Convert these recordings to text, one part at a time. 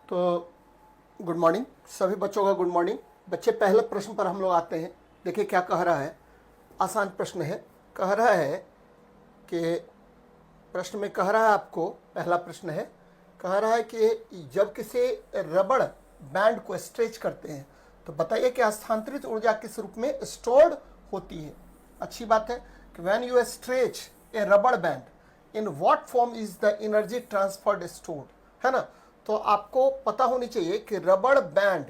तो good morning सभी बच्चों का गुड मॉर्निंग। बच्चे पहले प्रश्न पर हम लोग आते हैं। देखिए क्या कह रहा है, आसान प्रश्न है। कह रहा है कि प्रश्न में कह रहा है, आपको पहला प्रश्न है, कह रहा है कि जब किसी रबड़ बैंड को स्ट्रेच करते हैं तो बताइए कि स्थानांतरित ऊर्जा किस रूप में स्टोर्ड होती है। अच्छी बात है कि व्हेन यू स्ट्रेच ए रबड़ band in what form is the energy transferred stored, है ना। तो आपको पता होनी चाहिए कि रबड़ बैंड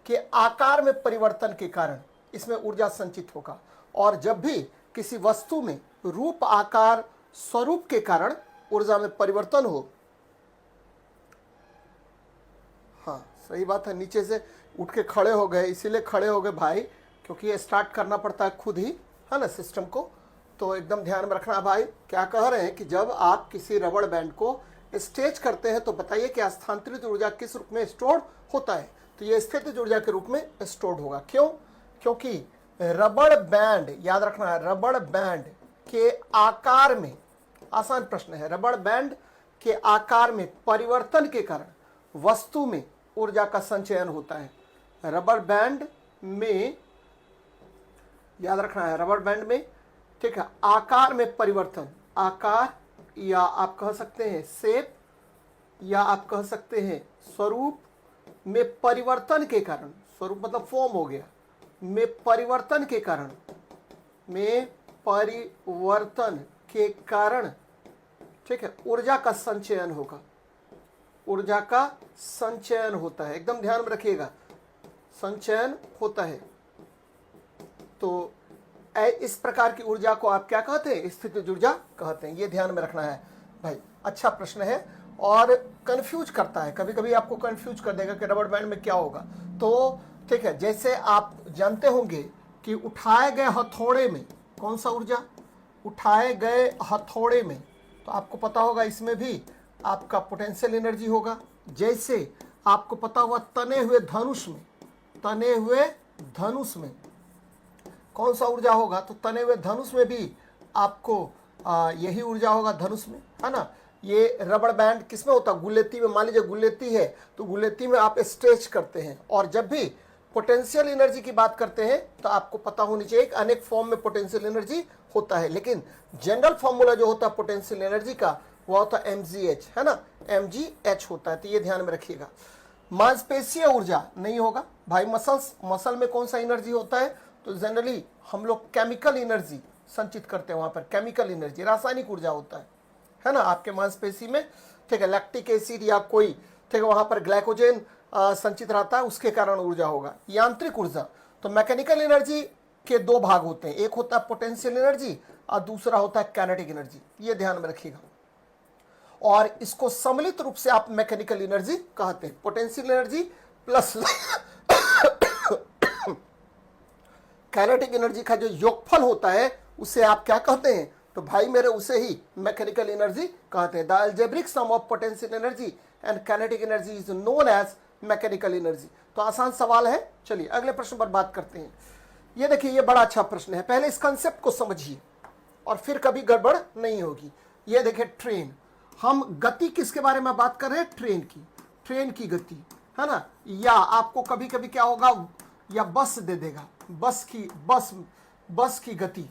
के आकार में परिवर्तन के कारण इसमें ऊर्जा संचित होगा, और जब भी किसी वस्तु में रूप आकार स्वरूप के कारण ऊर्जा में परिवर्तन हो, हाँ सही बात है, नीचे से उठ के खड़े हो गए, इसीलिए खड़े हो गए भाई, क्योंकि ये स्टार्ट करना पड़ता है खुद ही, है ना, सिस्टम को। तो एकदम ध्यान में रखना भाई। क्या कह रहे हैं कि जब आप किसी रबड़ बैंड को स्ट्रेच करते हैं तो बताइए कि स्थानांतरित ऊर्जा किस रूप में स्टोर होता है। तो ये स्थितिज ऊर्जा के रूप में स्टोर्ड होगा। क्यों? क्योंकि रबड़ बैंड, याद रखना है, रबड़ बैंड के आकार में, आसान प्रश्न है, रबड़ बैंड के आकार में परिवर्तन के कारण वस्तु में ऊर्जा का संचयन होता है। रबड़ बैंड में, याद रखना है, रबड़ बैंड में, ठीक है, आकार में परिवर्तन, आकार या आप कह सकते हैं शेप, या आप कह सकते हैं स्वरूप में परिवर्तन के कारण, स्वरूप मतलब फॉर्म हो गया, में परिवर्तन के कारण, में परिवर्तन के कारण, ठीक है, ऊर्जा का संचयन होगा, ऊर्जा का संचयन होता है। एकदम ध्यान में रखिएगा, संचयन होता है। तो इस प्रकार की ऊर्जा को आप क्या कहते हैं? स्थितिज ऊर्जा कहते हैं। ये ध्यान में रखना है भाई। अच्छा प्रश्न है और कंफ्यूज करता है, कभी कभी आपको कंफ्यूज कर देगा कि रबड़ बैंड में क्या होगा। तो ठीक है, जैसे आप जानते होंगे कि उठाए गए हथौड़े में कौन सा ऊर्जा, उठाए गए हथौड़े में, तो आपको पता होगा इसमें भी आपका पोटेंशियल एनर्जी होगा। जैसे आपको पता हुआ तने हुए धनुष में, तने हुए धनुष में कौन सा ऊर्जा होगा, तो तने हुए धनुष में भी आपको यही ऊर्जा होगा, धनुष में, है ना। ये रबड़ बैंड किस में होता है? गुलेती में। मान लीजिए गुलेती है तो गुलेती में आप स्ट्रेच करते हैं। और जब भी पोटेंशियल एनर्जी की बात करते हैं तो आपको पता होनी चाहिए कि अनेक फॉर्म में पोटेंशियल एनर्जी होता है, लेकिन जनरल फॉर्मूला जो होता है पोटेंशियल एनर्जी का वह होता है mgh, है ना, mgh होता है। तो ये ध्यान में रखिएगा। मांसपेशीय ऊर्जा नहीं होगा भाई। मसल में कौन सा एनर्जी होता है? तो जनरली हम लोग केमिकल एनर्जी संचित करते हैं, वहां पर केमिकल एनर्जी, रासायनिक ऊर्जा होता है ना, आपके मांसपेशी में, ठीक है, लैक्टिक एसिड या कोई, ठीक है, वहां पर ग्लाइकोजन संचित रहता है, उसके कारण ऊर्जा होगा। यांत्रिक ऊर्जा, तो मैकेनिकल एनर्जी के दो भाग होते हैं, एक होता है पोटेंशियल एनर्जी और दूसरा होता है काइनेटिक एनर्जी। ये ध्यान में रखिएगा। और इसको सम्मिलित रूप से आप मैकेनिकल एनर्जी कहते हैं। Potential energy plus kinetic energy का जो योगफल होता है उसे आप क्या कहते हैं? तो भाई मेरे उसे ही मैकेनिकल एनर्जी कहते हैं। The algebraic sum of potential energy and kinetic energy is known as mechanical energy. तो आसान सवाल है। चलिए अगले प्रश्न पर बात करते हैं। ये देखिए, ये बड़ा अच्छा प्रश्न है। पहले इस कंसेप्ट को समझिए और फिर कभी गड़बड़ नहीं होगी। ये देखिए, ट्रेन, हम गति किसके बारे में बात कर रहे हैं? ट्रेन की गति, है ना। या आपको कभी कभी क्या होगा, या बस दे देगा, बस की गति,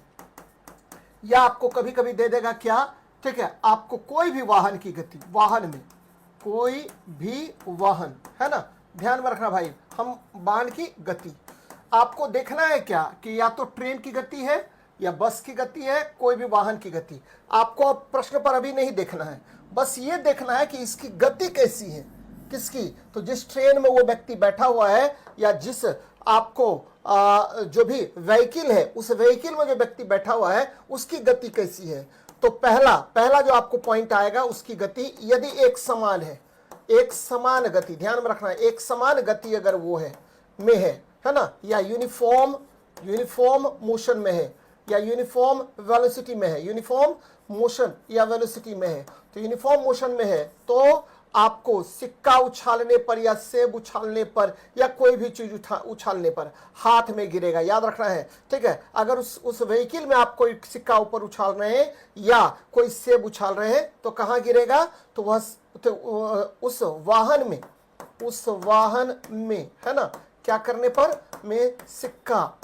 या आपको कभी कभी दे देगा क्या, ठीक है, आपको कोई भी वाहन की गति, वाहन में कोई भी वाहन, है ना। ध्यान में रखना भाई, हम वाहन की गति आपको देखना है क्या, कि या तो ट्रेन की गति है या बस की गति है, कोई भी वाहन की गति। आपको अब प्रश्न पर अभी नहीं देखना है, बस ये देखना है कि इसकी गति कैसी है। किसकी? तो जिस ट्रेन में वो व्यक्ति बैठा हुआ है, या जिस आपको जो भी व्हीकल है, उस व्हीकल में जो व्यक्ति बैठा हुआ है उसकी गति कैसी है। तो पहला जो आपको पॉइंट आएगा, उसकी गति यदि एक समान है, एक समान गति, ध्यान में रखना है, एक समान गति अगर वो है ना, या यूनिफॉर्म मोशन में है, या यूनिफॉर्म वेलोसिटी में है, यूनिफॉर्म मोशन या वेलोसिटी में है। तो यूनिफॉर्म मोशन में है तो आपको सिक्का उछालने पर या सेब उछालने पर या कोई भी चीज उछालने पर हाथ में गिरेगा, याद रखना है, ठीक है। अगर उस व्हीकल में आप कोई सिक्का ऊपर उछाल रहे हैं या कोई सेब उछाल रहे हैं तो कहाँ गिरेगा? तो वह उस वाहन में उस वाहन में, है ना, क्या करने पर, में सिक्का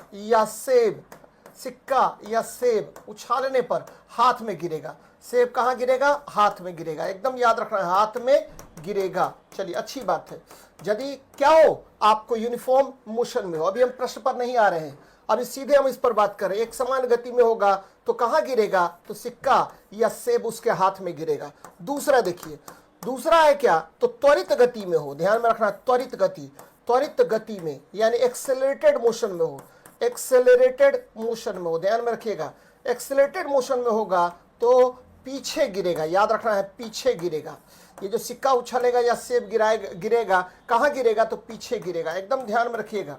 या सेब उछालने पर हाथ में गिरेगा। सेब कहां गिरेगा, हाथ में गिरेगा, एकदम याद रखना है, हाथ में गिरेगा। चलिए अच्छी बात है। यदि क्या हो, आपको यूनिफॉर्म मोशन में हो, अभी हम प्रश्न पर नहीं आ रहे हैं, अभी सीधे हम इस पर बात कर रहे हैं। एक समान गति में होगा तो कहां गिरेगा, तो सिक्का या सेब उसके हाथ में गिरेगा। दूसरा देखिए, दूसरा है क्या, तो त्वरित गति में हो, ध्यान में रखना, त्वरित गति में यानी एक्सेलरेटेड मोशन में हो, एक्सेलरेटेड मोशन में हो, ध्यान में रखिएगा। एक्सेलरेटेड मोशन में होगा तो पीछे गिरेगा, याद रखना है, पीछे गिरेगा। ये जो सिक्का उछलेगा या सेब गिरेगा, कहां गिरेगा, तो पीछे गिरेगा, एकदम ध्यान में रखिएगा।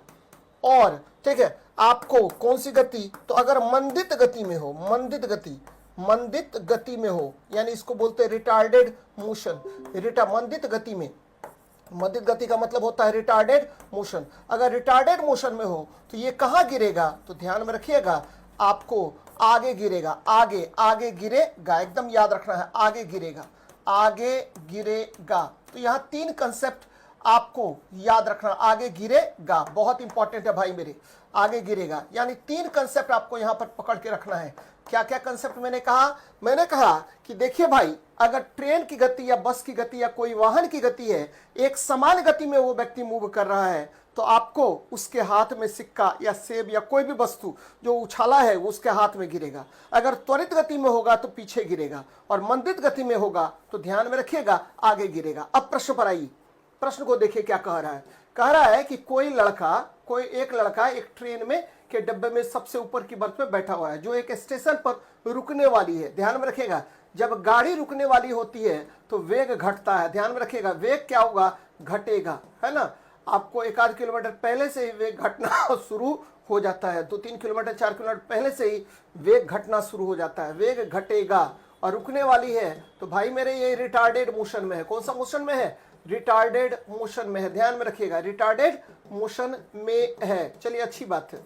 और ठीक है, आपको कौन सी गति, तो अगर मंदित गति में हो, मंदित गति में हो, यानी इसको बोलते हैं रिटार्डेड मोशन, मंदित गति का मतलब होता है रिटार्डेड मोशन। अगर रिटार्डेड मोशन में हो तो ये कहां गिरेगा, तो ध्यान में रखिएगा, आपको आगे गिरेगा, आगे गिरेगा, एकदम याद रखना है, आगे गिरेगा। तो यहां तीन कंसेप्ट आपको याद रखना, आगे गिरेगा बहुत इंपॉर्टेंट है भाई मेरे, आगे गिरेगा, यानी तीन कंसेप्ट आपको यहां पर पकड़ के रखना है। क्या क्या कंसेप्ट मैंने कहा कि देखिए भाई, अगर ट्रेन की गति या बस की गति या कोई वाहन की गति है, एक समान गति में वो व्यक्ति मूव कर रहा है, तो आपको उसके हाथ में सिक्का या सेब या कोई भी वस्तु जो उछाला है वो उसके हाथ में गिरेगा। अगर त्वरित गति में होगा तो पीछे गिरेगा, और मंदित गति में होगा तो ध्यान में रखिएगा, आगे गिरेगा। अब प्रश्न पर आइए, प्रश्न को देखिए क्या कह रहा है कि एक लड़का एक ट्रेन में के डब्बे में सबसे ऊपर की बर्थ में बैठा हुआ है, जो एक स्टेशन पर रुकने वाली है। ध्यान में रखिएगा, जब गाड़ी रुकने वाली होती है तो वेग घटता है, ध्यान में रखिएगा, वेग क्या होगा, घटेगा, है ना। आपको 1-8 किलोमीटर पहले से ही वेग घटना शुरू हो जाता है, 2-3 किलोमीटर 4 किलोमीटर पहले से ही वेग घटना शुरू हो जाता है, वेग घटेगा। और रुकने वाली है तो भाई मेरे ये रिटार्डेड मोशन में है। कौन सा मोशन में है, रिटार्डेड मोशन में है, ध्यान में रखिएगा, रिटार्डेड मोशन में है। चलिए अच्छी बात है।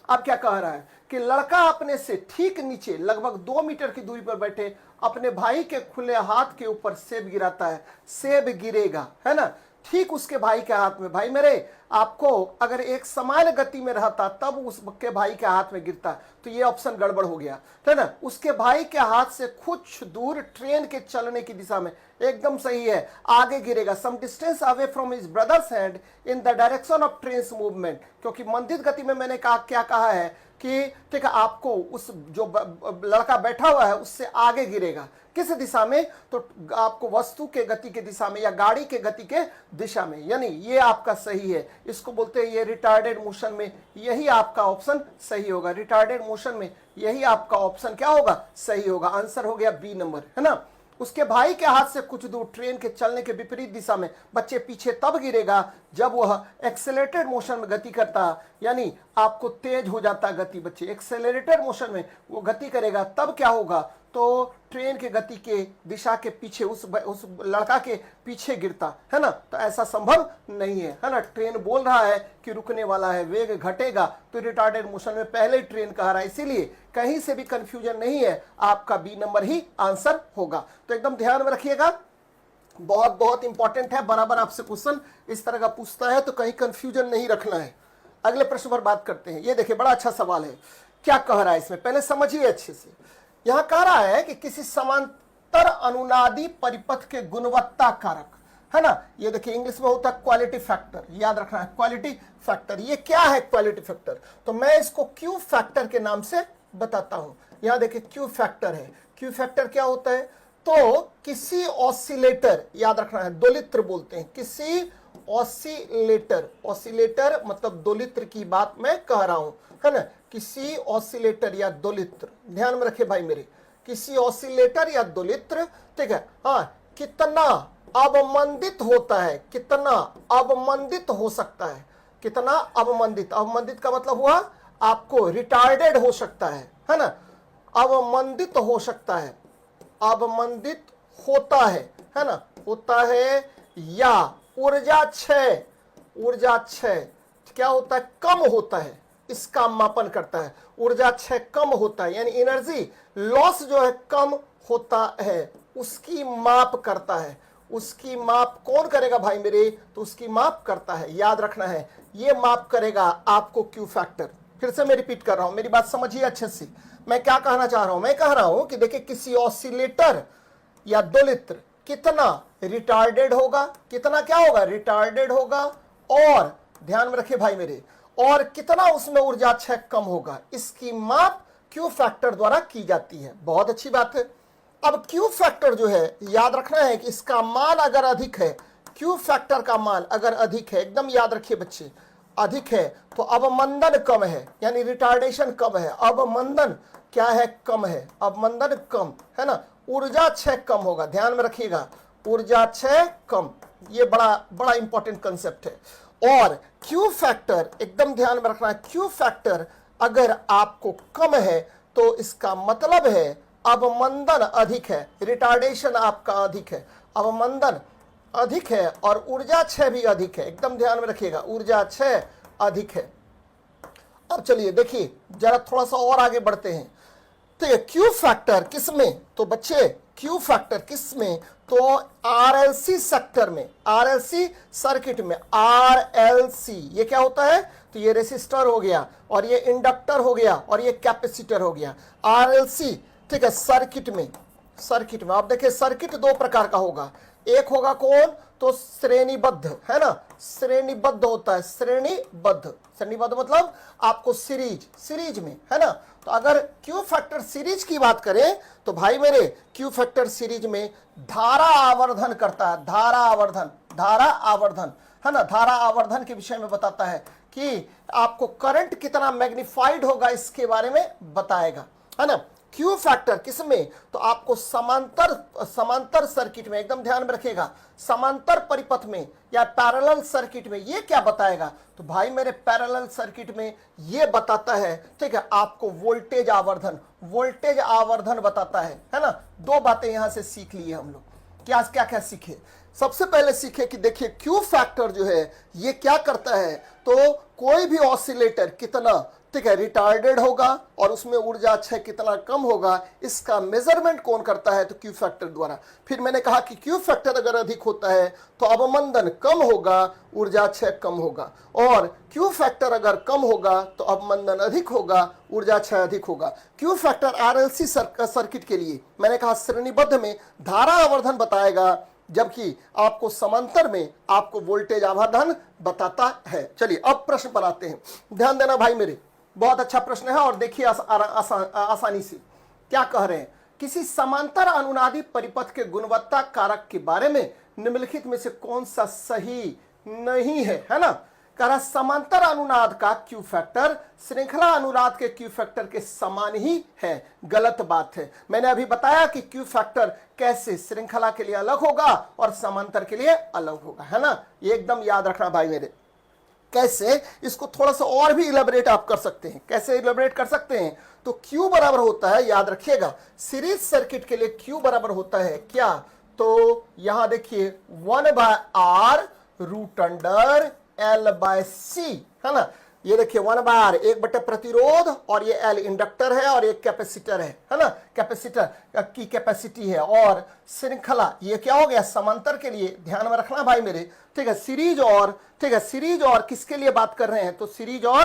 अब क्या कह रहा है कि लड़का अपने से ठीक नीचे लगभग 2 मीटर की दूरी पर बैठे अपने भाई के खुले हाथ के ऊपर सेब गिराता है, सेब गिरेगा, है ना, ठीक उसके भाई के हाथ में। भाई मेरे, आपको अगर एक समान गति में रहता तब उसके भाई के हाथ में गिरता, तो ये ऑप्शन गड़बड़ हो गया, है ना। उसके भाई के हाथ से कुछ दूर ट्रेन के चलने की दिशा में, एकदम सही है, आगे गिरेगा, some distance away from his brother's hand in the direction of train movement. क्योंकि मंदित गति में मैंने क्या कहा है कि ठीक है, आपको उस जो लड़का बैठा हुआ है उससे आगे गिरेगा, किस दिशा में, तो आपको वस्तु के गति के दिशा में या गाड़ी के गति के दिशा में, यानी ये आपका सही है। इसको बोलते हैं ये रिटार्डेड मोशन में, यही आपका ऑप्शन सही होगा, रिटार्डेड मोशन में यही आपका ऑप्शन क्या होगा, सही होगा। आंसर हो गया बी नंबर, है ना। उसके भाई के हाथ से कुछ दूर ट्रेन के चलने के विपरीत दिशा में बच्चे पीछे तब गिरेगा जब वह एक्सेलरेटेड मोशन में गति करता, यानी आपको तेज हो जाता गति, बच्चे एक्सेलरेटेड मोशन में वो गति करेगा तब क्या होगा, तो ट्रेन के गति के दिशा के पीछे उस लड़का के पीछे गिरता, है ना। तो ऐसा संभव नहीं है ना। ट्रेन बोल रहा है कि रुकने वाला है, वेग घटेगा, तो रिटार्डेड मोशन में पहले ही ट्रेन कह रहा है, इसीलिए कहीं से भी कंफ्यूजन नहीं है, आपका बी नंबर ही आंसर होगा। तो एकदम ध्यान में रखिएगा, बहुत बहुत इंपॉर्टेंट है, बराबर आपसे क्वेश्चन इस तरह का पूछता है, तो कहीं कंफ्यूजन नहीं रखना है। अगले प्रश्न पर बात करते हैं। ये देखिए बड़ा अच्छा सवाल है, क्या कह रहा है इसमें, पहले समझिए अच्छे से। यहां कह रहा है कि किसी समांतर अनुनादी परिपथ के गुणवत्ता कारक, है ना। ये देखिए इंग्लिश में होता है क्वालिटी फैक्टर, याद रखना है क्वालिटी फैक्टर। ये क्या है क्वालिटी फैक्टर, तो मैं इसको क्यू फैक्टर के नाम से बताता हूं। यहां देखिए क्यू फैक्टर है। क्यू फैक्टर क्या होता है, तो किसी ऑसिलेटर, याद रखना है दोलित्र बोलते हैं, किसी ऑसिलेटर, ऑसिलेटर मतलब दोलित्र की बात मैं कह रहा हूं, है ना। किसी ऑसिलेटर या दोलित्र, ध्यान में रखे भाई मेरे, किसी ऑसिलेटर या दोलित्र, ठीक है, हाँ, कितना अवमंदित होता है, कितना अवमंदित हो सकता है, कितना अवमंदित, अवमंदित का मतलब हुआ आपको रिटार्डेड हो सकता है ना, अवमंदित हो सकता है, अवमंदित होता है ना, होता है, या ऊर्जा क्षय क्या होता है, कम होता है, इसका मापन करता है। ऊर्जा क्षय कम होता है, यानी एनर्जी लॉस जो है कम होता है, उसकी माप करता है, उसकी माप कौन करेगा भाई मेरे? तो उसकी माप करता है, याद रखना है, ये माप करेगा आपको क्यू फैक्टर। फिर से मैं रिपीट कर रहा हूं, मेरी बात समझिए अच्छे से। मैं क्या कहना चाह रहा हूं? मैं कह रहा हूं कि देखिए किसी ऑसिलेटर या दोलित्र कितना रिटार्डेड होगा, कितना क्या होगा? रिटार्डेड होगा, और ध्यान में रखिए भाई मेरे, और कितना उसमें ऊर्जा क्षय कम होगा, इसकी माप क्यू फैक्टर द्वारा की जाती है। बहुत अच्छी बात है। अब क्यू फैक्टर जो है, याद रखना है कि इसका मान अगर अधिक है, क्यू फैक्टर का मान अगर अधिक है, एकदम याद रखिए बच्चे, अधिक है, तो अवमंदन कम है, यानी रिटार्डेशन कम है। अवमंदन क्या है? कम है। अवमंदन कम है ना, ऊर्जा क्षय कम होगा। ध्यान में रखिएगा, ऊर्जा क्षय कम, ये बड़ा बड़ा इंपॉर्टेंट कंसेप्ट है। और क्यू फैक्टर एकदम ध्यान में रखना है, क्यू फैक्टर अगर आपको कम है तो इसका मतलब है अवमंदन अधिक है, रिटार्डेशन आपका अधिक है, अवमंदन अधिक है, और ऊर्जा क्षय भी अधिक है। एकदम ध्यान में रखिएगा, ऊर्जा क्षय अधिक है। अब चलिए देखिए, जरा थोड़ा सा और आगे बढ़ते हैं। तो ये क्यू फैक्टर किसमें? तो बच्चे क्यू फैक्टर किसमें? तो आरएलसी सेक्टर में, आरएलसी सर्किट में। आरएलसी ये क्या होता है? तो ये रेसिस्टर हो गया, और ये इंडक्टर हो गया, और ये कैपेसिटर हो गया। आरएलसी, ठीक है, सर्किट में। सर्किट में आप देखिए, सर्किट दो प्रकार का होगा। एक होगा कौन? तो श्रेणीबद्ध, है ना, श्रेणीबद्ध होता है। श्रेणीबद्ध, श्रेणीबद्ध मतलब आपको सीरीज, सीरीज में, है ना। तो अगर क्यू फैक्टर सीरीज की बात करें तो भाई मेरे, क्यू फैक्टर सीरीज में धारा आवर्धन करता है। धारा आवर्धन, धारा आवर्धन, है ना, धारा आवर्धन के विषय में बताता है कि आपको करंट कितना मैग्निफाइड होगा, इसके बारे में बताएगा, है ना। क्यू फैक्टर किसमें? तो आपको समांतर सर्किट में, एकदम ध्यान में रखिएगा, समांतर परिपथ में या पैरेलल सर्किट में। ये क्या बताएगा? तो भाई मेरे पैरेलल सर्किट में ये बताता है, ठीक है, आपको वोल्टेज आवर्धन, वोल्टेज आवर्धन बताता है ना। दो बातें यहां से सीख लिए हम लोग। क्या क्या क्या सीखे? सबसे पहले सीखे कि देखिए क्यू फैक्टर जो है ये क्या करता है, तो कोई भी ऑसिलेटर कितना, ठीक है, रिटार्डेड होगा और उसमें ऊर्जा क्षय कितना कम होगा, इसका मेजरमेंट कौन करता है? तो क्यू फैक्टर द्वारा। फिर मैंने कहा कि क्यू फैक्टर अगर अधिक होता है तो अवमंदन कम होगा, ऊर्जा क्षय कम होगा, और क्यू फैक्टर अगर कम होगा तो अवमंदन अधिक होगा, ऊर्जा क्षय अधिक होगा। क्यू फैक्टर आरएलसी सर्किट के लिए मैंने कहा श्रेणीबद्ध में धारा आवर्धन बताएगा, जबकि आपको समांतर में आपको वोल्टेज आवर्धन बताता है। चलिए अब प्रश्न पर आते हैं, ध्यान देना भाई मेरे, बहुत अच्छा प्रश्न है। और देखिए आसानी से क्या कह रहे हैं, किसी समांतर अनुनादी परिपथ के गुणवत्ता कारक के बारे में निम्नलिखित में से कौन सा सही नहीं है, है ना। कह रहा समांतर अनुनाद का क्यू फैक्टर श्रृंखला अनुनाद के क्यू फैक्टर के समान ही है। गलत बात है। मैंने अभी बताया कि क्यू फैक्टर कैसे श्रृंखला के लिए अलग होगा और समांतर के लिए अलग होगा, है ना। ये एकदम याद रखना भाई मेरे। कैसे, इसको थोड़ा सा और भी इलेबोरेट आप कर सकते हैं। कैसे इलेबोरेट कर सकते हैं? तो Q बराबर होता है, याद रखिएगा, सीरीज सर्किट के लिए Q बराबर होता है क्या? तो यहां देखिए 1/R रूट अंडर L/C, है ना। ये देखिए 1/R, 1/, प्रतिरोध, और ये L इंडक्टर है और ये कैपेसिटर है ना। कैपेसिटर की कैपेसिटी है, और श्रृंखला ये क्या हो गया? समांतर के लिए। ध्यान में रखना भाई मेरे, ठीक है। सीरीज और, ठीक है, सीरीज और किसके लिए बात कर रहे हैं? तो सीरीज और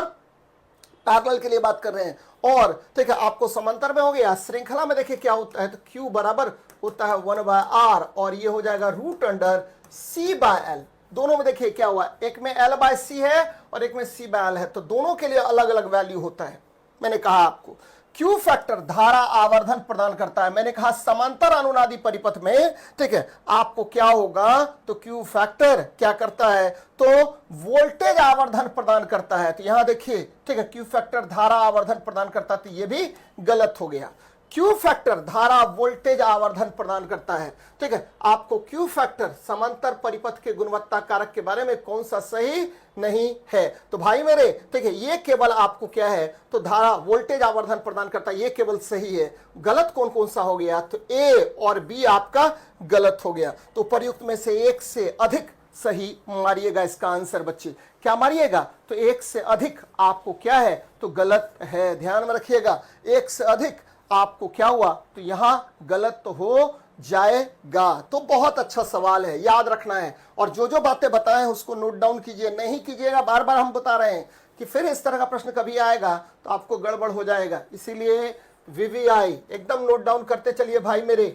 पैरेलल के लिए बात कर रहे हैं। और ठीक है, आपको समांतर में हो गया। श्रृंखला में देखिए क्या होता है, तो Q बराबर होता है 1/R, और ये हो जाएगा रूट अंडर C/L। दोनों में देखिए क्या हुआ, एक में L/C है और एक में C/L है, तो दोनों के लिए अलग अलग वैल्यू होता है। मैंने कहा आपको क्यू फैक्टर धारा आवर्धन प्रदान करता है। मैंने कहा समांतर अनुनादी परिपथ में, ठीक है, आपको क्या होगा, तो क्यू फैक्टर क्या करता है, तो वोल्टेज आवर्धन प्रदान करता है। तो यहां देखिए, ठीक है, क्यू फैक्टर धारा आवर्धन प्रदान करता है, तो ये भी गलत हो गया। क्यू फैक्टर धारा वोल्टेज आवर्धन प्रदान करता है, ठीक है। आपको क्यू फैक्टर समांतर परिपथ के गुणवत्ता कारक के बारे में कौन सा सही नहीं है? तो भाई मेरे, ठीक है, ये केवल आपको क्या है, तो धारा वोल्टेज आवर्धन प्रदान करता है, ये केवल सही है। गलत कौन कौन सा हो गया? तो ए और बी आपका गलत हो गया। तो प्रयुक्त में से एक से अधिक सही मारिएगा इसका आंसर बच्चे। क्या मारिएगा? तो एक से अधिक आपको क्या है, तो गलत है। ध्यान में रखिएगा, एक से अधिक आपको क्या हुआ, तो यहां गलत तो हो जाएगा। तो बहुत अच्छा सवाल है, याद रखना है। और जो जो बातें बताए हैं उसको नोट डाउन कीजिए, नहीं कीजिएगा बार बार हम बता रहे हैं कि फिर इस तरह का प्रश्न कभी आएगा तो आपको गड़बड़ हो जाएगा। इसीलिए वीवीआई एकदम नोट डाउन करते चलिए भाई मेरे,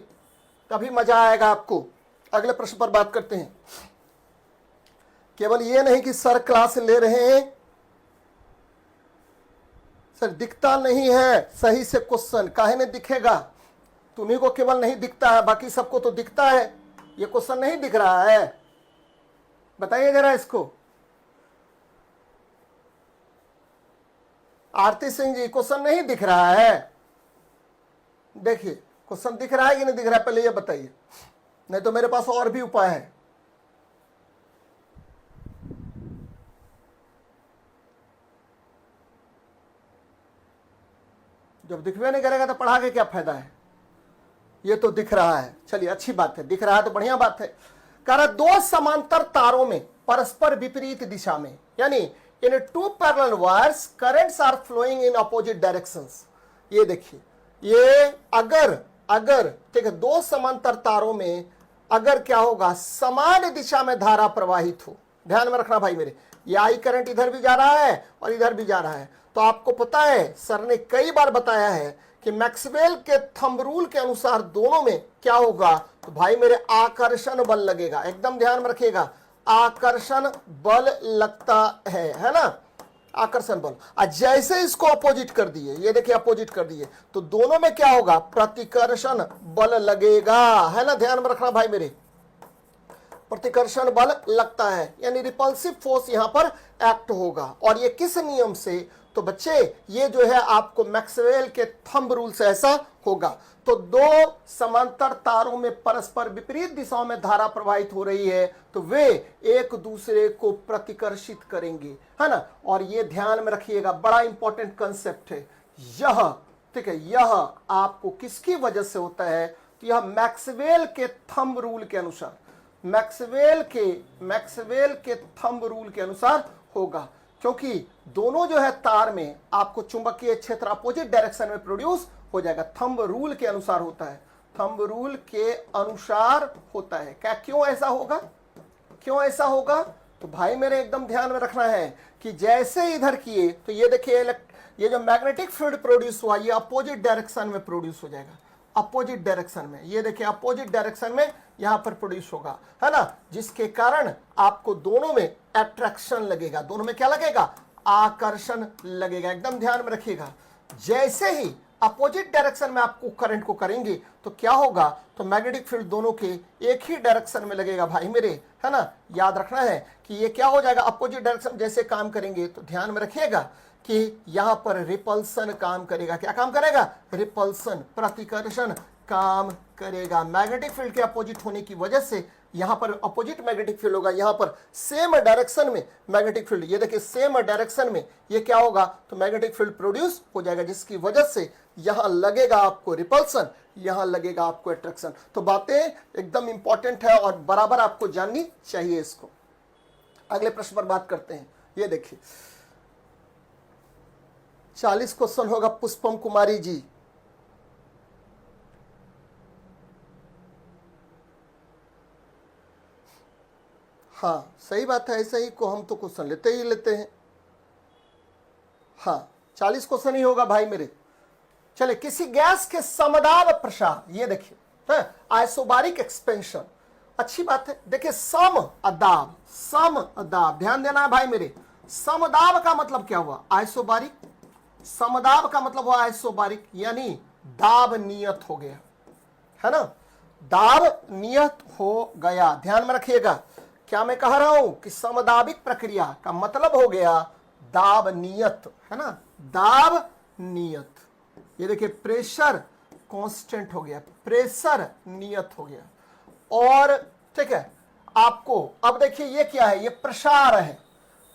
तभी मजा आएगा आपको। अगले प्रश्न पर बात करते हैं। केवल ये नहीं कि सर क्लास ले रहे हैं, सर दिखता नहीं है सही से क्वेश्चन, काहे नहीं दिखेगा? तुम्ही को केवल नहीं दिखता है, बाकी सबको तो दिखता है। ये क्वेश्चन नहीं दिख रहा है, बताइए जरा इसको। आरती सिंह जी, क्वेश्चन नहीं दिख रहा है? देखिए क्वेश्चन दिख रहा है कि नहीं दिख रहा है, पहले ये बताइए, नहीं तो मेरे पास और भी उपाय है। जब दिखवे नहीं करेगा तो पढ़ा के क्या फायदा है? ये तो दिख रहा है, चलिए अच्छी बात है, दिख रहा है तो बढ़िया बात है। कह रहा दो समांतर तारों में परस्पर विपरीत दिशा में, यानी in two parallel wires currents are flowing in opposite directions. ये देखिए, ये अगर ठीक है, दो समांतर तारों में अगर क्या होगा, समान दिशा में धारा प्रवाहित हो। ध्यान में रखना भाई मेरे, ये आई करंट इधर भी जा रहा है और इधर भी जा रहा है। तो आपको पता है सर ने कई बार बताया है कि मैक्सवेल के थंब रूल के अनुसार दोनों में क्या होगा, तो भाई मेरे आकर्षण बल लगेगा। एकदम ध्यान में रखिएगा, आकर्षण बल लगता है ना, आकर्षण बल। और जैसे इसको अपोजिट कर दिए, ये देखिए अपोजिट कर दिए, तो दोनों में क्या होगा, प्रतिकर्षण बल लगेगा, है ना। ध्यान में रखना भाई मेरे, प्रतिकर्षण बल लगता है, यानी रिपल्सिव फोर्स यहां पर एक्ट होगा। और ये किस नियम से, तो बच्चे ये जो है आपको मैक्सवेल के थंब रूल से ऐसा होगा। तो दो समांतर तारों में परस्पर विपरीत दिशाओं में धारा प्रवाहित हो रही है, तो वे एक दूसरे को प्रतिकर्षित करेंगे, है ना। और ये ध्यान में रखिएगा, बड़ा इंपॉर्टेंट कंसेप्ट है यह, ठीक है। यह आपको किसकी वजह से होता है, तो यह मैक्सवेल के थंब रूल के अनुसार, मैक्सवेल के थंब रूल के अनुसार होगा। क्योंकि दोनों जो है तार में आपको चुंबकीय क्षेत्र अपोजिट डायरेक्शन में प्रोड्यूस हो जाएगा, थंब रूल के अनुसार होता है, थंब रूल के अनुसार होता है। क्या क्यों ऐसा होगा, क्यों ऐसा होगा, तो भाई मेरे एकदम ध्यान में रखना है कि जैसे इधर किए तो ये देखिए ये जो मैग्नेटिक फील्ड प्रोड्यूस हुआ, ये अपोजिट डायरेक्शन में प्रोड्यूस हो जाएगा, अपोजिट डायरेक्शन में। ये देखिए अपोजिट डायरेक्शन में यहां पर प्रोड्यूस होगा, है ना, जिसके कारण आपको दोनों में अट्रैक्शन लगेगा, दोनों में क्या लगेगा, आकर्षण लगेगा। एकदम ध्यान में रखिएगा, जैसे ही अपोजिट डायरेक्शन में आपको करंट को करेंगे तो क्या होगा, तो मैग्नेटिक फील्ड दोनों के एक ही डायरेक्शन में लगेगा भाई मेरे, है ना। याद रखना है कि ये क्या हो जाएगा, अपोजिट डायरेक्शन जैसे काम करेंगे तो ध्यान में रखिएगा कि यहां पर रिपल्सन काम करेगा। क्या काम करेगा, रिपल्सन, प्रतिकर्षण काम करेगा। मैग्नेटिक फील्ड के अपोजिट होने की वजह से यहां पर अपोजिट मैग्नेटिक फील्ड होगा, यहां पर सेम डायरेक्शन में मैग्नेटिक फील्ड, ये देखिए सेम डायरेक्शन में ये क्या होगा, तो मैग्नेटिक फील्ड प्रोड्यूस हो जाएगा, जिसकी वजह से यहां लगेगा आपको रिपल्सन, यहां लगेगा आपको अट्रैक्शन। तो बातें एकदम इंपॉर्टेंट है और बराबर आपको जाननी चाहिए इसको। अगले प्रश्न पर बात करते हैं। ये देखिए 40 क्वेश्चन होगा पुष्पम कुमारी जी। हाँ सही बात है, ऐसे ही को हम तो क्वेश्चन लेते ही लेते हैं। हाँ 40 क्वेश्चन ही होगा भाई मेरे। चले, किसी गैस के समदाब प्रसार, ये देखिए आइसोबारिक एक्सपेंशन, अच्छी बात है। देखिए समदाब, समदाब ध्यान देना है भाई मेरे। समदाब का मतलब क्या हुआ, आइसोबारिक। समदाब का मतलब हुआ आइसोबारिक, यानी दाब नियत हो गया, है ना, दाब नियत हो गया। ध्यान में रखिएगा, क्या मैं कह रहा हूं कि समदाबिक प्रक्रिया का मतलब हो गया दाब नियत, है ना, दाब नियत। ये देखिए प्रेशर कांस्टेंट हो गया, प्रेशर नियत हो गया। और ठीक है, आपको अब देखिए ये क्या है, ये प्रसार है।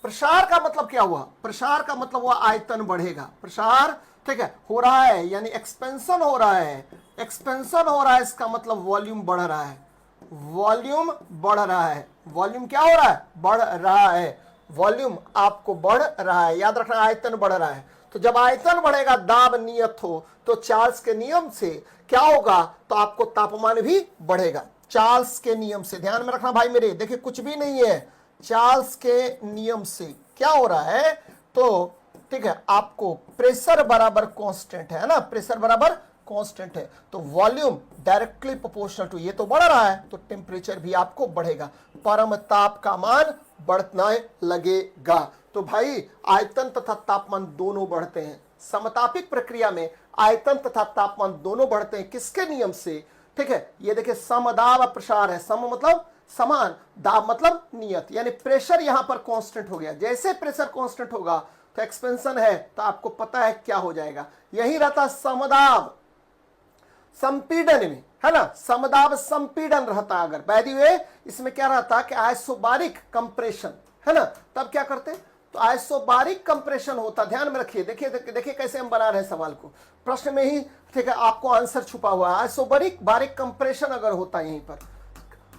प्रसार का मतलब क्या हुआ, प्रसार का मतलब हुआ आयतन बढ़ेगा, प्रसार ठीक है हो रहा है, यानी एक्सपेंशन हो रहा है, एक्सपेंशन हो रहा है, इसका मतलब वॉल्यूम बढ़ रहा है, वॉल्यूम बढ़ रहा है। वॉल्यूम क्या हो रहा है, बढ़ रहा है, वॉल्यूम आपको बढ़ रहा है। याद रखना, आयतन बढ़ रहा है। तो जब आयतन बढ़ेगा दाब नियत हो, तो चार्ल्स के नियम से क्या होगा, तो आपको तापमान भी बढ़ेगा। चार्ल्स के नियम से ध्यान में रखना भाई मेरे, देखिए कुछ भी नहीं है, चार्ल्स के नियम से क्या हो रहा है, तो ठीक है, आपको प्रेशर बराबर कांस्टेंट है ना, प्रेशर बराबर कांस्टेंट है, तो वॉल्यूम डायरेक्टली प्रोपोर्शनल टू, ये तो बढ़ रहा है तो टेम्परेचर भी आपको बढ़ेगा, परम ताप का मान बढ़ने लगेगा। तो भाई आयतन तथा तापमान दोनों बढ़ते हैं, समतापिक प्रक्रिया में आयतन तथा तापमान दोनों बढ़ते हैं, किसके नियम से, ठीक है, ये देखिए समदाब प्रसार है, सम मतलब समान, दाब मतलब नियत, यानी प्रेशर यहां पर कांस्टेंट हो गया, जैसे प्रेशर कांस्टेंट होगा तो एक्सपेंशन है, तो आपको पता है क्या हो जाएगा, यही रहता समदाब संपीड़न में, है ना, समदाब संपीड़न रहता। अगर बाय द वे इसमें क्या रहता कि आइसोबारिक कंप्रेशन, है ना, तब क्या करते, तो आइसोबारिक कंप्रेशन होता, ध्यान में रखिए, देखिए देखिए कैसे हम बना रहे हैं सवाल को, प्रश्न में ही ठीक है आपको आंसर छुपा हुआ है। आइसोबारिक बारिक कंप्रेशन अगर होता यहीं पर,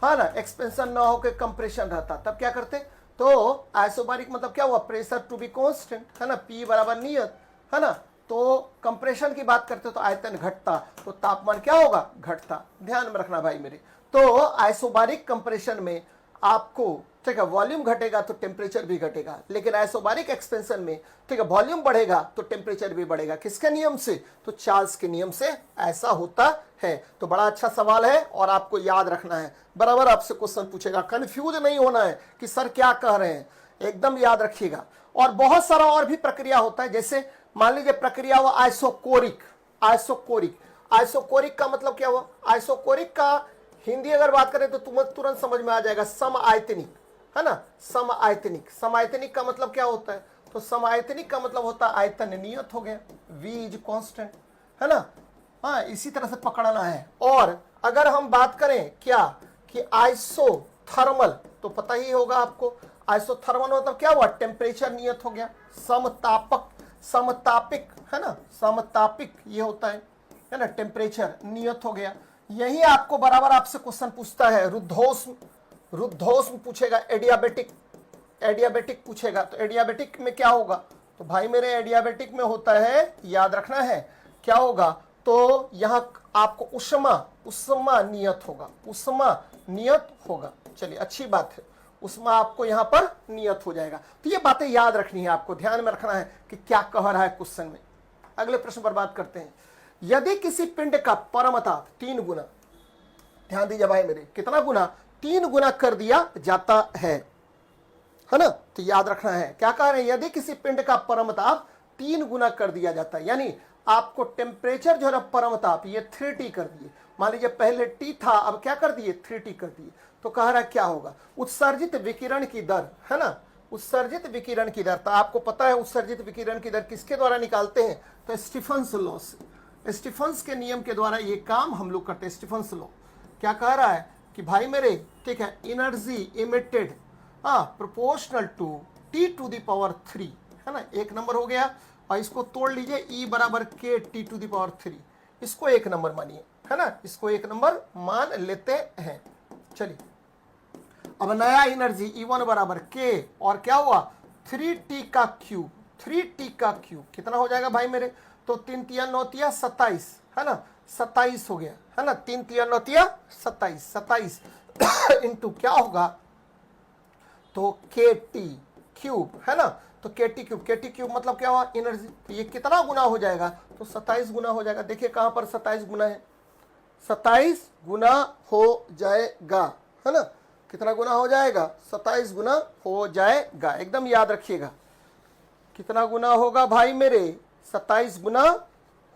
है ना, एक्सपेंशन ना होकर कंप्रेशन रहता, तब क्या करते, तो आइसोबारिक मतलब क्या हुआ, प्रेशर टू बी कांस्टेंट, है ना, पी बराबर नियत, है ना, तो कंप्रेशन की बात करते तो आयतन घटता, तो तापमान क्या होगा, घटता, ध्यान में रखना भाई मेरे। तो आइसोबारिक कंप्रेशन में आपको ठीक है वॉल्यूम घटेगा तो टेम्परेचर भी घटेगा, लेकिन आइसोबारिक एक्सपेंशन में ठीक है वॉल्यूम बढ़ेगा तो टेम्परेचर भी बढ़ेगा, किसके नियम से, तो चार्ल्स के नियम से ऐसा होता है। तो बड़ा अच्छा सवाल है और आपको याद रखना है, बराबर आपसे क्वेश्चन पूछेगा, कंफ्यूज नहीं होना है कि सर क्या कह रहे हैं, एकदम याद रखिएगा। और बहुत सारा और भी प्रक्रिया होता है, जैसे मान लीजिए प्रक्रिया हुआ आइसोकोरिक, आइसोकोरिक, आइसोकोरिक का मतलब क्या हुआ, आइसोकोरिक का हिंदी अगर बात करें तो तुरंत समझ में आ जाएगा, समआयतनिक, है ना, समआयतनिक, समआयतनिक का मतलब क्या होता है, तो समआयतनिक का मतलब होता है आयतन नियत हो गया, V इज कांस्टेंट, है ना, हाँ इसी तरह से पकड़ना है। और अगर हम बात करें क्या कि आइसोथर्मल, तो पता ही होगा आपको, आइसोथर्मल मतलब क्या हुआ, टेम्परेचर नियत हो गया, समतापक, समतापिक, है ना, समतापिक ये होता है ना, टेम्परेचर नियत हो गया। यही आपको बराबर आपसे क्वेश्चन पूछता है, रुद्धोष्म, रुद्धोष्म पूछेगा, एडियाबेटिक, एडियाबेटिक पूछेगा, तो एडियाबेटिक में क्या होगा, तो भाई मेरे एडियाबेटिक में होता है, याद रखना है क्या होगा, तो यहां आपको उष्मा, उष्मा नियत होगा, उष्मा नियत होगा, चलिए अच्छी बात है, उष्मा आपको यहां पर नियत हो जाएगा। तो ये बातें याद रखनी है, आपको ध्यान में रखना है कि क्या कह रहा है क्वेश्चन में। अगले प्रश्न पर बात करते हैं, यदि किसी पिंड का परमताप 3 गुना, ध्यान दीजिए भाई मेरे, कितना गुना, 3 गुना कर दिया जाता है ना, तो याद रखना है क्या कह रहे हैं, यदि किसी पिंड का परमताप 3 गुना कर दिया जाता है, यानी आपको टेम्परेचर जो है ना परमताप ये 3T कर दिए, मान लीजिए पहले T था अब क्या कर दिए 3T कर दिए, तो कह रहा है क्या होगा, उत्सर्जित विकिरण की दर, है ना, उत्सर्जित विकिरण की दर, तो आपको पता है उत्सर्जित विकिरण की दर किसके द्वारा निकालते हैं, तो स्टीफन्स लॉ से, स्टीफन्स के नियम के द्वारा ये काम हम लोग करते हैं। स्टीफन्स लॉ क्या कह रहा है कि भाई मेरे ठीक है, energy emitted proportional to T⁻3, है ना, 1 नंबर हो गया, और इसको तोड़ लीजिए, E बराबर K T⁻3, इसको 1 नंबर मानिए, है ना, इसको 1 नंबर मान लेते हैं। चलिए अब नया एनर्जी E1 बराबर K और क्या हुआ 3T का क्यूब, 3T का क्यूब कितना हो जाएगा भाई मेरे, तो 3 तिया 9 तिया 27, है ना, 27 हो गया, है ना, 3 तिया 9 तिया 27, 27 इंटू क्या होगा, तो KT क्यूब, है ना, तो KT क्यूब, KT क्यूब मतलब क्या हुआ एनर्जी, तो ये कितना गुना हो जाएगा, तो 27 गुना हो जाएगा, देखिए कहां पर 27 गुना है, 27 गुना हो जाएगा, है ना, कितना गुना हो जाएगा, 27 गुना हो जाएगा, एकदम याद रखिएगा, कितना गुना होगा भाई मेरे, 27 गुना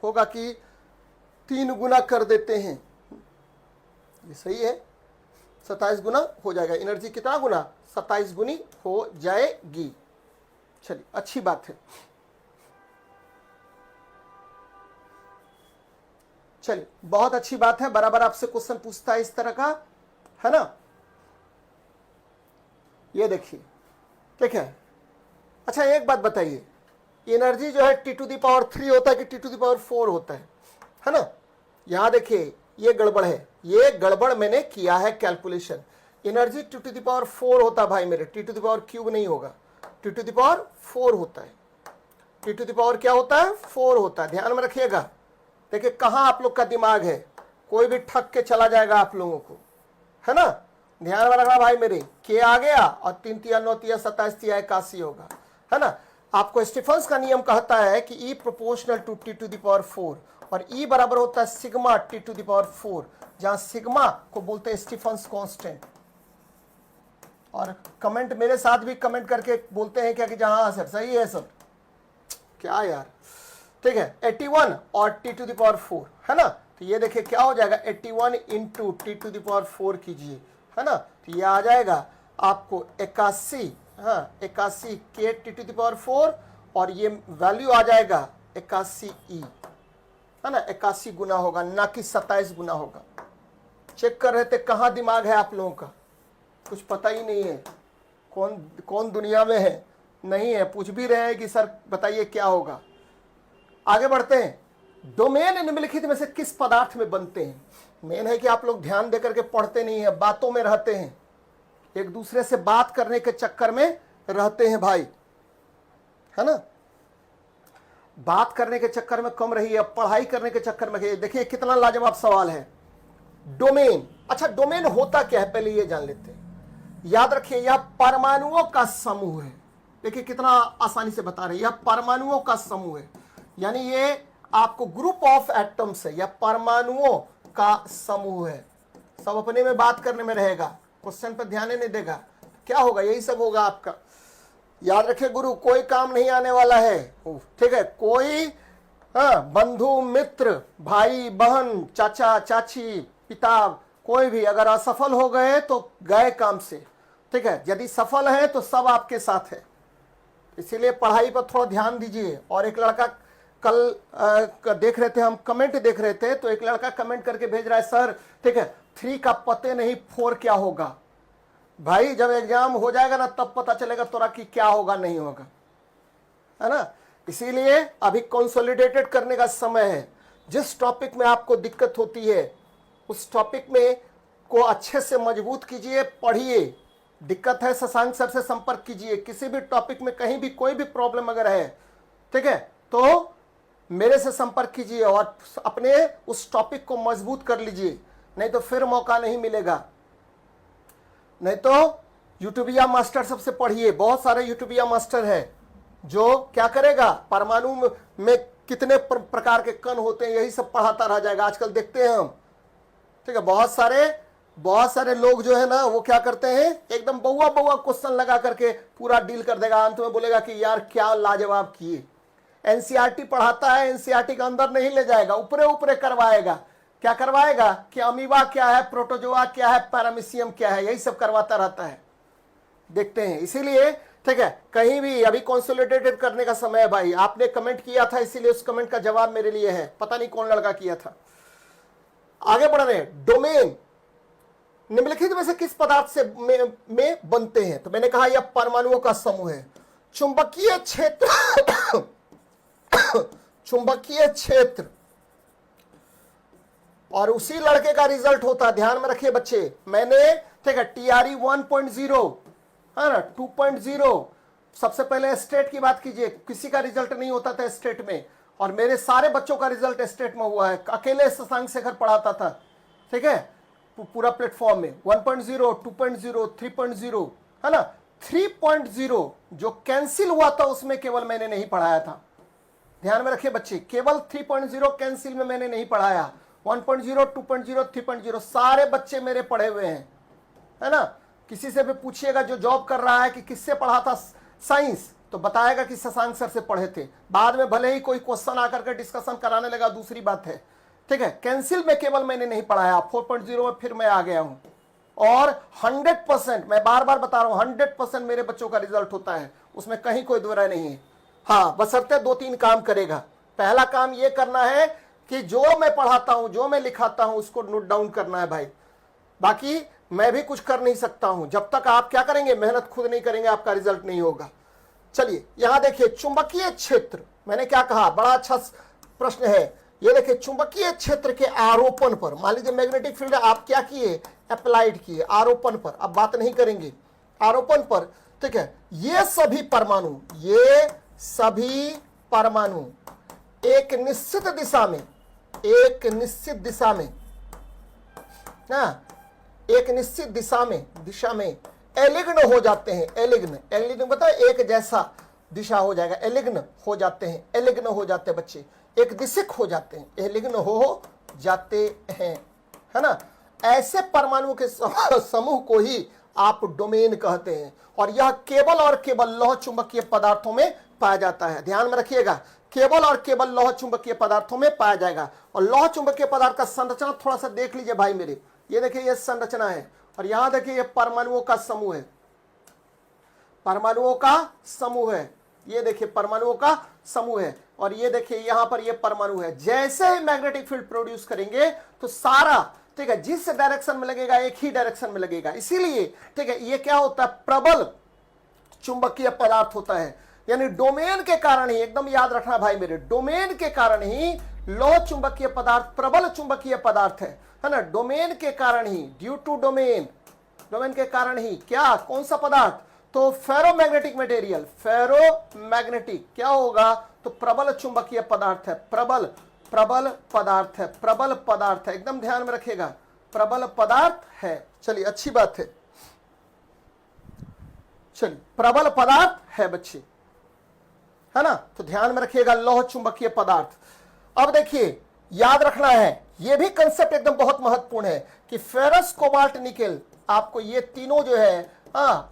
होगा कि 3 गुना कर देते हैं, ये सही है, 27 गुना हो जाएगा, एनर्जी कितना गुना, 27 गुनी हो जाएगी। चलिए अच्छी बात है, चलिए बहुत अच्छी बात है, बराबर आपसे क्वेश्चन पूछता है इस तरह का, है ना, ये देखिए ठीक है। अच्छा एक बात बताइए, एनर्जी जो है T⁻3 होता है कि T⁻4 होता है ना, यहां देखिए ये गड़बड़ है, ये गड़बड़ मैंने किया है कैलकुलेशन, एनर्जी T⁻4 होता है भाई मेरे, T⁻³ नहीं होगा, T⁻4 होता है, टी टू द पावर क्या होता है 4 होता है, ध्यान में रखिएगा। देखिए कहाँ आप लोग का दिमाग है, कोई भी ठग के चला जाएगा आप लोगों को, है ना। ध्यान में रखना भाई मेरे, के आ गया और 3 तिया 9 तिया 27 तिया 81 होगा, है ना। आपको स्टीफन्स का नियम कहता है कि E proportional to T to the power 4 और ई बराबर होता है sigma T to the power 4, जहां सिग्मा को बोलते हैं स्टीफन्स कांस्टेंट। और कमेंट मेरे साथ भी कमेंट करके बोलते हैं क्या कि जहां सर सही है सर, क्या यार, ठीक है 81 और टी टू द पावर 4, है ना। तो ये देखिए क्या हो जाएगा 81 into T to the power 4 कीजिए, है ना। तो ये आ जाएगा आपको 81, हाँ 81 के टी टू द पावर 4 और ये वैल्यू आ जाएगा 81 ई, है ना। 81 गुना होगा ना कि 27 गुना होगा। चेक कर रहे थे कहाँ दिमाग है आप लोगों का, कुछ पता ही नहीं है कौन दुनिया में है, नहीं है। पूछ भी रहे हैं कि सर बताइए क्या होगा। आगे बढ़ते हैं। डोमेन निम्नलिखित में से किस पदार्थ में बनते हैं। मेन है कि आप लोग ध्यान देकर के पढ़ते नहीं है, बातों में रहते हैं, एक दूसरे से बात करने के चक्कर में रहते हैं भाई, है ना। बात करने के चक्कर में कम रही है, पढ़ाई करने के चक्कर में। देखिए कितना लाजवाब सवाल है। डोमेन, अच्छा डोमेन होता क्या है पहले ये जान लेते हैं। याद रखिए यह परमाणुओं का समूह है। देखिए कितना आसानी से बता रहे हैं, यह परमाणुओं का समूह है, यानी ये आपको ग्रुप ऑफ एटम्स है, यह परमाणुओं का समूह है। सब अपने में बात करने में रहेगा, क्वेश्चन पर ध्यान नहीं देगा, क्या होगा यही सब होगा आपका। याद रखिए गुरु कोई काम नहीं आने वाला है, ठीक है। कोई बंधु मित्र भाई बहन चाचा चाची पिता कोई भी अगर असफल हो गए तो गए काम से, ठीक है। यदि सफल है तो सब आपके साथ है, इसीलिए पढ़ाई पर थोड़ा ध्यान दीजिए। और एक लड़का कल देख रहे थे हम, कमेंट देख रहे थे, तो एक लड़का कमेंट करके भेज रहा है सर ठीक है 3 का पते नहीं 4 क्या होगा। भाई जब एग्जाम हो जाएगा ना तब पता चलेगा तोरा कि क्या होगा नहीं होगा, है ना। इसीलिए अभी कंसोलिडेटेड करने का समय है। जिस टॉपिक में आपको दिक्कत होती है उस टॉपिक में को अच्छे से मजबूत कीजिए, पढ़िए। दिक्कत है शशांक सर से संपर्क कीजिए, किसी भी टॉपिक में कहीं भी कोई भी प्रॉब्लम अगर है, ठीक है, तो मेरे से संपर्क कीजिए और अपने उस टॉपिक को मजबूत कर लीजिए, नहीं तो फिर मौका नहीं मिलेगा। नहीं तो यूट्यूबिया मास्टर सबसे पढ़िए, बहुत सारे यूट्यूबिया मास्टर है जो क्या करेगा, परमाणु में कितने प्रकार के कण होते हैं यही सब पढ़ाता रह जाएगा। आजकल देखते हैं हम, ठीक है, बहुत सारे लोग जो है ना वो क्या करते हैं, एकदम बउआ क्वेश्चन लगा करके पूरा डील कर देगा, अंत में बोलेगा कि यार क्या लाजवाब किए। एनसीईआरटी पढ़ाता है, एनसीईआरटी का अंदर नहीं ले जाएगा, ऊपरे करवाएगा। क्या करवाएगा कि अमीबा क्या है, प्रोटोजोआ क्या है, पैरामीशियम क्या है, यही सब करवाता रहता है, देखते हैं। इसीलिए ठीक है, कहीं भी अभी कंसोलिडेटेड करने का समय है भाई। आपने कमेंट किया था इसीलिए उस कमेंट का जवाब मेरे लिए है, पता नहीं कौन लड़का किया था। आगे बढ़ रहे हैं। डोमेन निम्नलिखित में से किस पदार्थ से में बनते हैं। तो मैंने कहा यह परमाणुओं का समूह है। चुंबकीय क्षेत्र चुंबकीय क्षेत्र और उसी लड़के का रिजल्ट होता है, ध्यान में रखिए बच्चे। मैंने ठीक है टीआरई 1.0 है ना 2.0, सबसे पहले स्टेट की बात कीजिए, किसी का रिजल्ट नहीं होता था स्टेट में, और मेरे सारे बच्चों का रिजल्ट स्टेट में हुआ है। अकेले शशांक शेखर पढ़ाता था, ठीक है, पूरा प्लेटफॉर्म में 1.0 2.0 3.0 है ना। 3.0 जो कैंसिल हुआ था उसमें केवल मैंने नहीं पढ़ाया था, ध्यान में रखिए बच्चे, केवल 3.0 कैंसिल में मैंने नहीं पढ़ाया। 1.0 2.0 3.0 सारे बच्चे मेरे पढ़े हुए हैं, है ना। किसी से भी पूछिएगा जो जॉब कर रहा है कि किससे पढ़ा था साइंस, तो बताएगा कि शशांक सर से पढ़े थे। बाद में भले ही कोई क्वेश्चन आकर के डिस्कशन कराने लगा, दूसरी बात है, ठीक है। कैंसिल में केवल मैंने नहीं पढ़ाया, 4.0 में फिर मैं आ गया हूं। और 100% मैं बार बार बता रहा हूं 100% मेरे बच्चों का रिजल्ट होता है, उसमें कहीं कोई दो राय नहीं है। हाँ, बशर्ते 2-3 काम करेगा। पहला काम यह करना है कि जो मैं पढ़ाता हूं, जो मैं लिखाता हूं, उसको नोट डाउन करना है भाई। बाकी मैं भी कुछ कर नहीं सकता हूं, जब तक आप क्या करेंगे, मेहनत खुद नहीं करेंगे, आपका रिजल्ट नहीं होगा। चलिए यहां देखिए, चुंबकीय क्षेत्र, मैंने क्या कहा, बड़ा अच्छा प्रश्न है ये। देखिए चुंबकीय क्षेत्र के आरोपण पर, मान लीजिए मैग्नेटिक फील्ड आप क्या किए, अप्लाइड किए, आरोपण पर अब बात नहीं करेंगे, आरोपण पर, ठीक है। ये सभी परमाणु एक निश्चित दिशा में, एक निश्चित दिशा में, एक निश्चित दिशा में एलिग्न हो जाते हैं। एलिग्न पता है, एक जैसा दिशा हो जाएगा, एलिग्न हो जाते हैं, एलिग्न हो जाते हैं बच्चे, एक दिशिक हो जाते हैं, एलिग्न हो जाते हैं, है ना। ऐसे परमाणुओं के समूह को ही आप डोमेन कहते हैं, और यह केवल और केवल लौह चुंबकीय पदार्थों में पाया जाता है। ध्यान में रखिएगा, केवल और केवल लौह चुंबकीय पदार्थों में पाया जाएगा। और लौह चुंबकीय पदार्थ का संरचना थोड़ा सा देख लीजिए भाई मेरे, ये देखिए ये संरचना है, और यहां देखिए ये परमाणुओं का समूह है, परमाणुओं का समूह है, ये देखिए परमाणुओं का समूह है, और ये देखिए यहां पर ये परमाणु है। जैसे ही मैग्नेटिक फील्ड प्रोड्यूस करेंगे तो सारा, ठीक है, जिस डायरेक्शन में लगेगा एक ही डायरेक्शन में लगेगा। इसीलिए, ठीक है, ये क्या होता है, प्रबल चुंबकीय पदार्थ होता है। यानी डोमेन के कारण ही, एकदम याद रखना भाई मेरे, डोमेन के कारण ही लौह चुंबकीय पदार्थ प्रबल चुंबकीय पदार्थ है ना। डोमेन के कारण ही, ड्यू टू डोमेन, डोमेन के कारण ही क्या, कौन सा पदार्थ, तो फेरोमैग्नेटिक मटेरियल, फेरोमैग्नेटिक क्या होगा, तो प्रबल चुंबकीय पदार्थ है, प्रबल पदार्थ है, प्रबल पदार्थ है, एकदम ध्यान में रखिएगा, प्रबल पदार्थ है। चलिए अच्छी बात है, चलिए प्रबल पदार्थ है बच्चे, है ना। तो ध्यान में रखिएगा लौह चुंबकीय पदार्थ। अब देखिए याद रखना है, यह भी कंसेप्ट एकदम बहुत महत्वपूर्ण है कि फेरस, कोबाल्ट, निकेल, आपको ये तीनों जो है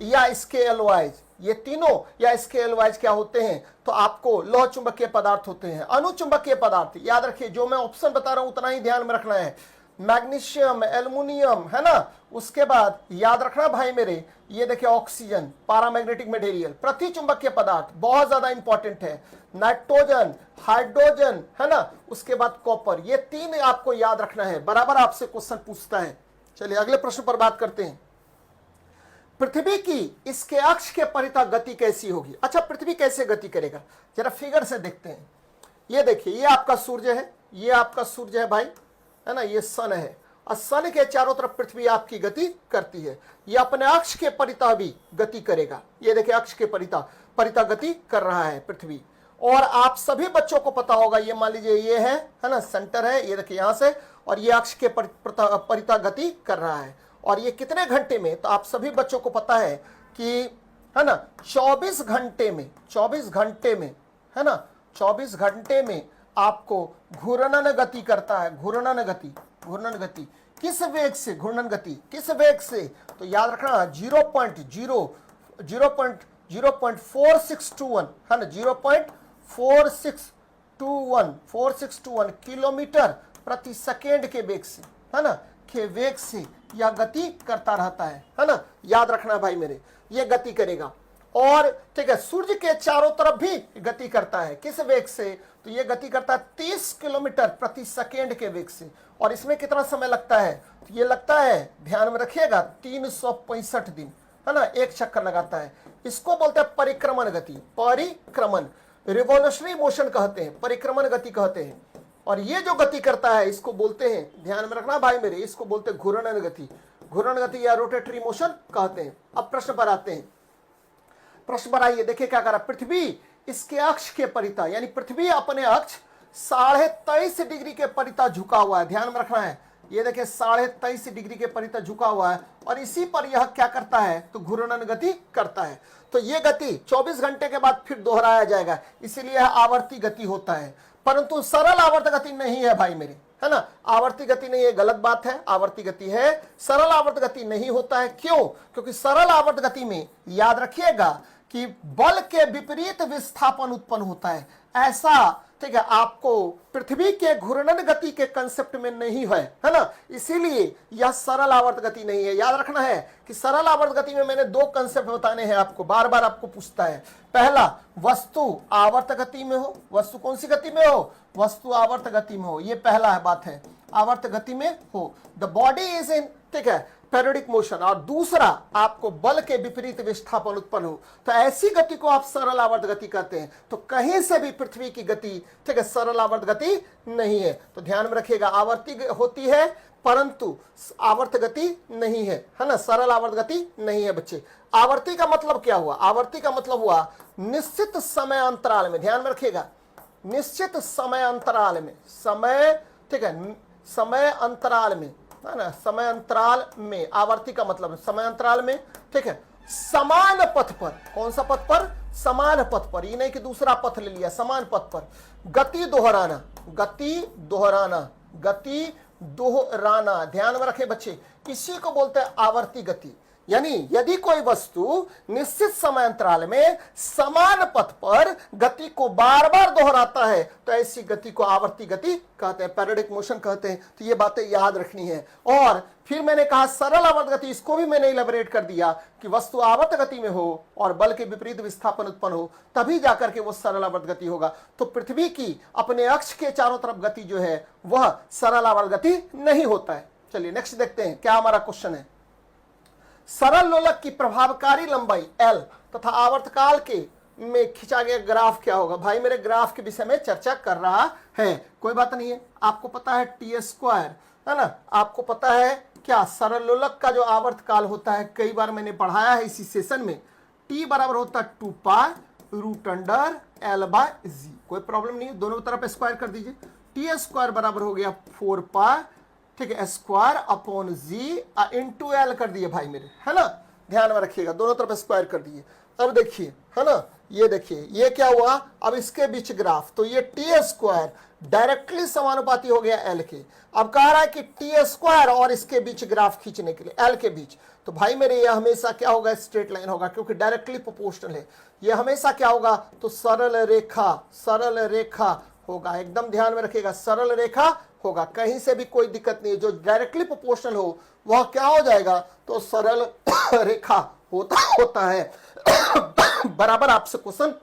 या इसके एलवाइज, ये तीनों या इसके एलवाइज क्या होते हैं, तो आपको लौह चुंबकीय पदार्थ होते हैं। अनुचुंबकीय पदार्थ याद रखिए, जो मैं ऑप्शन बता रहा हूं उतना ही ध्यान में रखना है। मैग्नीशियम, एल्युमिनियम, है ना। उसके बाद याद रखना भाई मेरे, ये देखिए ऑक्सीजन, पैरामैग्नेटिक मटेरियल, प्रतिचुंबकीय पदार्थ बहुत ज्यादा इंपॉर्टेंट है। नाइट्रोजन, हाइड्रोजन, है ना। उसके बाद कॉपर, ये तीन आपको याद रखना है, बराबर आपसे क्वेश्चन पूछता है। चलिए अगले प्रश्न पर बात करते हैं। पृथ्वी की इसके अक्ष के परितः गति कैसी होगी। अच्छा, पृथ्वी कैसे गति करेगा, जरा फिगर से देखते हैं। ये देखिए, ये आपका सूर्य है, ये आपका सूर्य है भाई, है ना, ये सन है, और सन के चारों तरफ पृथ्वी आपकी गति करती है। ये अपने अक्ष के परितः भी गति करेगा। ये देखिए अक्ष के परितः गति कर रहा है पृथ्वी। और आप सभी बच्चों को पता होगा, ये मान लीजिए ये है ना, सेंटर है, ये देखिए यहां से, और ये अक्ष के परितः गति कर रहा है। और ये कितने घंटे में, तो आप सभी बच्चों को पता है कि, है ना, 24 घंटे में, 24 घंटे में, है ना, 24 घंटे में आपको घूर्णन गति करता है। घूर्णन गति किस वेग से, घूर्णन गति किस वेग से, तो याद रखना 0.4621, है ना, 0.4621 किलोमीटर प्रति सेकेंड के वेग से, है ना, के वेग से यह गति करता रहता है ना। याद रखना भाई मेरे, यह गति करेगा। और ठीक है, सूर्य के चारों तरफ भी गति करता है, किस वेग से, तो यह गति करता है 30 किलोमीटर प्रति सेकेंड के वेग से। और इसमें कितना समय लगता है, तो ये लगता है, ध्यान में रखिएगा, 365 दिन, है ना, एक चक्कर लगाता है। इसको बोलते हैं परिक्रमण गति, परिक्रमण, रिवोल्यूशनरी मोशन कहते हैं, परिक्रमण गति कहते हैं। और ये जो गति करता है इसको बोलते हैं, ध्यान में रखना भाई मेरे, इसको बोलते हैं घूर्णन गति, घूर्णन गति या रोटेटरी मोशन कहते हैं। अब प्रश्न पर आते हैं, प्रश्न पर आइए, देखिए क्या कर रहा है। पृथ्वी इसके अक्ष के परितः, यानी पृथ्वी अपने अक्ष 23.5 डिग्री के परितः झुका हुआ है। ध्यान में रखना है, ये देखिए 23.5 डिग्री के परितः झुका हुआ है, और इसी पर यह क्या करता है, तो घूर्णन गति करता है। तो ये गति 24 घंटे के बाद फिर दोहराया जाएगा, इसीलिए यह आवर्ती गति होता है। परंतु सरल आवर्त गति नहीं है भाई मेरे, है ना, आवर्ती गति नहीं है, गलत बात है, आवर्ती गति है, सरल आवर्त गति नहीं होता है। क्यों, क्योंकि सरल आवर्त गति में याद रखिएगा कि बल के विपरीत विस्थापन उत्पन्न होता है। ऐसा, ठीक है, आपको पृथ्वी के घूर्णन गति के कंसेप्ट में नहीं है ना, इसीलिए यह सरल आवर्त गति नहीं है। याद रखना है कि सरल आवर्त गति में मैंने दो कंसेप्ट बताने हैं आपको, बार बार आपको पूछता है। पहला, वस्तु आवर्त गति में हो, वस्तु कौन सी गति में हो, वस्तु आवर्त गति में हो, ये पहला बात है, आवर्त गति में हो, द बॉडी इज इन, ठीक है, पेरियोडिक मोशन। और दूसरा, आपको बल के विपरीत विस्थापन उत्पन्न हो, तो ऐसी गति को आप सरल आवर्त गति कहते हैं। तो कहीं से भी पृथ्वी की गति, ठीक है, सरल आवर्त गति नहीं है। तो ध्यान में रखिएगा, आवर्ती होती है परंतु आवर्त गति नहीं है ना, सरल आवर्त गति नहीं है बच्चे। आवर्ती का मतलब क्या हुआ, आवर्ती का मतलब हुआ निश्चित समय अंतराल में, ध्यान में रखिएगा, निश्चित समय अंतराल में, समय, ठीक है, समय अंतराल में, है ना, समय अंतराल में, आवर्ती का मतलब समय अंतराल में, ठीक है, समान पथ पर, कौन सा पथ पर, समान पथ पर, ये नहीं कि दूसरा पथ ले लिया, समान पथ पर गति दोहराना, गति दोहराना, गति दोहराना, ध्यान में रखें बच्चे, इसी को बोलते हैं आवर्ती गति। यानी यदि कोई वस्तु निश्चित समय अंतराल में समान पथ पर गति को बार बार दोहराता है तो ऐसी गति को आवर्ती गति कहते हैं, पैरेडिक मोशन कहते हैं। तो ये बातें याद रखनी है। और फिर मैंने कहा सरल आवर्त गति, इसको भी मैंने इलेबोरेट कर दिया कि वस्तु आवर्त गति में हो और बल के विपरीत विस्थापन उत्पन्न हो, तभी जाकर के वो सरल आवर्त गति होगा। तो पृथ्वी की अपने अक्ष के चारों तरफ गति जो है वह सरल आवर्त गति नहीं होता है। चलिए नेक्स्ट देखते हैं क्या हमारा क्वेश्चन है। सरल लोलक की प्रभावकारी लंबाई L तथा आवर्तकाल के में खींचा गया ग्राफ क्या होगा। भाई मेरे ग्राफ के विषय में चर्चा कर रहा है, कोई बात नहीं है। आपको पता है टी स्क्वायर, है ना, आपको पता है क्या सरल लोलक का जो आवर्तकाल होता है, कई बार मैंने पढ़ाया है इसी सेशन में, T बराबर होता है 2 पाई रूट अंडर L/g। कोई प्रॉब्लम नहीं है, दोनों तरफ स्क्वायर कर दीजिए। टी स्क्वायर बराबर हो गया 4 पाई, ठीक है, स्क्वायर अपॉन जी इंटू एल कर दिए भाई मेरे, है ना, ध्यान में रखिएगा, दोनों तरफ स्क्वायर कर दिए। अब देखिए, है ना, ये देखिए ये क्या हुआ, अब इसके बीच ग्राफ, तो ये टी स्क्वायर डायरेक्टली समानुपाती हो गया एल के। अब कह रहा है कि टी स्क्वायर और इसके बीच ग्राफ खींचने के लिए एल के बीच, तो भाई मेरे ये हमेशा क्या होगा, स्ट्रेट लाइन होगा, क्योंकि डायरेक्टली प्रोपोर्शनल है। ये हमेशा क्या होगा, तो सरल रेखा होगा, एकदम ध्यान में रखिएगा, सरल रेखा होगा, कहीं से भी कोई दिक्कत नहीं है। जो डायरेक्टली प्रोपोर्शनल हो वह क्या हो जाएगा, तो सरल रेखा होता है। बराबर आपसे क्वेश्चन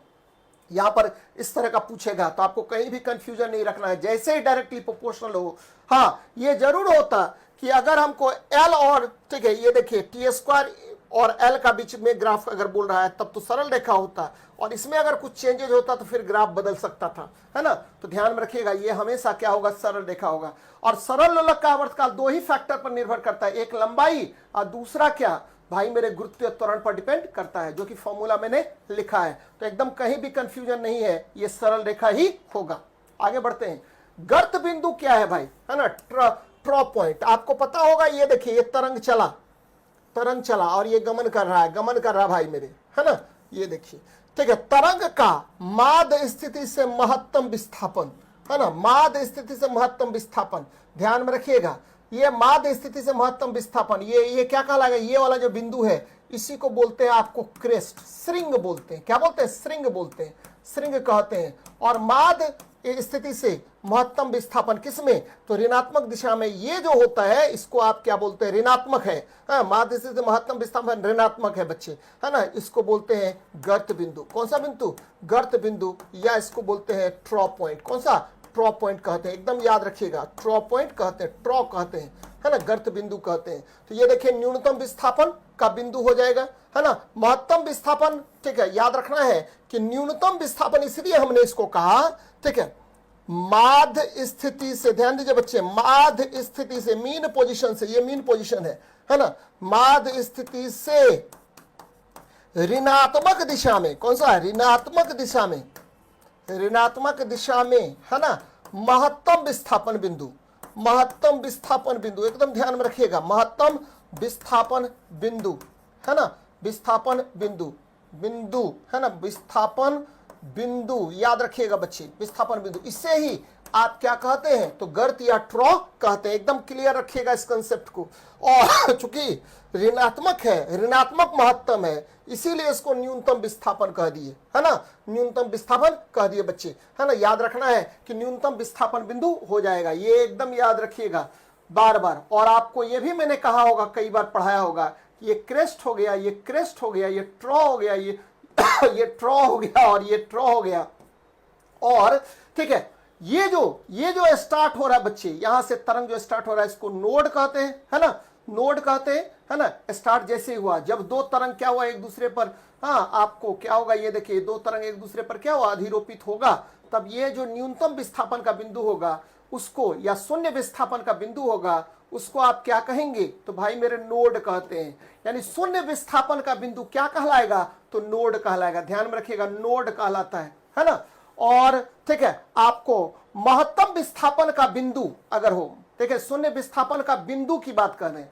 यहां पर इस तरह का पूछेगा तो आपको कहीं भी कंफ्यूजन नहीं रखना है, जैसे ही डायरेक्टली प्रोपोर्शनल हो। हाँ, ये जरूर होता कि अगर हमको एल और, ठीक है, ये देखिए टी स्क्वायर और एल का बीच में ग्राफ अगर बोल रहा है तब तो सरल रेखा होता, और इसमें अगर कुछ चेंजेज होता तो फिर ग्राफ बदल सकता था, है ना। तो ध्यान में रखिएगा, ये हमेशा क्या होगा, सरल रेखा होगा। और सरल लोलक का आवर्तकाल दो ही फैक्टर पर निर्भर करता है, एक लंबाई और दूसरा क्या भाई मेरे गुरुत्वीय त्वरण पर डिपेंड करता है, जो कि फॉर्मूला मैंने लिखा है। तो एकदम कहीं भी कंफ्यूजन नहीं है, ये सरल रेखा ही होगा। आगे बढ़ते हैं, गर्त बिंदु क्या है भाई, है ना, ट्रॉ पॉइंट आपको पता होगा। ये देखिए ये तरंग चला और ये गमन कर रहा है भाई मेरे, है ना, ये देखिए, ठीक है, तरंग का माध्य स्थिति से महत्तम विस्थापन, है ना, माध्य स्थिति से महत्तम विस्थापन, ध्यान में रखिएगा, ये माध्य स्थिति से महत्तम विस्थापन, ये क्या कहलाएगा, ये वाला जो बिंदु है इसी को बोलते हैं आपको क्रेस्ट, श्रृंग बोलते हैं। क्या बोलते हैं, श्रृंग बोलते हैं, श्रृंग कहते हैं। और माध्य स्थिति से महत्तम विस्थापन किसमें, तो ऋणात्मक दिशा में। ये जो होता है इसको आप क्या बोलते हैं, ऋणात्मक है, माध्य स्थिति से महत्तम विस्थापन ऋणात्मक है बच्चे, है ना, इसको बोलते हैं गर्त बिंदु। कौन सा बिंदु, गर्त बिंदु, या इसको बोलते हैं ट्रॉ पॉइंट। कौन सा, ट्रॉ पॉइंट कहते हैं, एकदम याद रखिएगा, ट्रॉ पॉइंट कहते हैं, ट्रॉ कहते हैं, है ना, गर्त बिंदु कहते हैं। तो ये देखिए न्यूनतम विस्थापन का बिंदु हो जाएगा, है ना, महत्तम विस्थापन, ठीक है, याद रखना है कि न्यूनतम विस्थापन इसलिए हमने इसको कहा, ठीक है, माध्य स्थिति से, ध्यान दीजिए बच्चे, माध्य स्थिति से, मीन पोजीशन से, ये मीन पोजीशन है ना, माध्य स्थिति से ऋणात्मक दिशा में, कौन सा, ऋणात्मक दिशा में, ऋणात्मक दिशा में, है ना, महत्तम विस्थापन बिंदु, महत्तम विस्थापन बिंदु, एकदम ध्यान में रखिएगा, महत्तम विस्थापन बिंदु, है ना, विस्थापन बिंदु, है ना, विस्थापन बिंदु, याद रखिएगा बच्चे, विस्थापन बिंदु, इससे ही आप क्या कहते हैं, तो गर्त या ट्रॉ कहते हैं। एकदम क्लियर रखिएगा इस कंसेप्ट को। और चूंकि ऋणात्मक है, ऋणात्मक महत्तम है, इसीलिए इसको न्यूनतम विस्थापन कह दिए, है ना, न्यूनतम विस्थापन कह दिए बच्चे, है ना। याद रखना है कि न्यूनतम विस्थापन बिंदु हो जाएगा, ये एकदम याद रखिएगा बार बार। और आपको ये भी मैंने कहा होगा, कई बार पढ़ाया होगा, ये क्रेस्ट हो गया, ये क्रेस्ट हो गया, ये ट्रॉ हो गया, ये ट्रॉ हो गया और ये ट्रॉ हो गया। और ठीक है, ये जो स्टार्ट हो रहा है बच्चे, यहां से तरंग जो स्टार्ट हो रहा है इसको नोड कहते हैं, है ना, नोड कहते हैं, है ना। स्टार्ट जैसे हुआ, जब दो तरंग क्या हुआ एक दूसरे पर, हाँ आपको क्या होगा, ये देखिए दो तरंग एक दूसरे पर क्या हुआ, अधिरोपित होगा, तब ये जो न्यूनतम विस्थापन का बिंदु होगा उसको, या शून्य विस्थापन का बिंदु होगा उसको आप क्या कहेंगे, तो भाई मेरे नोड कहते हैं। यानी शून्य विस्थापन का बिंदु क्या कहलाएगा, तो नोड कहलाएगा, ध्यान में रखिएगा, नोड कहलाता है ना। और ठीक है आपको महत्तम विस्थापन का बिंदु अगर हो, ठीक है शून्य विस्थापन का बिंदु की बात कर रहे हैं,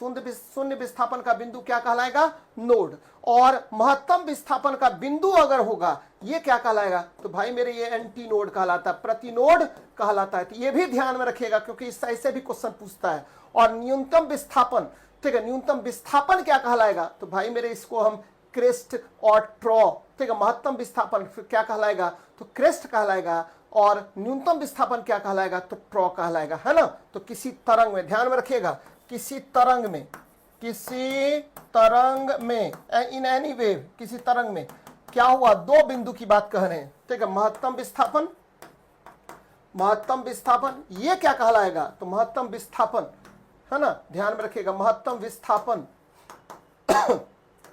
शून्य विस्थापन का बिंदु क्या कहलाएगा, नोड। और महत्तम विस्थापन का बिंदु अगर होगा ये क्या कहलाएगा, तो भाई मेरे ये एंटी नोड कहलाता है, प्रति नोड कहलाता है। तो ये भी ध्यान में रखिएगा क्योंकि इस से भी क्वेश्चन पूछता है। और न्यूनतम विस्थापन, ठीक है न्यूनतम विस्थापन क्या कहलाएगा, तो भाई मेरे इसको हम क्रेस्ट और ट्रॉ, ठीक है महत्तम विस्थापन क्या कहलाएगा, तो क्रेस्ट कहलाएगा। और न्यूनतम विस्थापन क्या कहलाएगा, तो ट्रॉ कहलाएगा, है ना। तो किसी तरंग में ध्यान में रखिएगा, किसी तरंग में इन एनी वेव, किसी तरंग में क्या हुआ, दो बिंदु की बात कह रहे हैं, ठीक है महत्तम विस्थापन ये क्या कहलाएगा, तो महत्तम विस्थापन, है ना ध्यान में रखिएगा महत्तम विस्थापन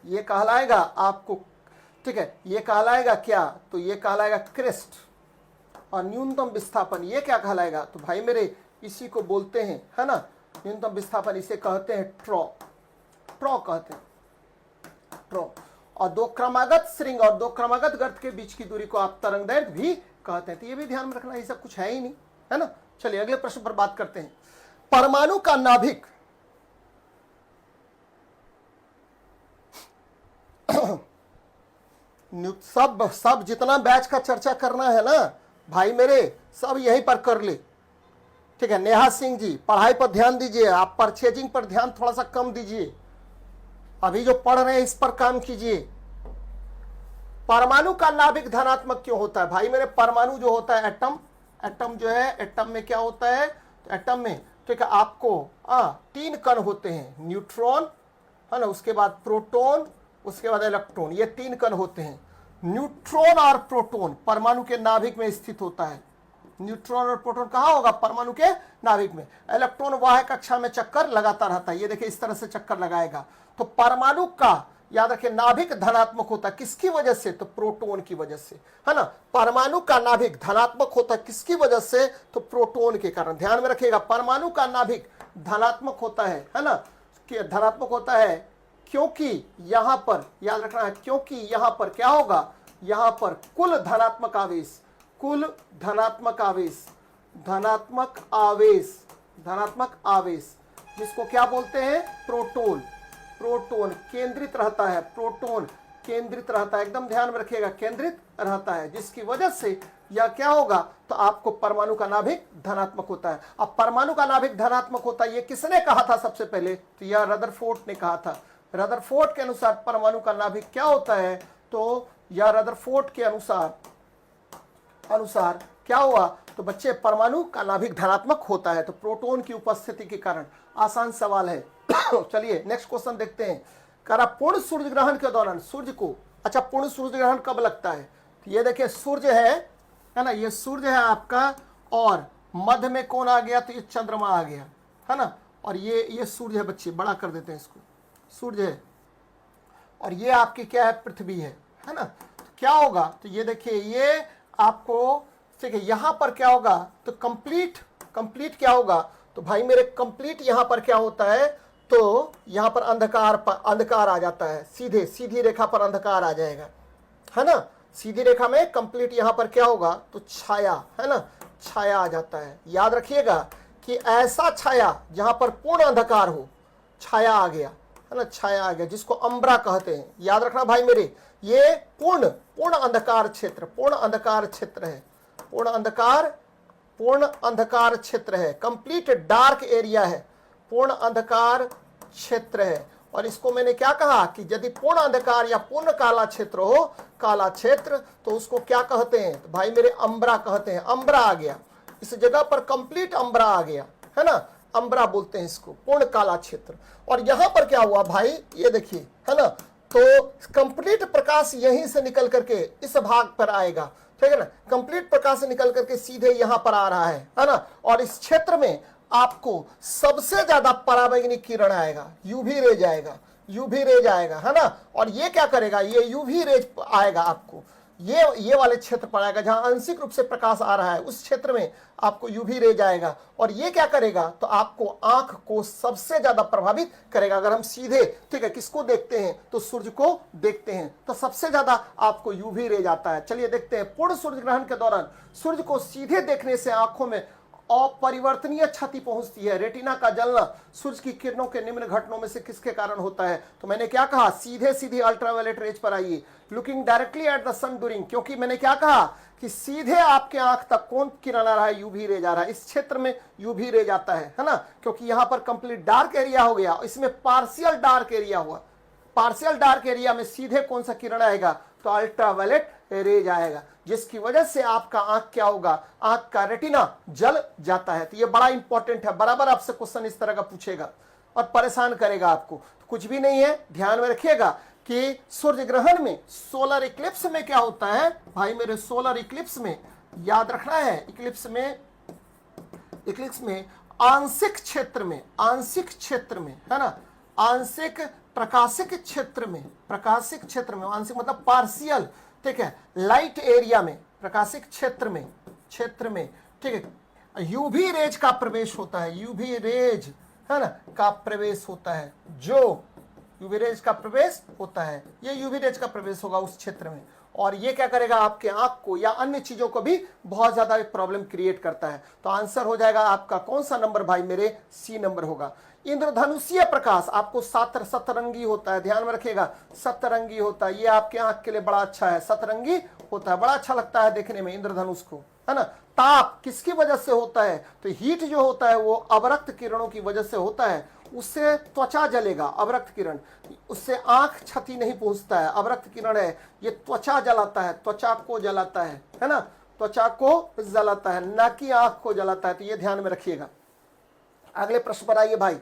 ये कहलाएगा आपको, ठीक है ये कहलाएगा क्या, तो ये कहलाएगा क्रेस्ट। और न्यूनतम विस्थापन ये क्या कहलाएगा, तो भाई मेरे इसी को बोलते हैं, है ना न्यूनतम विस्थापन इसे कहते हैं ट्रॉ कहते हैं, ट्रॉ। और दो क्रमागत श्रृंग और दो क्रमागत गर्त के बीच की दूरी को आप तरंगदैर्घ्य भी कहते हैं। तो ये भी ध्यान में रखना, ये सब कुछ है ही नहीं, है ना। चलिए अगले प्रश्न पर बात करते हैं। परमाणु का नाभिक सब जितना बैच का चर्चा करना है ना भाई मेरे, सब यहीं पर कर ले, ठीक है। नेहा सिंह जी पढ़ाई पर ध्यान दीजिए, आप परचेजिंग पर ध्यान थोड़ा सा कम दीजिए, अभी जो पढ़ रहे हैं इस पर काम कीजिए। परमाणु का नाभिक धनात्मक क्यों होता है, भाई मेरे परमाणु जो होता है एटम जो है, एटम में क्या होता है, तो एटम में ठीक है आपको 3 कण होते हैं, न्यूट्रॉन, है ना उसके बाद प्रोटॉन, उसके बाद इलेक्ट्रॉन, ये 3 कण होते हैं। न्यूट्रॉन और प्रोटॉन परमाणु के नाभिक में स्थित होता है। न्यूट्रॉन और प्रोटॉन कहाँ होगा, परमाणु के नाभिक में। इलेक्ट्रॉन वाह कक्षा में चक्कर लगाता रहता है, ये देखिए इस तरह से चक्कर लगाएगा। तो परमाणु का याद रखिए नाभिक धनात्मक होता है, किसकी वजह से, तो प्रोटॉन की वजह से, है ना। परमाणु का नाभिक धनात्मक होता है किसकी वजह से, तो प्रोटॉन के कारण। ध्यान में रखिएगा परमाणु का नाभिक धनात्मक होता है ना, धनात्मक होता है क्योंकि यहां पर याद रखना है, क्योंकि यहां पर क्या होगा, यहां पर कुल धनात्मक आवेश जिसको क्या बोलते हैं, प्रोटॉन केंद्रित रहता है, एकदम ध्यान में रखिएगा केंद्रित रहता है, जिसकी वजह से यह क्या होगा, तो आपको परमाणु का नाभिक धनात्मक होता है। अब परमाणु का नाभिक धनात्मक होता है ये किसने कहा था सबसे पहले, तो यह रदरफोर्ड ने कहा था। रदरफोर्ड के अनुसार परमाणु का नाभिक क्या होता है, तो यह रदरफोर्ड के अनुसार क्या हुआ, तो बच्चे परमाणु का नाभिक धनात्मक होता है, तो प्रोटॉन की उपस्थिति के कारण। आसान सवाल है। चलिए नेक्स्ट क्वेश्चन देखते हैं। करा पूर्ण सूर्य ग्रहण के दौरान सूर्य को, अच्छा पूर्ण सूर्य ग्रहण कब लगता है, तो ये देखिए सूर्य है ना, ये सूर्य है आपका, और मध्य में कौन आ गया, तो ये चंद्रमा आ गया, है ना। और ये सूर्य है, बच्चे बड़ा कर देते हैं इसको, सूर्य है, और ये आपकी क्या है, पृथ्वी है ना। तो क्या होगा, तो ये देखिए ये आपको ठीक है, यहां पर क्या होगा, तो कंप्लीट क्या होगा, तो भाई मेरे कंप्लीट यहां पर क्या होता है, तो यहां पर अंधकार आ जाता है, सीधी रेखा पर अंधकार आ जाएगा, है ना। सीधी रेखा में कंप्लीट यहां पर क्या होगा, तो छाया, है ना, छाया आ जाता है। याद रखिएगा कि ऐसा छाया जहां पर पूर्ण अंधकार हो, छाया आ गया, है ना, छाया आ गया, जिसको अम्बरा कहते हैं। याद रखना भाई मेरे, ये पूर्ण अंधकार क्षेत्र है, पूर्ण अंधकार क्षेत्र है, कंप्लीट डार्क एरिया है, पूर्ण अंधकार क्षेत्र है। और इसको मैंने क्या कहा कि यदि पूर्ण अंधकार या पूर्ण काला क्षेत्र हो, काला क्षेत्र, तो उसको क्या कहते हैं, तो भाई मेरे अम्बरा कहते हैं। अम्बरा आ गया, इस जगह पर कंप्लीट अम्बरा आ गया, है ना, अम्बरा बोलते हैं इसको, पूर्ण काला क्षेत्र। और यहां पर क्या हुआ भाई, ये देखिए, है ना, तो कंप्लीट प्रकाश यहीं से निकल करके इस भाग पर आएगा, ठीक है ना, कंप्लीट प्रकाश से निकल करके सीधे यहां पर आ रहा है ना। और इस क्षेत्र में आपको सबसे ज्यादा पराबैंगनी किरण आएगा, यूवी रेज आएगा, है ना। और ये क्या करेगा, ये यूवी रेज आएगा आपको, ये वाले क्षेत्र पर आएगा जहां आंशिक रूप से प्रकाश आ रहा है, उस क्षेत्र में आपको यूवी रे जाएगा और ये क्या करेगा, तो आपको आंख को सबसे ज्यादा प्रभावित करेगा। अगर हम सीधे, ठीक है, किसको देखते हैं, तो सूर्य को देखते हैं, तो सबसे ज्यादा आपको यूवी रे जाता है। चलिए देखते हैं, पूर्ण सूर्य ग्रहण के दौरान सूर्य को सीधे देखने से आंखों में अपरिवर्तनीय क्षति पहुंचती है। रेटिना का जलना सूर्य की किरणों के निम्न घटनाओं में से किसके कारण होता है, तो मैंने क्या कहा, सीधे सीधे अल्ट्रावायलेट रेज पर आइए, looking directly at the sun during, क्योंकि मैंने क्या कहा कि सीधे आपके आंख तक कौन किरण आ रहा है, यूवी रे जा रहा है, इस क्षेत्र में यूवी रे जाता है ना, क्योंकि यहां पर कंप्लीट डार्क एरिया हो गया, इसमें पार्शियल डार्क एरिया हुआ, पार्शियल डार्क एरिया में सीधे कौन सा किरण आएगा, तो अल्ट्रावायलेट रेज आएगा, जिसकी वजह से आपका आंख क्या होगा, आंख का रेटिना जल जाता है। तो ये बड़ा इंपॉर्टेंट है, बराबर आपसे क्वेश्चन इस तरह का पूछेगा और परेशान करेगा आपको, तो कुछ भी नहीं है, ध्यान में रखिएगा कि सूर्य ग्रहण में, सोलर इक्लिप्स में क्या होता है भाई मेरे, सोलर इक्लिप्स में याद रखना है, इक्लिप्स में आंशिक क्षेत्र में, आंशिक क्षेत्र में, है ना, आंशिक प्रकाशिक क्षेत्र में, प्रकाशिक क्षेत्र में, आंशिक मतलब पार्शियल, ठीक है, लाइट एरिया में, प्रकाशिक क्षेत्र में, ठीक है, यूवी रेज का प्रवेश होता है, यूवी रेज, है ना, का प्रवेश होता है, जो यूवी रेज का प्रवेश होता है, ये यूवी रेज का प्रवेश होगा उस क्षेत्र में, और ये क्या करेगा, आपके आंख को या अन्य चीजों को भी बहुत ज्यादा प्रॉब्लम क्रिएट करता है। तो आंसर हो जाएगा आपका कौन सा नंबर भाई मेरे, सी नंबर होगा। इंद्रधनुषीय प्रकाश आपको सतरंगी होता है, ध्यान में रखिएगा, सतरंगी होता है, ये आपके आंख के लिए बड़ा अच्छा है, सतरंगी होता है, बड़ा अच्छा लगता है देखने में इंद्रधनुष को, है ना। ताप किसकी वजह से होता है, तो हीट जो होता है वो अवरक्त किरणों की वजह से होता है, उससे त्वचा जलेगा, अवरक्त किरण, उससे आंख क्षति नहीं पहुंचता है, अवरक्त किरण है, ये त्वचा जलाता है, त्वचा को जलाता है ना, त्वचा को जलाता है, ना कि आंख को जलाता है, तो ये ध्यान में रखिएगा। अगले प्रश्न पर आइए भाई,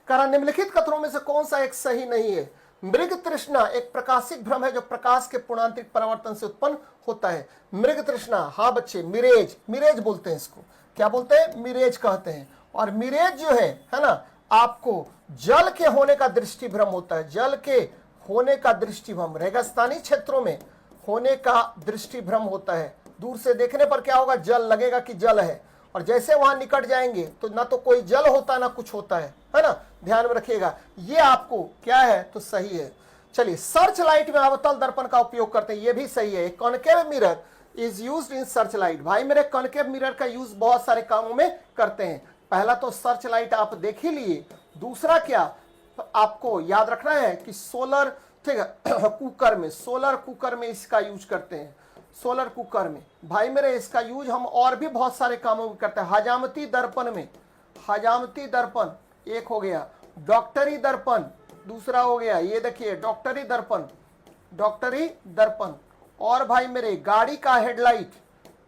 कारण निम्नलिखित कथनों में से कौन सा एक सही नहीं है। मृग तृष्णा एक प्रकाशिक भ्रम है जो प्रकाश के पूर्णांतरिक परिवर्तन से उत्पन्न होता है। मृग तृष्णा, हाँ बच्चे, मिरेज, मिरेज बोलते हैं इसको, क्या बोलते हैं, मिरेज कहते हैं। और मिरेज जो है ना, आपको जल के होने का दृष्टि भ्रम होता है, जल के होने का दृष्टि भ्रम, रेगिस्तानी क्षेत्रों में होने का दृष्टि भ्रम होता है। दूर से देखने पर क्या होगा, जल लगेगा कि जल है, और जैसे वहां निकट जाएंगे तो ना तो कोई जल होता ना कुछ होता है ना, ध्यान में रखिएगा, ये आपको क्या है, तो सही है। चलिए, सर्च लाइट में अवतल दर्पण का उपयोग करते हैं, ये भी सही है। Concave mirror is used in search light, भाई मेरे कॉनकेव मिरर का यूज बहुत सारे कामों में करते हैं। पहला तो सर्च लाइट आप देख ही लिए, दूसरा क्या आपको याद रखना है कि सोलर, ठीक है, कुकर में, सोलर कुकर में इसका यूज करते हैं, सोलर कुकर में भाई मेरे इसका यूज हम और भी बहुत सारे कामों में करते हैं। हजामती दर्पण में, हजामती दर्पण एक हो गया, डॉक्टरी दर्पण दूसरा हो गया, ये देखिए डॉक्टरी दर्पण, डॉक्टरी दर्पण, और भाई मेरे गाड़ी का हेडलाइट,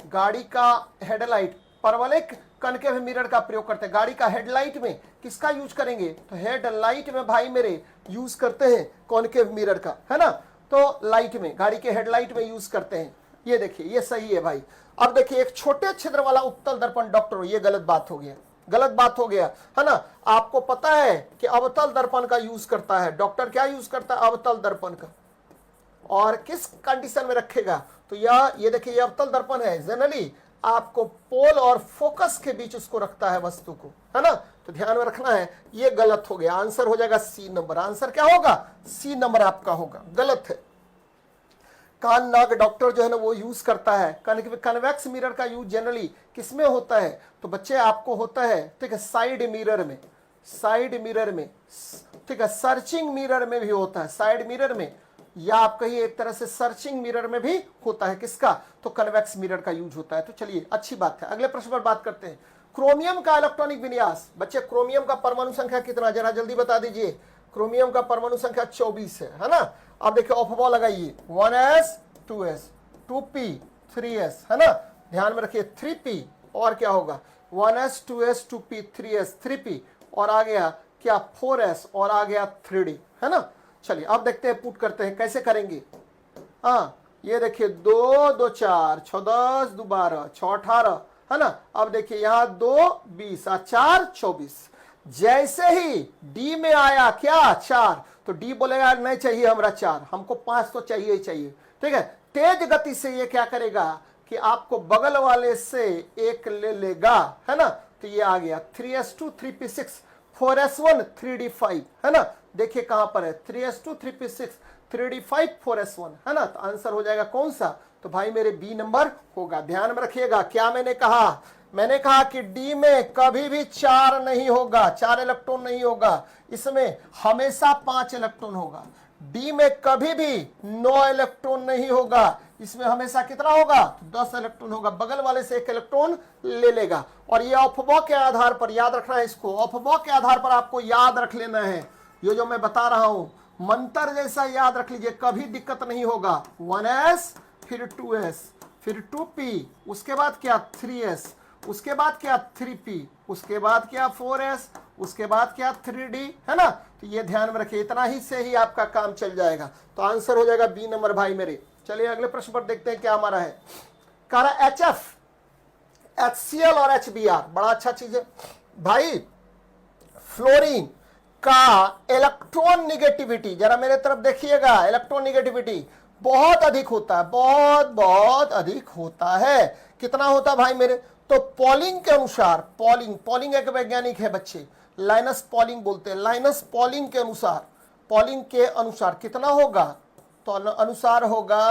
गाड़ी का हेडलाइट, परवलिक कॉनकेव मिरर का प्रयोग करते हैं। गाड़ी का हेडलाइट में किसका यूज करेंगे, तो हेडलाइट में भाई मेरे यूज करते हैं कॉनकेव मिरर का, है ना, तो लाइट में, गाड़ी के हेडलाइट में यूज करते हैं। ये देखिए, ये सही है भाई। अब देखिए, एक छोटे छिद्र वाला उत्तल दर्पण डॉक्टर, ये गलत बात हो गया, गलत बात हो गया, है ना। आपको पता है कि अवतल दर्पण का यूज करता है डॉक्टर, क्या यूज करता है, अवतल दर्पण का, और किस कंडीशन में रखेगा, तो ये देखिए, ये अवतल दर्पण है, जनरली आपको पोल और फोकस के बीच उसको रखता है वस्तु को, है ना, तो ध्यान में रखना है। ये गलत हो गया, आंसर हो जाएगा सी नंबर, आंसर क्या होगा, सी नंबर आपका होगा, गलत है। कान नाक डॉक्टर जो है ना वो यूज करता है। कन्वेक्स मिरर का यूज जनरली किसमें होता है, तो बच्चे आपको होता है, ठीक है, साइड मिरर में, साइड मिरर में, ठीक है, सर्चिंग मिरर में भी होता है, साइड मिरर में, या आप कहिए एक तरह से सर्चिंग मिरर में भी होता है, किसका, तो कन्वेक्स मिरर का यूज होता है। तो चलिए, अच्छी बात है। अगले प्रश्न पर बात करते हैं, क्रोमियम का इलेक्ट्रॉनिक विन्यास। बच्चे, क्रोमियम का परमाणु संख्या कितना, जरा जल्दी बता दीजिए। क्रोमियम का परमाणु संख्या 24 है ना। अब देखिए, ऑफबॉल लगाइए, 1s 2s 2p 3s, है ना, ध्यान में रखिए, 3p, और क्या होगा, 1s 2s 2p 3s 3p, और आ गया क्या, 4s, और आ गया 3d, है ना। चलिए, अब देखते हैं, पुट करते हैं, कैसे करेंगे। हाँ, ये देखिए, 2 2 4 6 10 2 12 6 18, है ना। अब देखिए, यहाँ 2 20 और 4 24, जैसे ही डी में आया क्या, 4, तो डी बोलेगा नहीं चाहिए हमरा 4, हमको 5 तो चाहिए ही चाहिए, ठीक है। तेज गति से ये क्या करेगा कि आपको बगल वाले से एक ले लेगा, है ना। तो ये आ गया 3s2 3p6 4s1 3d5, है ना। देखिए कहां पर है 3s2 3p6 3d5 4s1, है ना। तो आंसर हो जाएगा कौन सा, तो भाई मेरे बी नंबर होगा। ध्यान में रखिएगा क्या मैंने कहा कि डी में कभी भी 4 नहीं होगा, 4 इलेक्ट्रॉन नहीं होगा, इसमें हमेशा 5 इलेक्ट्रॉन होगा। डी में कभी भी 9 इलेक्ट्रॉन नहीं होगा, इसमें हमेशा कितना होगा, 10 इलेक्ट्रॉन होगा। बगल वाले से एक इलेक्ट्रॉन ले लेगा। और ये अफवाह के आधार पर याद रखना है, इसको अफवाह के आधार पर आपको याद रख लेना है। ये जो मैं बता रहा हूं मंत्र जैसा याद रख लीजिए, कभी दिक्कत नहीं होगा। 1s फिर 2s फिर 2p, उसके बाद क्या 3s, उसके बाद क्या 3p, उसके बाद क्या 4s, उसके बाद क्या 3d, है ना। तो ये ध्यान में रखिए, इतना ही से ही आपका काम चल जाएगा। तो आंसर हो जाएगा बी नंबर भाई मेरे। चलिए अगले प्रश्न पर देखते हैं क्या हमारा है। कह रहा HF, HCl और HBr, बड़ा अच्छा चीज है भाई। फ्लोरीन का इलेक्ट्रॉन निगेटिविटी, जरा मेरे तरफ देखिएगा, इलेक्ट्रॉन निगेटिविटी बहुत अधिक होता है, बहुत अधिक होता है। कितना होता है भाई मेरे, तो पॉलिंग के अनुसार, पॉलिंग एक वैज्ञानिक है बच्चे, लाइनस पॉलिंग बोलते हैं। लाइनस पॉलिंग के अनुसार कितना होगा, तो अनुसार होगा,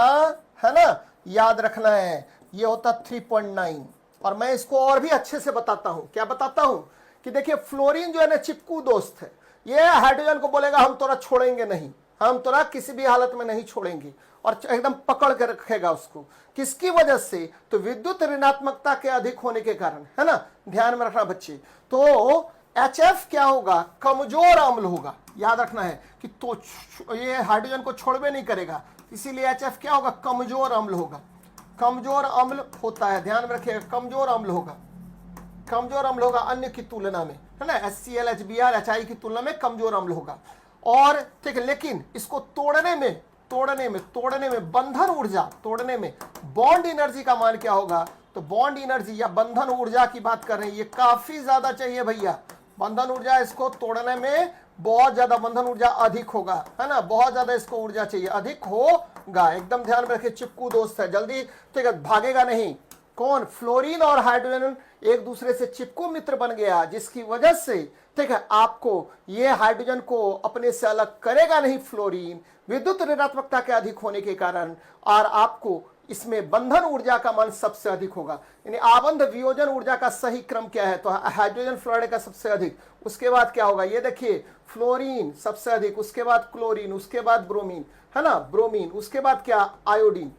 है ना, याद रखना है। ये होता 3.9। और मैं इसको और भी अच्छे से बताता हूं। क्या बताता हूं कि देखिए फ्लोरीन जो है ना चिपकू दोस्त है। ये हाइड्रोजन को बोलेगा हम तोरा छोड़ेंगे नहीं, हम तोरा किसी भी हालत में नहीं छोड़ेंगे, और एकदम पकड़ के रखेगा उसको। किसकी वजह से, तो विद्युत ऋणात्मकता के अधिक होने के कारण, है ना। ध्यान में रखना बच्चे। तो HF क्या होगा, कमजोर अम्ल होगा। याद रखना है कि तो ये हाइड्रोजन को छोड़वे नहीं करेगा, इसीलिए HF क्या होगा, कमजोर अम्ल होगा। कमजोर अम्ल होता है, ध्यान में रखिएगा, कमजोर अम्ल होगा अन्य की तुलना में, है ना। HCl HBr HI की तुलना में कमजोर अम्ल होगा। और ठीक है, लेकिन इसको तोड़ने में बंधन ऊर्जा, तोड़ने में बॉन्ड एनर्जी का मान क्या होगा, तो बॉन्ड एनर्जी या बंधन ऊर्जा की बात कर रहे हैं, ये काफी ज्यादा चाहिए भैया। बंधन ऊर्जा इसको तोड़ने में बहुत ज्यादा बंधन ऊर्जा अधिक होगा, है ना। बहुत ज्यादा इसको ऊर्जा चाहिए, अधिक होगा। एकदम ध्यान में रखिए, चिपकू दोस्त है, जल्दी ठीक है भागेगा नहीं। कौन, फ्लोरीन और हाइड्रोजन एक दूसरे से चिपकू मित्र बन गया, जिसकी वजह से ठीक है आपको ये हाइड्रोजन को अपने से अलग करेगा नहीं फ्लोरीन, विद्युत ऋणात्मकता के अधिक होने के कारण, और आपको इसमें बंधन ऊर्जा का मान सबसे अधिक होगा। यानी आबंध वियोजन ऊर्जा का सही क्रम क्या है, तो हाइड्रोजन फ्लोराइड का सबसे अधिक, उसके बाद क्या होगा, ये देखिए फ्लोरीन सबसे अधिक, उसके बाद क्लोरीन, उसके बाद ब्रोमीन, है ना, ब्रोमीन, उसके बाद क्या, आयोडीन।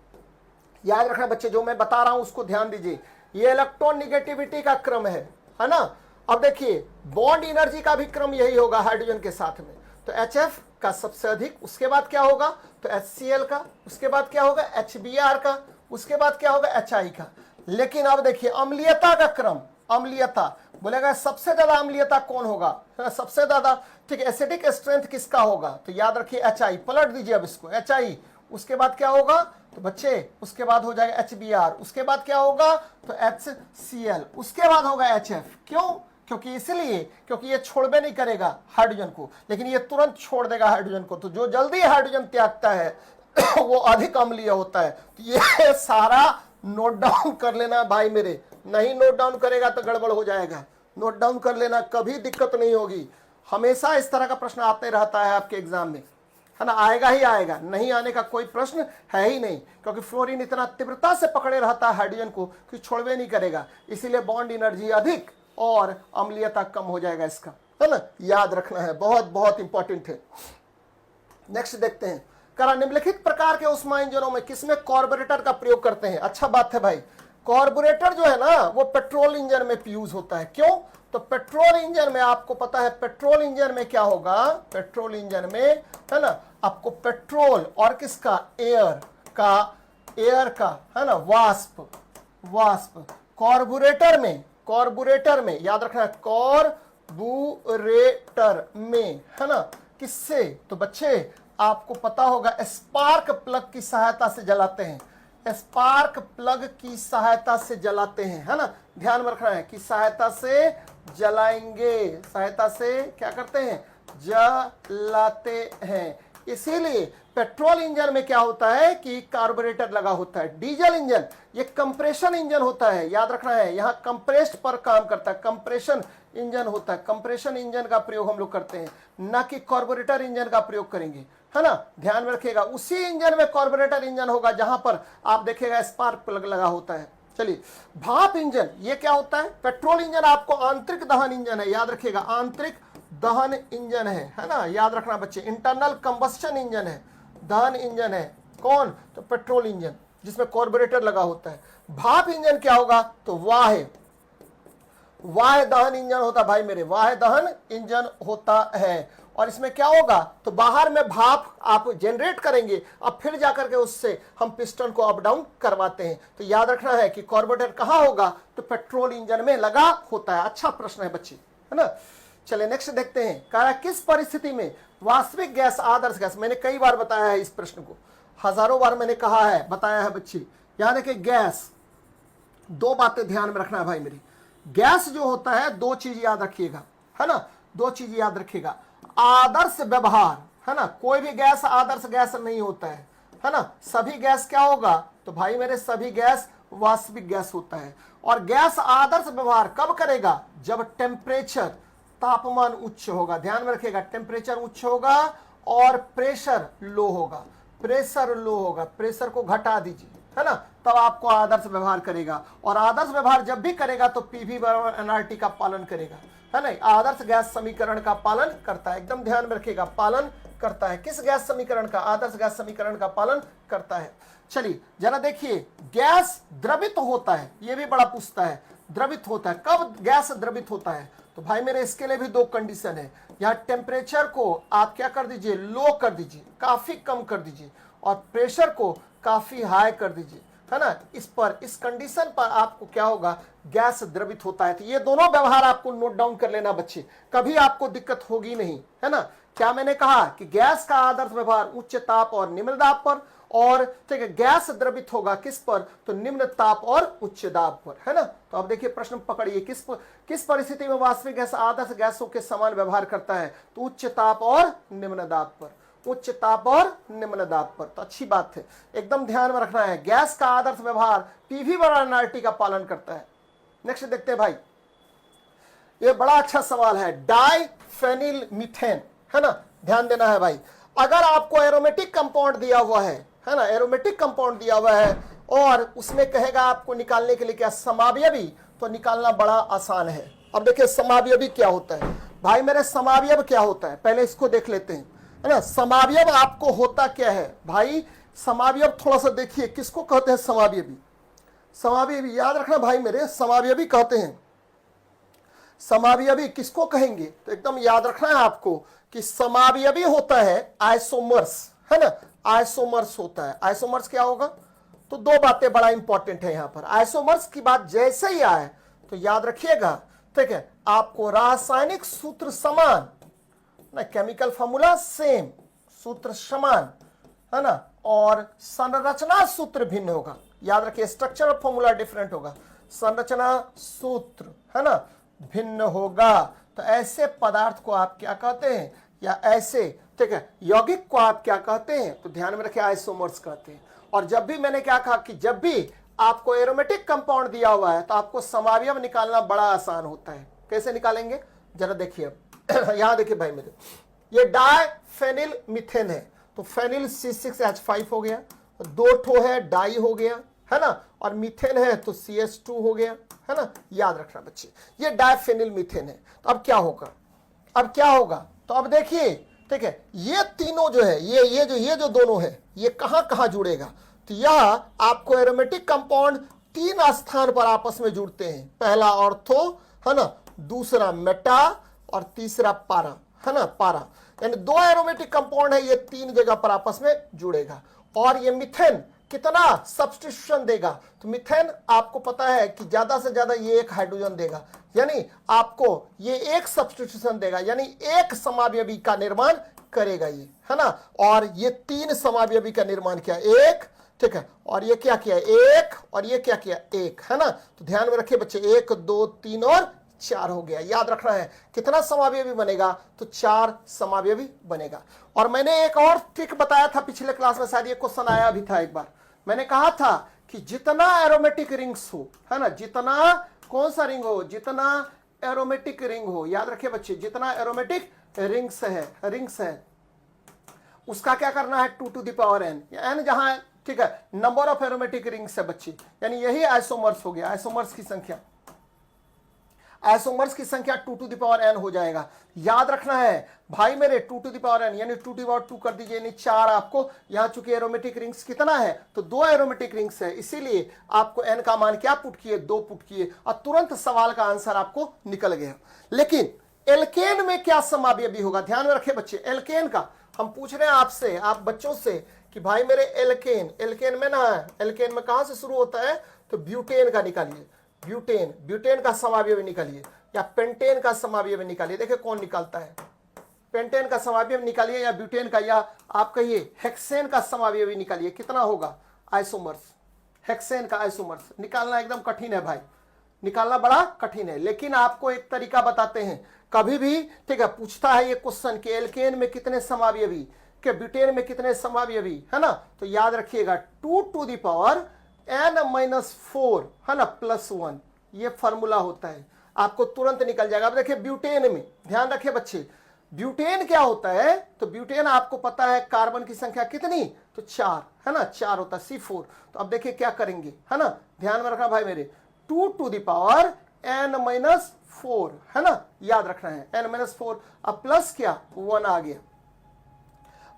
याद रखना बच्चे, जो मैं बता रहा हूं उसको ध्यान दीजिए, ये इलेक्ट्रॉन निगेटिविटी का क्रम है ना। अब देखिए बॉन्ड एनर्जी का भी क्रम यही होगा हाइड्रोजन के साथ में। तो HF का सबसे अधिक, उसके बाद क्या होगा, तो HCl का, उसके बाद क्या होगा, HBr का, उसके बाद क्या होगा, HI का। लेकिन अब देखिए अम्लीयता का क्रम, अम्लीयता बोलेगा सबसे ज्यादा अम्लीयता कौन होगा, सबसे ज्यादा ठीक एसिडिक स्ट्रेंथ किसका होगा, तो याद रखिए HI। पलट दीजिए अब इसको, HI, उसके बाद क्या होगा, तो बच्चे उसके बाद हो जाएगा HBr, उसके बाद क्या होगा, तो HCl, उसके बाद होगा HF। क्यों, क्योंकि इसलिए क्योंकि ये छोड़बे नहीं करेगा हाइड्रोजन को, लेकिन ये तुरंत छोड़ देगा हाइड्रोजन को। तो जो जल्दी हाइड्रोजन त्यागता है वो अधिक अम्लीय होता है। तो ये सारा नोट डाउन कर लेना भाई मेरे, नहीं नोट डाउन करेगा तो गड़बड़ हो जाएगा। नोट डाउन कर लेना, कभी दिक्कत नहीं होगी। हमेशा इस तरह का प्रश्न आते रहता है आपके एग्जाम में, है ना, आएगा ही आएगा, नहीं आने का कोई प्रश्न है ही नहीं। क्योंकि फ्लोरीन इतना तीव्रता से पकड़े रहता है हाइड्रोजन को कि छोड़वे नहीं करेगा, इसीलिए बॉन्ड एनर्जी अधिक और अम्लीयता कम हो जाएगा इसका, है ना। याद रखना है, बहुत इंपॉर्टेंट है। नेक्स्ट देखते हैं, करा निम्नलिखित प्रकार के ऊष्मा इंजनों में किसमें कार्बोरेटर का प्रयोग करते हैं। अच्छा बात है भाई, कार्बोरेटर जो है ना वो पेट्रोल इंजन में यूज होता है। क्यों, तो पेट्रोल इंजन में आपको पता है, पेट्रोल इंजन में क्या होगा, पेट्रोल इंजन में, है ना, आपको पेट्रोल और किसका, एयर का, है ना, वाष्प। कार्बोरेटर में याद रखना, कार्बोरेटर में, है ना, किससे, तो बच्चे आपको पता होगा स्पार्क प्लग की सहायता से जलाते हैं, स्पार्क प्लग की सहायता से जलाते हैं, है ना। ध्यान में रखना है कि सहायता से जलाएंगे, सहायता से क्या करते हैं, जलाते हैं। इसीलिए पेट्रोल इंजन में क्या होता है कि कार्बोरेटर लगा होता है। डीजल इंजन ये कंप्रेशन इंजन होता है, याद रखना है, यहां कंप्रेस्ड पर काम करता है, कंप्रेशन इंजन होता है। कंप्रेशन इंजन का प्रयोग हम लोग करते हैं, ना कि कार्बोरेटर इंजन का प्रयोग करेंगे, है ना, ध्यान में रखिएगा। उसी इंजन में कार्बोरेटर इंजन होगा जहां पर आप देखिएगा स्पार्क प्लग लगा होता है। चलिए, भाप इंजन ये क्या होता है? पेट्रोल इंजन आपको आंतरिक दहन इंजन है, याद रखिएगा, आंतरिक दहन इंजन है ना, याद रखना बच्चे। इंटरनल कंबस्शन इंजन है, दहन इंजन है कौन? तो पेट्रोल इंजन, जिसमें कार्बोरेटर लगा होता है। भाप इंजन क्या होगा? तो वाह दहन इंजन होता है भाई मेरे, वाह दहन इंजन होता है। और इसमें क्या होगा? तो बाहर में भाप आप जनरेट करेंगे, अब फिर जाकर के उससे हम पिस्टन को अप डाउन करवाते हैं। तो याद रखना है कि कार्बोरेटर कहां होगा? तो पेट्रोल इंजन में लगा होता है। अच्छा प्रश्न है बच्चे, है ना। चलिए नेक्स्ट देखते हैं। कहा किस परिस्थिति में वास्तविक गैस आदर्श गैस, मैंने कई बार बताया है इस प्रश्न को, हजारों बार मैंने कहा है, बताया है बच्चे। यहां देखिए गैस, दो बातें ध्यान में रखना है भाई मेरी। गैस जो होता है, दो चीज याद रखिएगा, है ना, दो चीज याद रखिएगा। आदर्श व्यवहार, है ना, कोई भी गैस आदर्श गैस नहीं होता है ना। सभी गैस क्या होगा? तो भाई मेरे सभी गैस वास्तविक गैस होता है। और गैस आदर्श व्यवहार कब करेगा? जब टेम्परेचर, तापमान उच्च होगा, ध्यान में रखिएगा, टेम्परेचर उच्च होगा और प्रेशर लो होगा। प्रेशर लो होगा, प्रेशर को घटा दीजिए, है ना, तब आपको आदर्श व्यवहार करेगा। और आदर्श व्यवहार जब भी करेगा तो पीवी बराबर एनआरटी का पालन करेगा, है ना, आदर्श गैस समीकरण का पालन करता है। एकदम ध्यान में रखिएगा, पालन करता है। किस गैस समीकरण का? आदर्श गैस समीकरण का पालन करता है। चलिए जरा देखिए, गैस द्रवित होता है, यह भी बड़ा पूछता है, द्रवित होता है कब? गैस द्रवित होता है तो भाई मेरे इसके लिए भी दो कंडीशन है। यहां टेम्परेचर को आप क्या कर दीजिए? लो कर दीजिए, काफी कम कर दीजिए, और प्रेशर को काफी हाई कर दीजिए, है ना। इस कंडीशन पर आपको क्या होगा? गैस द्रवित होता है। तो ये दोनों व्यवहार आपको नोट डाउन कर लेना बच्चे, कभी आपको दिक्कत होगी नहीं, है ना। क्या मैंने कहा कि गैस का आदर्श व्यवहार उच्च ताप और निम्न दाब पर, और ठीक है, गैस द्रवित होगा किस पर? तो निम्न ताप और उच्च दाब पर, है ना। तो अब देखिए प्रश्न पकड़िए, किस परिस्थिति में वास्तविक गैस आदर्श गैसों के समान व्यवहार करता है? तो उच्च ताप और निम्न दाब पर, उच्च ताप और निम्न दाब पर। तो अच्छी बात है, एकदम ध्यान में रखना है, गैस का आदर्श व्यवहार पीवी बराबर एनआरटी का पालन करता है। नेक्स्ट देखते हैं भाई, ये बड़ा अच्छा सवाल है, डाइफेनिल मीथेन, है ना, ध्यान देना है भाई। अगर आपको एरोमेटिक कंपाउंड दिया हुआ है ना, एरोमेटिक कंपाउंड दिया हुआ है और उसमें कहेगा आपको निकालने के लिए क्या? समावयवी, तो निकालना बड़ा आसान है। अब देखिए समावयवी क्या होता है भाई मेरे, समावयव क्या होता है पहले इसको देख लेते हैं, है ना। समावयव आपको होता क्या है भाई? समावयव थोड़ा सा देखिए, किसको कहते हैं समावयवी? समावयवी याद रखना भाई मेरे, समावयवी कहते हैं। समावयवी किसको कहेंगे? तो एकदम याद रखना है आपको कि समावयवी होता है आइसोमर्स, है ना, आइसोमर्स होता है। आइसोमर्स क्या होगा? तो दो बातें बड़ा इंपॉर्टेंट है यहां पर। आइसोमर्स की बात जैसे ही आए तो याद रखिएगा, ठीक है, आपको रासायनिक सूत्र समान ना, केमिकल फॉर्मूला सेम, सूत्र समान, है ना, और संरचना सूत्र भिन्न होगा। याद रखिए, स्ट्रक्चर फॉर्मूला डिफरेंट होगा, संरचना सूत्र, है ना, भिन्न होगा। तो ऐसे पदार्थ को आप क्या कहते हैं? या ऐसे, ठीक है, यौगिक को आप क्या कहते हैं? तो ध्यान में रखिए, आइसोमर्स कहते हैं। और जब भी मैंने क्या कहा कि जब भी आपको एरोमेटिक कंपाउंड दिया हुआ है तो आपको समावयव निकालना बड़ा आसान होता है। कैसे निकालेंगे जरा देखिए। अब यहां देखिए भाई मेरे, ये डाइफेनिल मीथेन है, तो फेनिल C6H5 हो गया, दो ठो है डाई हो गया, है ना, और मीथेन है तो CH2 हो गया, है ना। याद रखना बच्चे, ये डाइफेनिल मीथेन है। तो अब क्या होगा? अब क्या होगा? तो अब देखिए, ठीक है, ये तीनों जो है, ये जो दोनों है, ये कहां कहां जुड़ेगा? तो यह आपको एरोमेटिक कंपाउंड तीन स्थान पर आपस में जुड़ते हैं। पहला ऑर्थो, है ना, दूसरा मेटा और तीसरा पारा, है ना, पारा। यानी दो एरोमेटिक कंपाउंड है, ये तीन जगह पर आपस में जुड़ेगा। और ये मीथेन कितना सब्स्टिट्यूशन देगा? तो मीथेन आपको पता है कि ज्यादा से ज्यादा ये एक हाइड्रोजन देगा, यानी आपको ये एक सब्स्टिट्यूशन देगा, यानी एक समावयवी का निर्माण करेगा ये, है ना। और ये तीन समावयवी का निर्माण किया, एक, ठीक है, और ये क्या किया? एक, और ये क्या किया? एक, है ना। तो ध्यान में रखिए बच्चे, 1 2 3 और 4 हो गया। याद रखना है कितना समावयवी बनेगा, तो 4 समावयवी बनेगा। और मैंने एक और ट्रिक बताया था पिछले क्लास में, शायद ये क्वेश्चन आया भी था एक बार। मैंने कहा था कि जितना एरोमेटिक रिंग्स हो, है ना, जितना कौन सा रिंग हो, जितना एरोमेटिक रिंग हो, याद रखिए बच्चे, जितना एरोमेटिक रिंग्स है उसका क्या करना है 2 to the power n, n जहां, ठीक है, नंबर ऑफ एरोमेटिक रिंग्स है बच्चे, यानी यही आइसोमर्स हो गया। आइसोमर्स की संख्या 2 to the power n हो जाएगा। याद रखना है भाई मेरे 2 to the power n यानी 2 to the power 2 कर दीजिए, यानी 4 आपको, यहां चूंकि एरोमेटिक रिंग्स कितना है, तो 2 एरोमेटिक रिंग्स है, इसीलिए आपको n का मान क्या पुट किए, 2 पुट किए, और तुरंत सवाल का आंसर आपको निकल गया। लेकिन एल्केन में क्या समावयवी होगा, ध्यान में रखे बच्चे। एल्केन का हम पूछ रहे हैं आपसे, आप बच्चों से, कि भाई मेरे एल्केन में ना, एल्केन में कहां से शुरू होता है, तो ब्यूटेन का निकालिए, ब्यूटेन का समावयवी निकालिए, या पेंटेन का समावयवी निकालिए। देखिए कौन निकालता है, पेंटेन का समावयवी निकालिए या ब्यूटेन का, या आप कहिए हेक्सेन का समावयवी निकालिए। कितना होगा आइसोमर्स, हेक्सेन का आइसोमर्स निकालना एकदम कठिन है भाई, निकालना बड़ा कठिन है। लेकिन आपको एक तरीका बताते हैं, कभी भी, ठीक है, पूछता है ये क्वेश्चन कि एल्केन में कितने समावयवी, के ब्यूटेन में कितने समावयवी, है ना, तो याद रखिएगा 2 to the power n-4, है ना, +1, ये फॉर्मूला होता है, आपको तुरंत निकल जाएगा। अब देखिए ब्यूटेन में ध्यान रखिए बच्चे, ब्यूटेन क्या होता है, तो ब्यूटेन आपको पता है कार्बन की संख्या कितनी, तो 4, है ना, 4 होता है, C4। तो अब देखिए क्या करेंगे, है ना, ध्यान में रखना भाई मेरे, 2 to the power n-4, है ना, याद रखना है n-4, अब प्लस क्या 1 आ गया,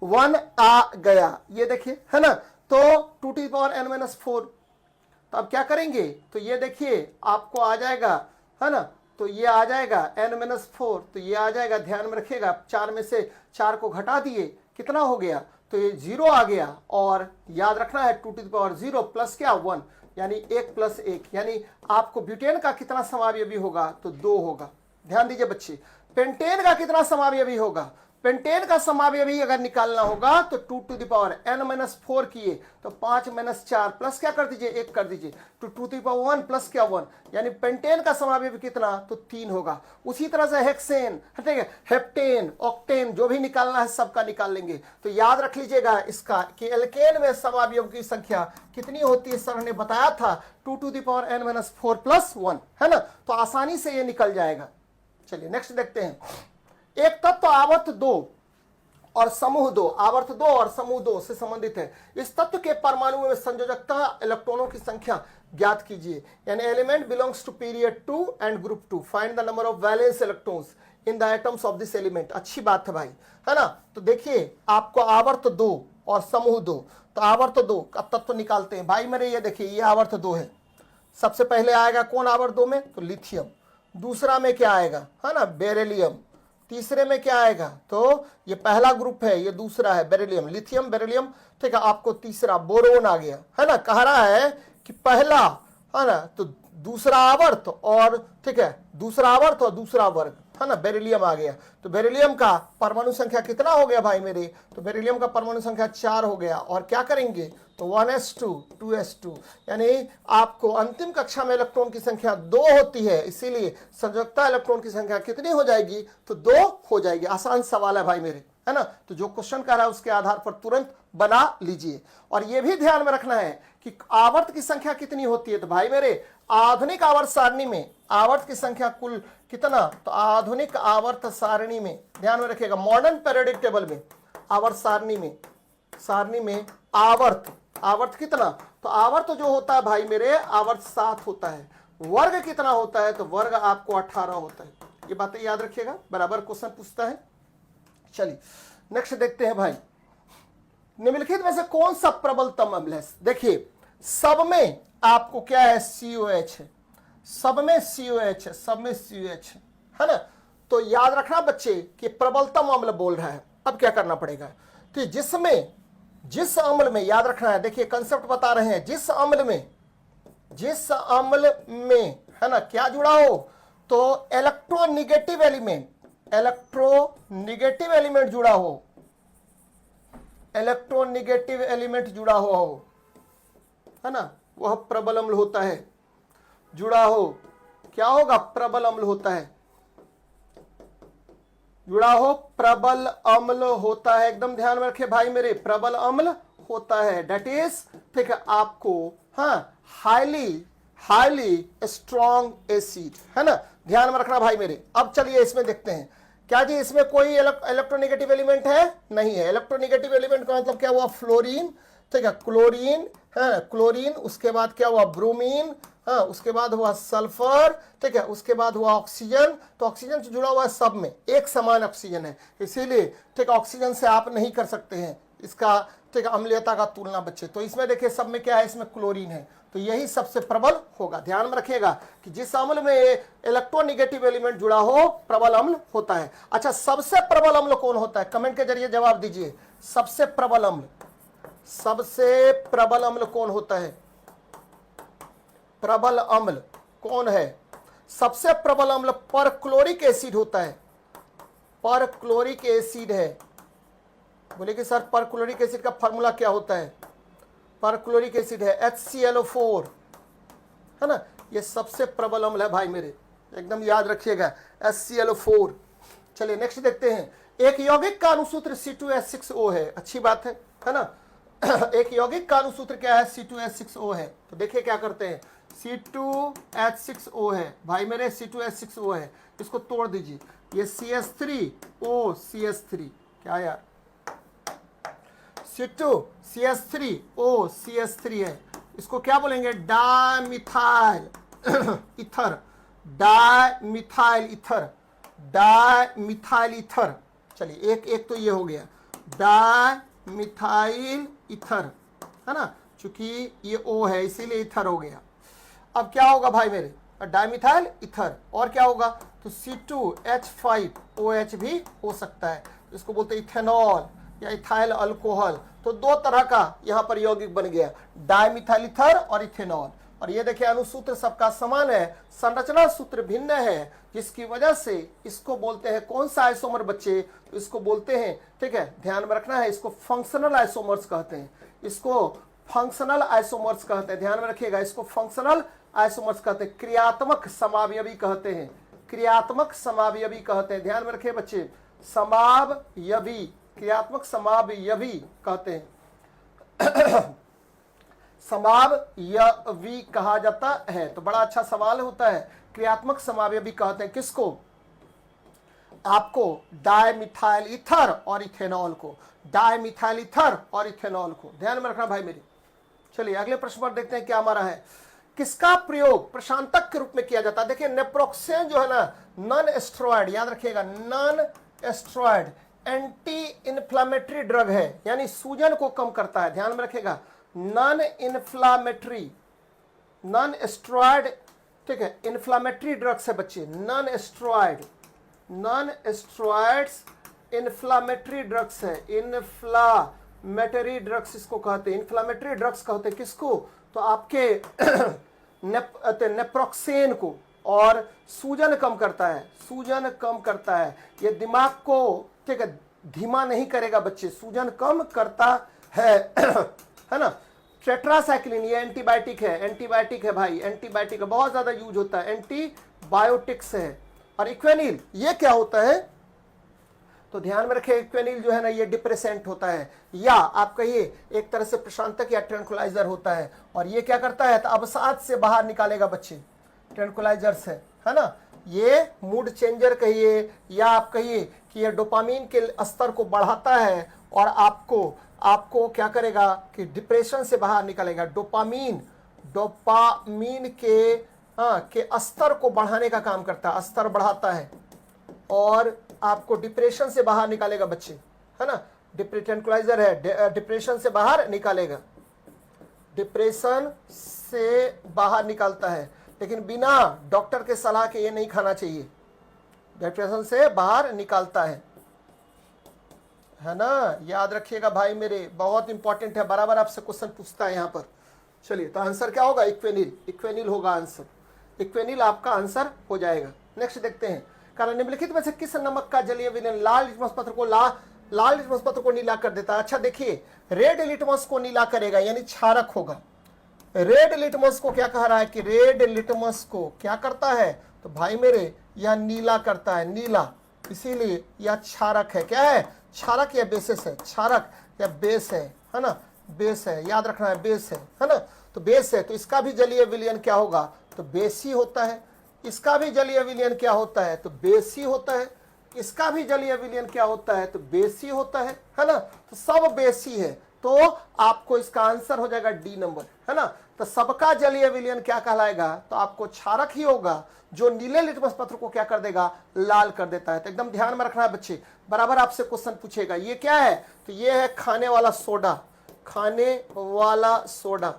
1 आ गया, ये देखिए, है ना, तो 2 to the power n-4, तो अब क्या करेंगे, तो ये देखिए आपको आ जाएगा, है ना, तो ये आ जाएगा n-4, तो ये आ जाएगा, ध्यान में रखिएगा 4 में से 4 को घटा दिए, कितना हो गया, तो ये 0 आ गया। और याद रखना है 2 to the power 0 प्लस क्या 1, यानी 1 + 1, यानी आपको ब्यूटेन का कितना समावयवी होगा, तो 2 होगा। ध्यान दीजिए बच्चे, पेंटेन का कितना समावयवी होगा, पेंटेन का समावयवी अगर निकालना होगा तो 2 to the power n-4 किए तो 5 - 4 प्लस क्या कर दीजिए 1 कर दीजिए, तो 2 to the power 1 प्लस क्या 1, यानी पेंटेन का समावयवी कितना, तो 3 होगा। उसी तरह से हेक्सेन, ठीक है, हेप्टेन, ऑक्टेन, जो भी निकालना है सबका निकाल लेंगे। तो याद रख लीजिएगा इसका कि एल्केन में समावयव की संख्या कितनी होती है, सर ने बताया था 2 to the power n-4 + 1, है ना, तो आसानी से ये निकल जाएगा। चलिए नेक्स्ट देखते हैं। एक तत्व आवर्त 2 और समूह 2, आवर्त 2 और समूह 2 से संबंधित है। इस तत्व के परमाणुओं में संयोजकता इलेक्ट्रॉनों की संख्या ज्ञात कीजिए, यानी element belongs to period 2 and group 2, find the number of valence electrons in the atoms of this element. अच्छी बात है भाई, है ना, तो देखिए आपको आवर्त 2 और समूह 2, तो आवर्त 2 का तत्व निकालते हैं भाई मेरे। ये देखिए ये आवर्त 2 है, सबसे पहले आएगा कौन आवर्त 2 में, तो लिथियम, दूसरा में क्या आएगा, है ना, बेरिलियम, तीसरे में क्या आएगा, तो ये पहला ग्रुप है, ये दूसरा है बेरिलियम, लिथियम बेरिलियम, ठीक है, आपको तीसरा बोरोन आ गया, है ना। कह रहा है कि पहला, है ना, तो दूसरा आवर्त और, ठीक है, दूसरा आवर्त और दूसरा वर्ग, है ना, बेरिलियम आ गया। तो बेरिलियम का परमाणु संख्या कितना हो गया भाई मेरे, तो बेरिलियम का परमाणु संख्या 4 हो गया। और क्या करेंगे, तो 1s2 2s2, यानी आपको अंतिम कक्षा में इलेक्ट्रॉन की संख्या 2 होती है, इसीलिए संयोजकता इलेक्ट्रॉन की संख्या कितनी हो जाएगी, तो 2 हो जाएगी। आसान सवाल है भाई मेरे, है ना, तो जो क्वेश्चन कर रहा है उसके आधार पर तुरंत बना लीजिए। और यह भी ध्यान में रखना है कि आवर्त की संख्या कितनी होती है, तो भाई मेरे आधुनिक आवर्त सारणी में आवर्त की संख्या कुल कितना, तो आधुनिक आवर्त सारणी में ध्यान में रखिएगा, मॉडर्न पीरियोडिक टेबल में आवर्त सारणी में आवर्त कितना, तो आवर्त जो होता है भाई मेरे आवर्त 7 होता है। वर्ग कितना होता है, तो वर्ग आपको 18 होता है। ये बातें याद रखिएगा, बराबर क्वेश्चन पूछता है। चलिए नेक्स्ट देखते हैं भाई, निम्नलिखित में से कौन सा प्रबलतम अम्ल है। देखिए सब में आपको क्या है, COH है, सब में COH है ना। तो याद रखना बच्चे कि प्रबलतम अम्ल बोल रहा है। अब क्या करना पड़ेगा, तो जिस अम्ल में याद रखना है, देखिए कंसेप्ट बता रहे हैं, जिस अम्ल में है ना क्या जुड़ा हो, तो इलेक्ट्रोनिगेटिव एलिमेंट जुड़ा हो, इलेक्ट्रोनिगेटिव एलिमेंट जुड़ा हो, है ना, वह प्रबल अम्ल होता है। जुड़ा हो क्या होगा, प्रबल अम्ल होता है, जुड़ा हो प्रबल अम्ल होता है। एकदम ध्यान में रखे भाई मेरे, प्रबल अम्ल होता है, डेट इज, ठीक है, आपको, हाँ, हाईली स्ट्रॉन्ग एसिड, है ना, ध्यान में रखना भाई मेरे। अब चलिए इसमें देखते हैं, क्या जी इसमें कोई इलेक्ट्रोनेगेटिव एलिमेंट है, नहीं है। इलेक्ट्रोनेगेटिव एलिमेंट का मतलब क्या हुआ, फ्लोरीन, ठीक है, क्लोरीन, है क्लोरीन, उसके बाद क्या हुआ, ब्रोमीन, हाँ, उसके बाद हुआ सल्फर, ठीक है, उसके बाद हुआ ऑक्सीजन। तो ऑक्सीजन से जुड़ा हुआ है, सब में एक समान ऑक्सीजन है, इसीलिए ठीक है ऑक्सीजन से आप नहीं कर सकते हैं इसका, ठीक है, अम्लीयता का तुलना बच्चे। तो इसमें देखिए सब में क्या है, इसमें क्लोरीन है, तो यही सबसे प्रबल होगा। ध्यान में रखिएगा कि जिस अम्ल में इलेक्ट्रोनेगेटिव एलिमेंट जुड़ा हो प्रबल अम्ल होता है। अच्छा, सबसे प्रबल अम्ल कौन होता है, कमेंट के जरिए जवाब दीजिए। सबसे प्रबल अम्ल कौन होता है, प्रबल अम्ल कौन है, सबसे प्रबल अम्ल परक्लोरिक एसिड होता है, परक्लोरिक एसिड है। बोले कि सर परक्लोरिक एसिड का फार्मूला क्या होता है, परक्लोरिक एसिड है HClO4, है ना, ये सबसे प्रबल अम्ल है भाई मेरे, एकदम याद रखिएगा HClO4। चलिए नेक्स्ट देखते हैं, एक यौगिक का अनुसूत्र C2H6O है, अच्छी बात है ना। एक यौगिक का अनुसूत्र क्या है, C2H6O है। तो देखिए क्या करते हैं, C2H6O है भाई मेरे, C2H6O है, इसको तोड़ दीजिए, ये CH3O CH3, क्या यार, C2CH3O CH3 है, इसको क्या बोलेंगे, डायमिथाइल ईथर, डायमिथाइल ईथर। चलिए एक एक तो ये हो गया, डायमिथाइल ईथर, है ना, चूंकि ये O है इसीलिए ईथर हो गया। अब क्या होगा भाई मेरे, डायमिथाइल ईथर, और क्या होगा, तो C2H5OH भी हो सकता है, इसको बोलते हैं इथेनॉल या इथाइल अल्कोहल। तो दो तरह का यहाँ पर यौगिक बन गया, डायमिथाइल ईथर और इथेनॉल। और ये देखिए अनुसूत्र सबका समान है, संरचना सूत्र भिन्न है, जिसकी वजह से इसको बोलते हैं कौन सा आइसोमर बच्चे, तो इसको बोलते हैं, ठीक है, ध्यान में रखना है, इसको फंक्शनल आइसोमर्स कहते हैं, इसको फंक्शनल आइसोमर्स कहते हैं, ध्यान में रखिएगा, इसको फंक्शनल आइसोमर्स कहते हैं, क्रियात्मक समावयवी कहते हैं, क्रियात्मक समावयवी कहते हैं, ध्यान में रखिए बच्चे, समावयवी, क्रियात्मक समावयवी कहते हैं, समावयवी कहा जाता है। तो बड़ा अच्छा सवाल होता है, क्रियात्मक समावयवी कहते हैं किसको, आपको डायमिथाइल ईथर और इथेनॉल को, डायमिथाइल ईथर और इथेनॉल को, ध्यान में रखना भाई मेरी। चलिए अगले प्रश्न पर देखते हैं क्या हमारा है, किसका प्रयोग प्रशांतक के रूप में किया जाता है। देखिए नेप्रोक्सेन जो है ना, नॉन स्टेरॉइड, याद रखिएगा, non steroid anti inflammatory drug है, यानी सूजन को कम करता है, ध्यान में रखिएगा, नॉन इन्फ्लामेटरी, नॉन स्टेरॉइड, ठीक है, इन्फ्लामेटरी ड्रग्स है बच्चे, non steroid, non steroids inflammatory drugs है, इन्फ्लामेटरी ड्रग्स इसको कहते हैं, इन्फ्लामेटरी ड्रग्स कहते हैं किसको, तो आपके नेप्रोक्सेन को, और सूजन कम करता है, सूजन कम करता है, ये दिमाग को, ठीक है, धीमा नहीं करेगा बच्चे, सूजन कम करता है है ना। टेट्रासाइक्लिन ये एंटीबायोटिक है, एंटीबायोटिक है भाई, एंटीबायोटिक बहुत ज्यादा यूज होता है, एंटीबायोटिक्स है। और इक्वेनिल ये क्या होता है, तो ध्यान में रखें, इक्वेनिल जो है ना ये डिप्रेसेंट होता है, या आप कहिए एक तरह से प्रशांतक या ट्रैंक्विलाइजर होता है, और ये क्या करता है, तो अवसाद से बाहर निकालेगा बच्चे, ट्रैंक्विलाइजर से, है ना, ये मूड चेंजर कहिए, या आप कहिए कि ये डोपामीन के स्तर को बढ़ाता है, और आपको क्या करेगा कि डिप्रेशन से बाहर निकालेगा, डोपामीन के स्तर को बढ़ाने का काम करता है, स्तर बढ़ाता है, और आपको डिप्रेशन से बाहर निकालेगा बच्चे, है ना, ट्रैंक्विलाइजर है, डिप्रेशन से बाहर निकालेगा, डिप्रेशन से बाहर निकालता है, लेकिन बिना डॉक्टर के सलाह के ये नहीं खाना चाहिए, डिप्रेशन से बाहर निकालता है ना, याद रखिएगा भाई मेरे, बहुत इंपॉर्टेंट है, बराबर आपसे क्वेश्चन पूछता है यहाँ पर। चलिए तो आंसर क्या होगा, इक्वेनिल, इक्वेनिल होगा आंसर, इक्वेनिल आपका आंसर हो जाएगा। नेक्स्ट देखते हैं, कारण निम्नलिखित में से किस नमक का जलीय विलयन लाल लिटमस पत्र को नीला कर देता है। अच्छा देखिए, रेड लिटमस को नीला करेगा यानी क्षारक होगा, रेड लिटमस को क्या कह रहा है कि रेड लिटमस को क्या करता है, तो भाई मेरे यह नीला करता है, नीला, इसीलिए यह क्षारक है। क्या है, क्षारक या बेसिस है, क्षारक या बेस है ना, बेस है, याद रखना है, बेस है ना, तो बेस है, तो इसका भी जलीय विलयन क्या होगा, तो बेस ही होता है। इसका भी जलीय विलयन क्या होता है, तो बेस ही होता है। इसका भी जलीय विलयन क्या होता है, तो बेस ही होता है ना, तो सब बेस ही है, तो आपको इसका आंसर हो जाएगा डी नंबर, है ना। तो सबका जलीय विलयन क्या कहलाएगा, तो आपको क्षारक ही होगा, जो नीले लिटमस पत्र को क्या कर देगा, लाल कर देता है। तो एकदम ध्यान में रखना है बच्चे, बराबर आपसे क्वेश्चन पूछेगा। ये क्या है, तो ये है खाने वाला सोडा, खाने वाला सोडा,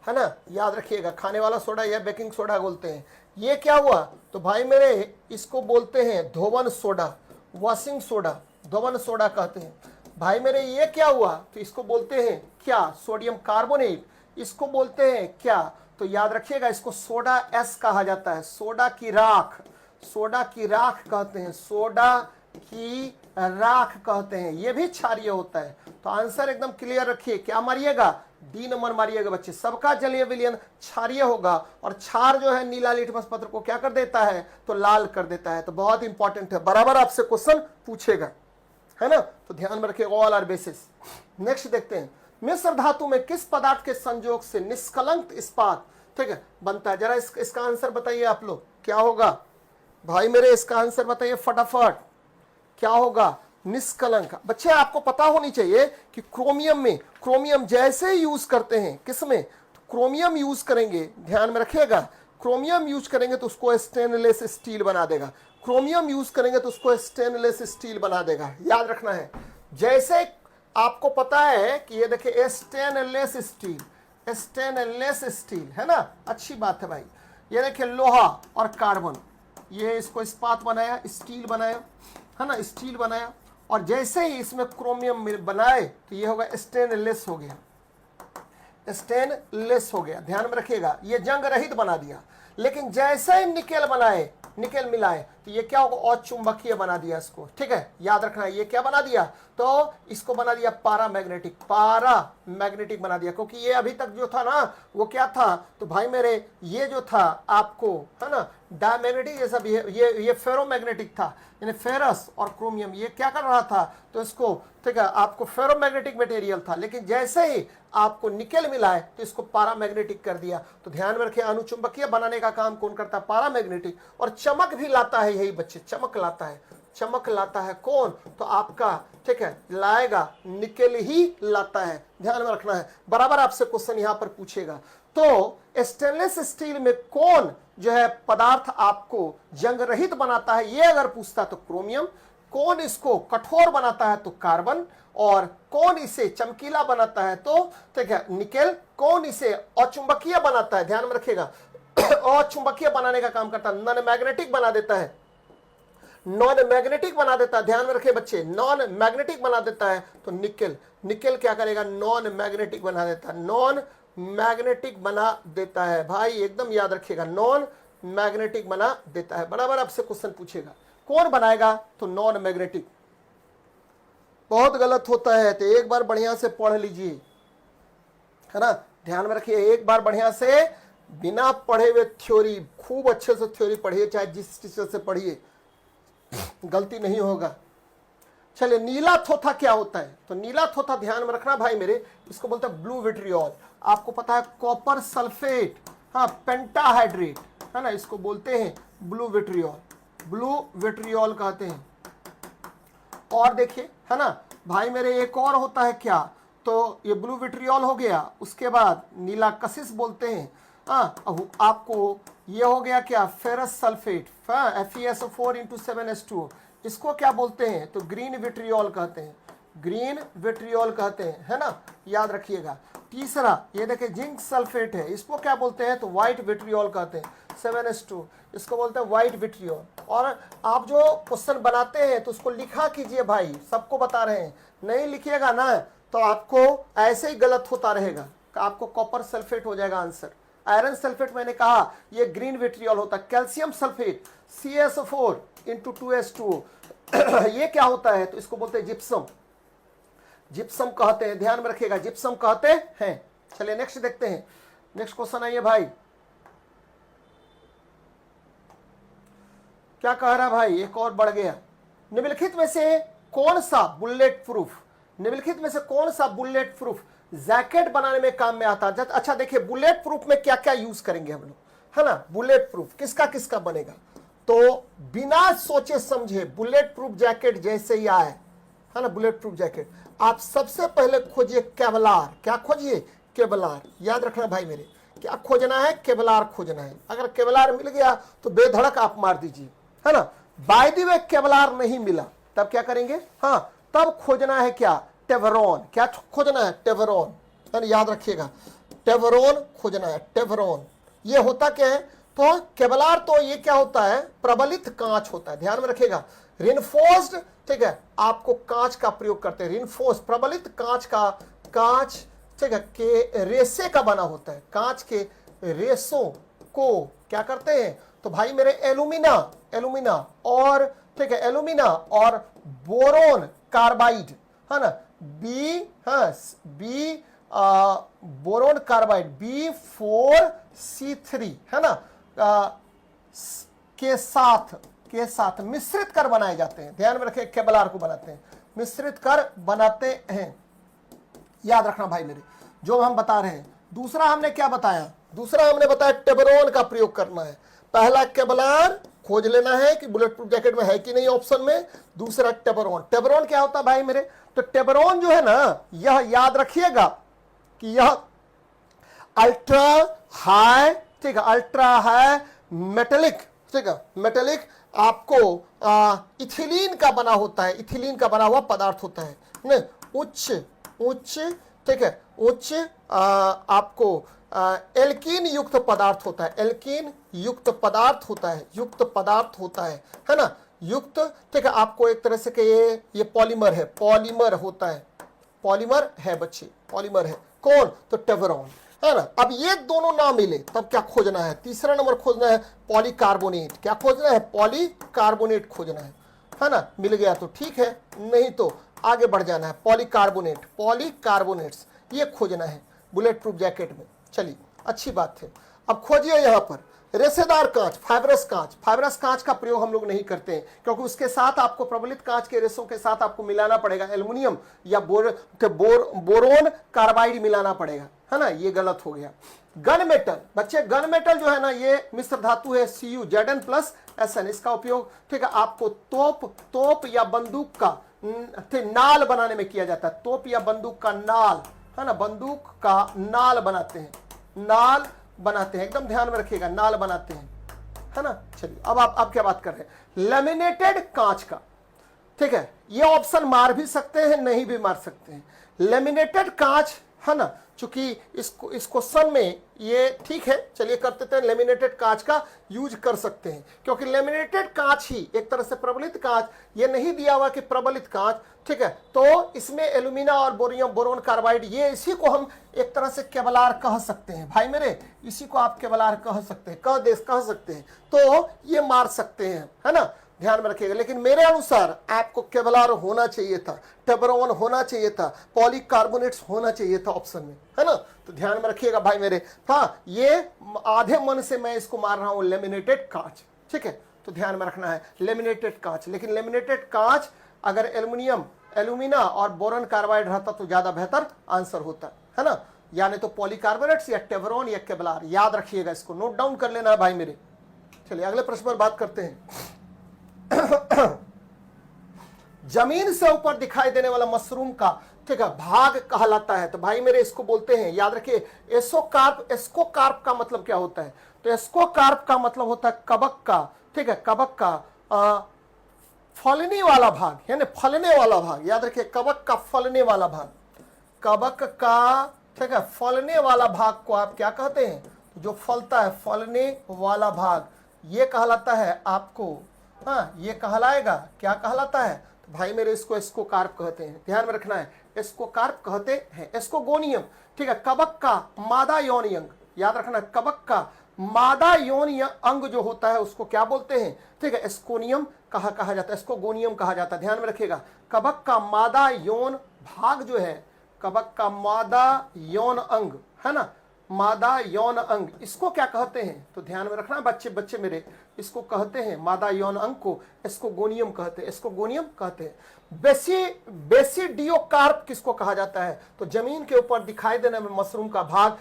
है ना, याद रखिएगा, खाने वाला सोडा या बेकिंग सोडा बोलते हैं। ये क्या हुआ, तो भाई मेरे इसको बोलते हैं धोवन सोडा, वॉशिंग सोडा, धोवन सोडा कहते हैं। भाई मेरे ये क्या हुआ, तो इसको बोलते हैं क्या, सोडियम कार्बोनेट, इसको बोलते हैं क्या, तो याद रखिएगा इसको सोडा एस कहा जाता है, सोडा की राख, सोडा की राख कहते हैं, सोडा की राख कहते हैं। ये भी क्षारीय होता है। तो आंसर एकदम क्लियर रखिए, क्या मारिएगा, डी नंबर मारिएगा बच्चे। सबका जलीय विलयन क्षारीय होगा, और क्षार जो है नीला लिटमस पत्र को क्या कर देता है, तो लाल कर देता है। तो बहुत इंपॉर्टेंट है, बराबर आपसे क्वेश्चन पूछेगा, है ना, तो ध्यान में रखिए, ऑल आर बेसिस। नेक्स्ट देखते हैं, मिश्र धातु में किस पदार्थ के संयोग से निष्कलंक इस्पात, ठीक है, बनता है। जरा इसका आंसर बताइए आप लोग, क्या होगा भाई मेरे, इसका आंसर बताइए फटाफट, क्या होगा, निष्कलंक। बच्चे आपको पता होनी चाहिए कि क्रोमियम में, क्रोमियम जैसे यूज करते हैं किसमें, तो क्रोमियम यूज करेंगे, ध्यान में रखिएगा, क्रोमियम यूज करेंगे तो उसको स्टेनलेस स्टील बना देगा, क्रोमियम यूज करेंगे तो उसको स्टेनलेस स्टील बना देगा, याद रखना है। जैसे आपको पता है कि ये देखिए स्टेनलेस स्टील, स्टेनलेस स्टील, है ना, अच्छी बात है भाई। ये देखिए लोहा और कार्बन, ये इसको इस्पात बनाया, स्टील बनाया, है ना, स्टील बनाया, और जैसे ही इसमें क्रोमियम बनाए तो ये होगा स्टेनलेस हो गया, स्टेनलेस हो गया, ध्यान में रखिएगा, ये जंग रहित बना दिया। लेकिन जैसे ही निकेल बनाए, निकेल मिलाए, तो ये क्या होगा, अचुंबकीय बना दिया इसको, ठीक है, याद रखना है। ये क्या बना दिया, तो इसको बना दिया पारामैग्नेटिक, पारामैग्नेटिक बना दिया, क्योंकि ये अभी तक जो था ना वो क्या था, तो भाई मेरे ये जो था आपको, है ना, डायमैग्नेटिक जैसा भी है, ये फेरोमैग्नेटिक था, यानी फेरस और क्रोमियम ये क्या कर रहा था, तो इसको, ठीक है, आपको फेरोमैग्नेटिक मटेरियल था, लेकिन जैसे ही आपको निकेल मिला है तो इसको पारामैग्नेटिक कर दिया। तो ध्यान में रखिए, अणुचुंबकीय बनाने का काम कौन करता है, पारामैग्नेटिक, और चमक भी लाता है, यही बच्चे चमक लाता है, चमक लाता है कौन, तो आपका, ठीक है, लाएगा निकेल ही लाता है, ध्यान में रखना है, बराबर आपसे क्वेश्चन यहां पर पूछेगा। तो स्टेनलेस स्टील में कौन जो है पदार्थ आपको जंग रहित बनाता है, ये अगर पूछता तो क्रोमियम, कौन इसको कठोर बनाता है तो कार्बन, और कौन इसे चमकीला बनाता है तो, ठीक है, निकेल, कौन इसे अचुंबकीय बनाता है, ध्यान में रखिएगा, अचुंबकीय बनाने का काम करता है, नॉन मैग्नेटिक बना देता है, नॉन मैग्नेटिक बना देता है, ध्यान में रखिए बच्चे, नॉन मैग्नेटिक बना देता है, तो निकेल, निकेल क्या करेगा, नॉन मैग्नेटिक बना देता है, नॉन मैग्नेटिक बना देता है भाई, एकदम याद रखिएगा, नॉन मैग्नेटिक बना देता है। बराबर आपसे क्वेश्चन पूछेगा, कौन बनाएगा, तो नॉन मैग्नेटिक। बहुत गलत होता है, तो एक बार बढ़िया से पढ़ लीजिए, है ना, ध्यान में रखिए, एक बार बढ़िया से बिना पढ़े हुए थ्योरी, खूब अच्छे से थ्योरी पढ़िए, चाहे जिस टीचर से पढ़िए, गलती नहीं होगा। चलिए, नीला थोथा क्या होता है, तो नीला थोथा ध्यान में रखना भाई मेरे, इसको बोलते हैं ब्लू विट्रियोल, आपको पता है कॉपर सल्फेट, हाँ, पेंटाहाइड्रेट, है ना, इसको बोलते हैं ब्लू विट्रियोल, ब्लू विट्रियोल कहते हैं। और देखिए, है ना भाई मेरे, एक और होता है क्या, तो ये ब्लू विट्रियोल हो गया, उसके बाद नीला कशिश बोलते हैं, हाँ, आपको ये हो गया क्या, फेरस सल्फेट, FeSO4 × 7H2, इसको क्या बोलते हैं, तो ग्रीन विट्रियोल कहते हैं, ग्रीन विट्रियोल कहते हैं, है ना, याद रखिएगा। तीसरा ये देखिए जिंक सल्फेट है, इसको क्या बोलते हैं, तो व्हाइट विट्रियोल कहते हैं, 7H2, इसको बोलते हैं व्हाइट विट्रियोल। और आप जो क्वेश्चन बनाते हैं तो उसको लिखा कीजिए भाई, सबको बता रहे हैं, नहीं लिखिएगा ना तो आपको ऐसे ही गलत होता रहेगा, आपको कॉपर सल्फेट हो जाएगा आंसर। आयरन सल्फेट मैंने कहा ये ग्रीन विट्रियोल होता है। कैल्शियम सल्फेट CaSO4 × 2H2O ये क्या होता है, तो इसको बोलते हैं जिप्सम, जिप्सम कहते हैं, ध्यान में रखिएगा, जिप्सम कहते हैं, चलिए नेक्स्ट देखते हैं, नेक्स्ट क्वेश्चन आइए भाई, क्या कह रहा भाई, एक और बढ़ गया। निम्नलिखित में से कौन सा बुलेट प्रूफ, निम्नलिखित में से कौन सा बुलेट प्रूफ जैकेट बनाने में काम में आता है? अच्छा देखिए, बुलेट प्रूफ में क्या क्या यूज करेंगे हम लोग, है ना। बुलेट प्रूफ किसका किसका बनेगा, तो बिना सोचे समझे बुलेट प्रूफ जैकेट जैसे ही आए, है ना, बुलेट प्रूफ जैकेट, आप सबसे पहले खोजिए केवलार। क्या खोजिए? केवलार। याद रखना भाई मेरे, क्या खोजना है? केवलार खोजना है। अगर केवलार मिल गया तो बेधड़क आप मार दीजिए, है ना। बाय द वे केवलार नहीं मिला तब क्या करेंगे? हाँ, तब खोजना है क्या? टेवरॉन। क्या खोजना है? टेवरॉन, है ना, याद रखिएगा, टेवरॉन खोजना है। टेवरॉन ये होता क्या है? तो केवलार तो ये क्या होता है? प्रबलित कांच होता है, ध्यान में रखिएगा। रिनफोर्स्ड, ठीक है, आपको कांच का प्रयोग करते हैं। रिनफोर्स प्रबलित कांच का, कांच, ठीक है, के रेसे का बना होता है। कांच के रेसों को क्या करते हैं? तो भाई मेरे एल्यूमिना, एल्यूमिना और, ठीक है, एल्यूमिना और बोरोन कार्बाइड, है ना, बी, हाँ, बी बोरोन कार्बाइड B4C3, है ना, के साथ मिश्रित कर बनाए जाते हैं। ध्यान में रखें, केवलार को बनाते हैं, मिश्रित कर बनाते हैं। याद रखना भाई मेरे, जो हम बता रहे हैं। दूसरा हमने क्या बताया? दूसरा हमने बताया टेबरॉन का प्रयोग करना है। पहला केवलार खोज लेना है कि बुलेट प्रूफ जैकेट में है कि नहीं ऑप्शन में। दूसरा टेबरॉन। टेबरॉन क्या होता है भाई मेरे? तो टेबरॉन जो है ना, यह याद रखिएगा कि यह अल्ट्रा हाई, ठीक है, अल्ट्रा हाई मेटेलिक, ठीक है, मेटेलिक आपको इथिलीन का बना होता है। इथिलीन का बना हुआ पदार्थ होता है, नहीं, उच्च, ठीक है, उच्च आपको एल्कीन युक्त पदार्थ होता है। एल्कीन युक्त पदार्थ होता है, युक्त पदार्थ होता है ना, युक्त, ठीक है। आपको एक तरह से कि ये पॉलीमर है, पॉलीमर होता है, पॉलीमर है बच्चे, पॉलीमर है। कौन? तो टेवरॉन, है ना। अब ये दोनों ना मिले तब क्या खोजना है? तीसरा नंबर खोजना है पॉलीकार्बोनेट। क्या खोजना है? पॉलीकार्बोनेट खोजना है ना। मिल गया तो ठीक है, नहीं तो आगे बढ़ जाना है। पॉलीकार्बोनेट, पॉलीकार्बोनेट्स ये खोजना है बुलेट प्रूफ जैकेट में। चलिए, अच्छी बात है। अब खोजिए यहां पर रेसेदार कांच, फाइब्रस कांच। फाइब्रस कांच का प्रयोग हम लोग नहीं करते हैं, क्योंकि उसके साथ आपको प्रबलित कांच के रेसों के साथ आपको मिलाना पड़ेगा एल्युमिनियम या बोरोन कार्बाइड मिलाना पड़ेगा, है ना। ये गलत हो गया। गन मेटल, बच्चे गन मेटल जो है ना, ये मिश्र धातु है Cu Zn+Sn। इसका उपयोग, ठीक है, आपको तोप या बंदूक का नाल बनाने में किया जाता है। तोप या बंदूक का नाल, है ना, बंदूक का नाल बनाते हैं, नाल बनाते हैं, एकदम ध्यान में रखिएगा, नाल बनाते हैं, है ना। चलिए, अब आप क्या बात कर रहे हैं? लेमिनेटेड कांच का, ठीक है, ये ऑप्शन मार भी सकते हैं, नहीं भी मार सकते हैं। लेमिनेटेड कांच, है ना, चूंकि इस क्वेश्चन में ये ठीक है, चलिए करते हैं, लेमिनेटेड कांच का यूज कर सकते हैं, क्योंकि लेमिनेटेड कांच ही एक तरह से प्रबलित कांच, ये नहीं दिया हुआ कि प्रबलित कांच, ठीक है। तो इसमें एल्यूमिना और बोरोन कार्बाइड, ये इसी को हम एक तरह से केवलार कह सकते हैं भाई मेरे, इसी को आप केवलार कह सकते हैं, कह सकते हैं। तो ये मार सकते हैं, है ना, ध्यान में रखिएगा। लेकिन मेरे अनुसार आपको केवलार होना चाहिए था, टेबरॉन होना चाहिए था, पॉलीकार्बोनेट्स होना चाहिए था ऑप्शन में, है ना। तो ध्यान में रखिएगा भाई मेरे। हाँ, ये आधे मन से मैं इसको मार रहा हूं, लेमिनेटेड कांच, ठीक है। तो ध्यान में रखना है लेमिनेटेड कांच। लेकिन लेमिनेटेड कांच अगर एल्यूमिना और बोरोन कार्बाइड रहता तो ज्यादा बेहतर आंसर होता, है ना। यानी तो पॉलीकार्बोनेट्स या टेबरॉन या केवलार, याद रखिएगा, इसको नोट डाउन कर लेना है भाई मेरे। चलिए अगले प्रश्न पर बात करते हैं। जमीन से ऊपर दिखाई देने वाला मशरूम का, ठीक है, भाग कहलाता है। तो भाई मेरे इसको बोलते हैं, याद रखिए, एसोकार्प। एस्कोकार्प का मतलब क्या होता है? तो एस्कोकार्प का मतलब होता है कवक का, ठीक है, कवक का फलने वाला भाग, यानी फलने वाला भाग। याद रखिए, कवक का फलने वाला भाग, कवक का, ठीक है, फलने वाला भाग को आप क्या कहते हैं? जो फलता है, फलने वाला भाग, ये कहलाता है आपको, हाँ, ये कहलाएगा, क्या कहलाता है? तो भाई मेरे इसको एस्कोकार्प कहते हैं, ध्यान में रखना है, एस्कोकार्प कहते हैं। एस्कोगोनियम, ठीक है, कवक का मादा यौन अंग, याद रखना, कवक का मादा यौन अंग जो होता है उसको क्या बोलते हैं? ठीक है, एस्कोनियम कहा जाता है, एस्कोगोनियम कहा जाता है। ध्यान में रखिएगा, कवक का मादा यौन भाग जो है कवक का मादा यौन अंग, है ना, मादा यौन अंग, इसको क्या कहते हैं? तो ध्यान में रखना बच्चे, बच्चे मेरे, इसको कहते हैं मादा यौन अंग को एस्कोगोनियम कहते हैं, एस्कोगोनियम कहते हैं। बेसिडियोकार्प किसको कहा जाता है? तो जमीन के ऊपर दिखाई देने में मशरूम का भाग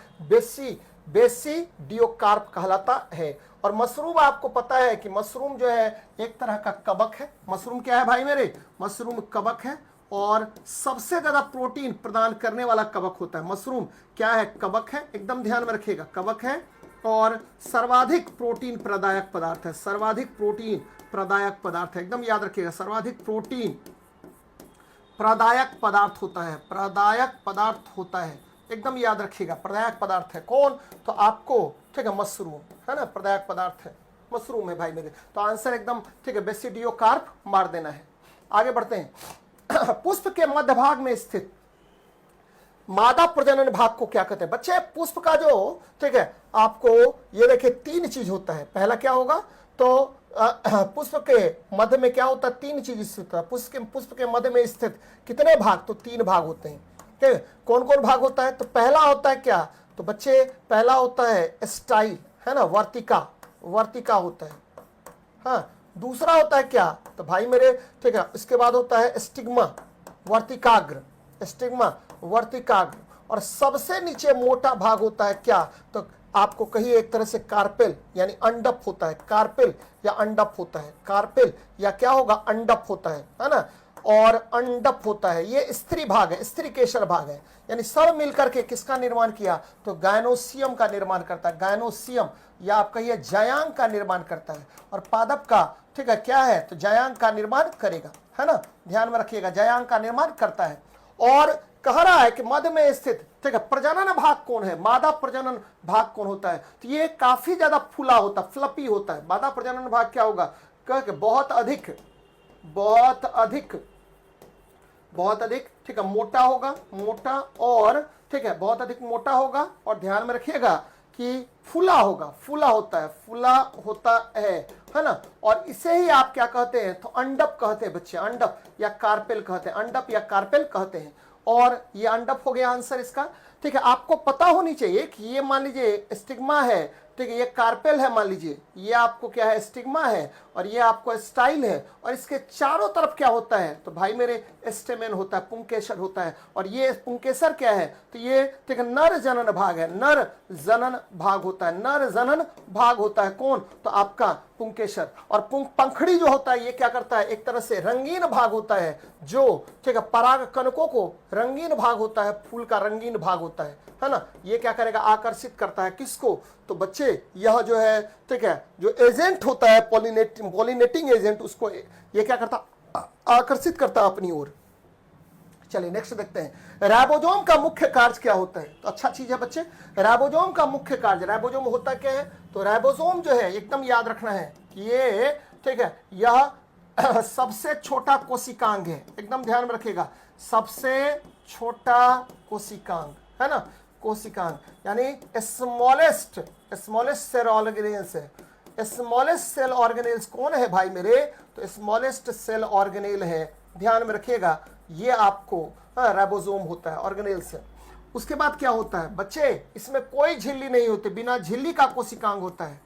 बेसिडियोकार्प कहलाता है। और मशरूम आपको पता है कि मशरूम जो है एक तरह का कवक है। मशरूम क्या है भाई मेरे? मशरूम कवक है और सबसे ज्यादा प्रोटीन प्रदान करने वाला कवक होता है। मशरूम क्या है? कवक है, एकदम ध्यान में रखिएगा, कवक है और सर्वाधिक प्रोटीन प्रदायक पदार्थ है। सर्वाधिक प्रोटीन प्रदायक पदार्थ है, एकदम याद रखिएगा, सर्वाधिक प्रोटीन प्रदायक पदार्थ होता है, प्रदायक पदार्थ होता है, एकदम याद रखिएगा, प्रदायक पदार्थ है। कौन? तो आपको, ठीक है, मशरूम, है ना, प्रदायक पदार्थ है, मशरूम है भाई मेरे। तो आंसर एकदम ठीक है, बेसिडियोकार्प मार देना है। आगे बढ़ते हैं। पुष्प के मध्य भाग में स्थित मादा प्रजनन भाग को क्या कहते हैं? बच्चे पुष्प का जो, ठीक है, आपको ये देखिए तीन चीज होता है। पहला क्या होगा? तो पुष्प के मध्य में क्या होता है? तीन चीज स्थित होता है। पुष्प के मध्य में स्थित कितने भाग? तो तीन भाग होते हैं। ठीक है, कौन कौन भाग होता है? तो पहला होता है क्या? तो बच्चे पहला होता है स्टाइल, है ना, वर्तिका, वर्तिका होता है। हाँ, दूसरा होता है क्या? तो भाई मेरे, ठीक है, इसके बाद होता है स्टिग्मा, वर्तिकाग्र, स्टिग्मा, वर्तिकाग्र। और सबसे नीचे मोटा भाग होता है क्या? तो आपको कहिए एक तरह से कार्पेल, यानी अंडप होता है, कार्पेल या अंडप होता है, कार्पेल या क्या होगा? अंडप होता है ना, और अंडप होता है। ये स्त्री भाग है, स्त्री केशर भाग है। यानी सब मिलकर के किसका निर्माण किया? तो गायनोसियम का निर्माण करता है, गायनोसियम, या आप कहिए जयांग का निर्माण करता है। और पादप का, ठीक है, क्या है? तो जयांग का निर्माण करेगा, है ना, ध्यान में रखिएगा, जयांग का निर्माण करता है। और कह रहा है कि मध्य में स्थित, ठीक है, प्रजनन भाग कौन है? मादा प्रजनन भाग कौन होता है? तो ये काफी ज्यादा फूला होता है, फ्लपी होता है। मादा प्रजनन भाग क्या होगा? कह के बहुत अधिक, बहुत अधिक, बहुत अधिक, ठीक है, मोटा होगा, मोटा, और ठीक है, बहुत अधिक मोटा होगा। और ध्यान में रखिएगा कि फूला होगा, फूला होता है, फूला होता है ना। और इसे ही आप क्या कहते हैं? तो अंडप कहते हैं बच्चे, अंडप या कार्पेल कहते हैं, अंडप या कार्पेल कहते हैं। और ये अंडप हो गया आंसर इसका। ठीक है, आपको पता होनी चाहिए कि ये मान लीजिए स्टिग्मा है, ठीक है, ये कार्पेल है, मान लीजिए ये आपको क्या है? स्टिग्मा है, और ये आपको स्टाइल है। और इसके चारों तरफ क्या होता है? तो भाई मेरे स्टेमेन होता है, पुंकेसर होता है। और ये पुंकेसर क्या है? तो ये, ठीक है, नर जनन भाग है, नर जनन भाग होता है, नर जनन भाग होता है। कौन? तो आपका पुंकेसर। और पंखड़ी जो होता है ये क्या करता है? एक तरह से रंगीन भाग होता है, जो, ठीक है, पराग कनकों को, रंगीन भाग होता है, फूल का रंगीन भाग होता है ना। ये क्या करेगा? आकर्षित करता है किसको? तो बच्चे यह जो है, ठीक है, जो एजेंट होता है, पॉलिनेटिंग एजेंट, उसको ये क्या करता? आकर्षित करता है अपनी ओर। चलिए नेक्स्ट देखते हैं, राइबोसोम का मुख्य कार्य क्या होता है? तो अच्छा चीज है बच्चे, राइबोसोम का मुख्य कार्य, राइबोसोम होता क्या है? तो राइबोसोम जो है, एकदम याद रखना है कि ये, ठीक है, यह सबसे छोटा कोशिकांग है, एकदम ध्यान में रखिएगा, सबसे छोटा कोशिकांग, है ना, कोशिकांग, यानी स्मॉलेस्ट, स्मॉलेस्ट सेल ऑर्गेनेल्स है। स्मॉलेस्ट सेल ऑर्गेनेल्स कौन है भाई मेरे? तो स्मॉलेस्ट सेल ऑर्गेनेल है, ध्यान में रखिएगा, ये आपको राइबोसोम होता है, ऑर्गेनेल्स है। उसके बाद क्या होता है बच्चे? इसमें कोई झिल्ली नहीं होती, बिना झिल्ली का कोशिकांग होता है,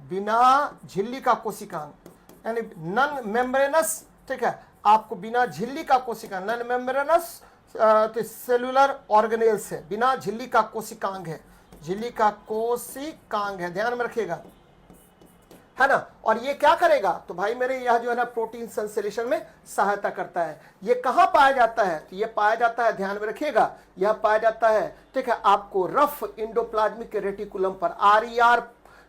बिना झिल्ली का कोशिकांग, यानी नॉन मेम्ब्रेनस, ठीक है, आपको बिना झिल्ली का कोशिकांग, नॉन मेम्ब्रेनस सेलुलर ऑर्गेनेल्स है, बिना झिल्ली का कोशिकांग है, झिल्ली का कोशिकांग है, ध्यान में रखिएगा, है ना। और ये क्या करेगा? तो भाई मेरे यह जो है ना प्रोटीन संश्लेषण में सहायता करता है। ये कहाँ पाया जाता है? तो ये पाया जाता है, ध्यान में रखिएगा, यह पाया जाता है, ठीक है, आपको रफ इंडोप्लाज्मिक रेटिकुलम पर, आरईआर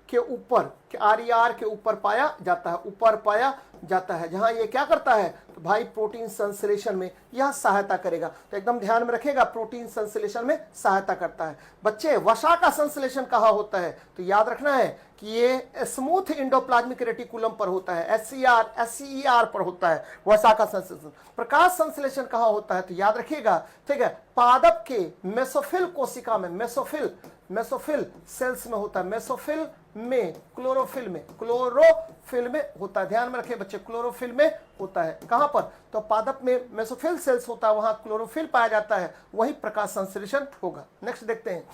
के ऊपर, आरईआर के ऊपर पाया जाता है, ऊपर पाया जाता है, जहां ये क्या करता है? तो भाई प्रोटीन संश्लेषण में यह सहायता करेगा। तो एकदम ध्यान में रखिएगा, प्रोटीन संश्लेषण में सहायता करता है। बच्चे वसा का संश्लेषण कहाँ होता है? तो याद रखना है कि ये स्मूथ इंडोप्लाज्मिक रेटिकुलम पर होता है, एससीईआर पर होता है वसा का संश्लेषण। प्रकाश संश्लेषण कहाँ होता है? तो याद रखिएगा, ठीक है, पादप के मेसोफिल कोशिका में, मेसोफिल, मेसोफिल सेल्स में होता है, मेसोफिल में, क्लोरोफिल में, क्लोरोफिल में होता है। ध्यान में रखिए बच्चे, क्लोरोफिल में होता है। कहां पर? तो पादप में मेसोफिल सेल्स होता है, वहां क्लोरोफिल पाया जाता है, वही प्रकाश संश्लेषण होगा। नेक्स्ट देखते हैं,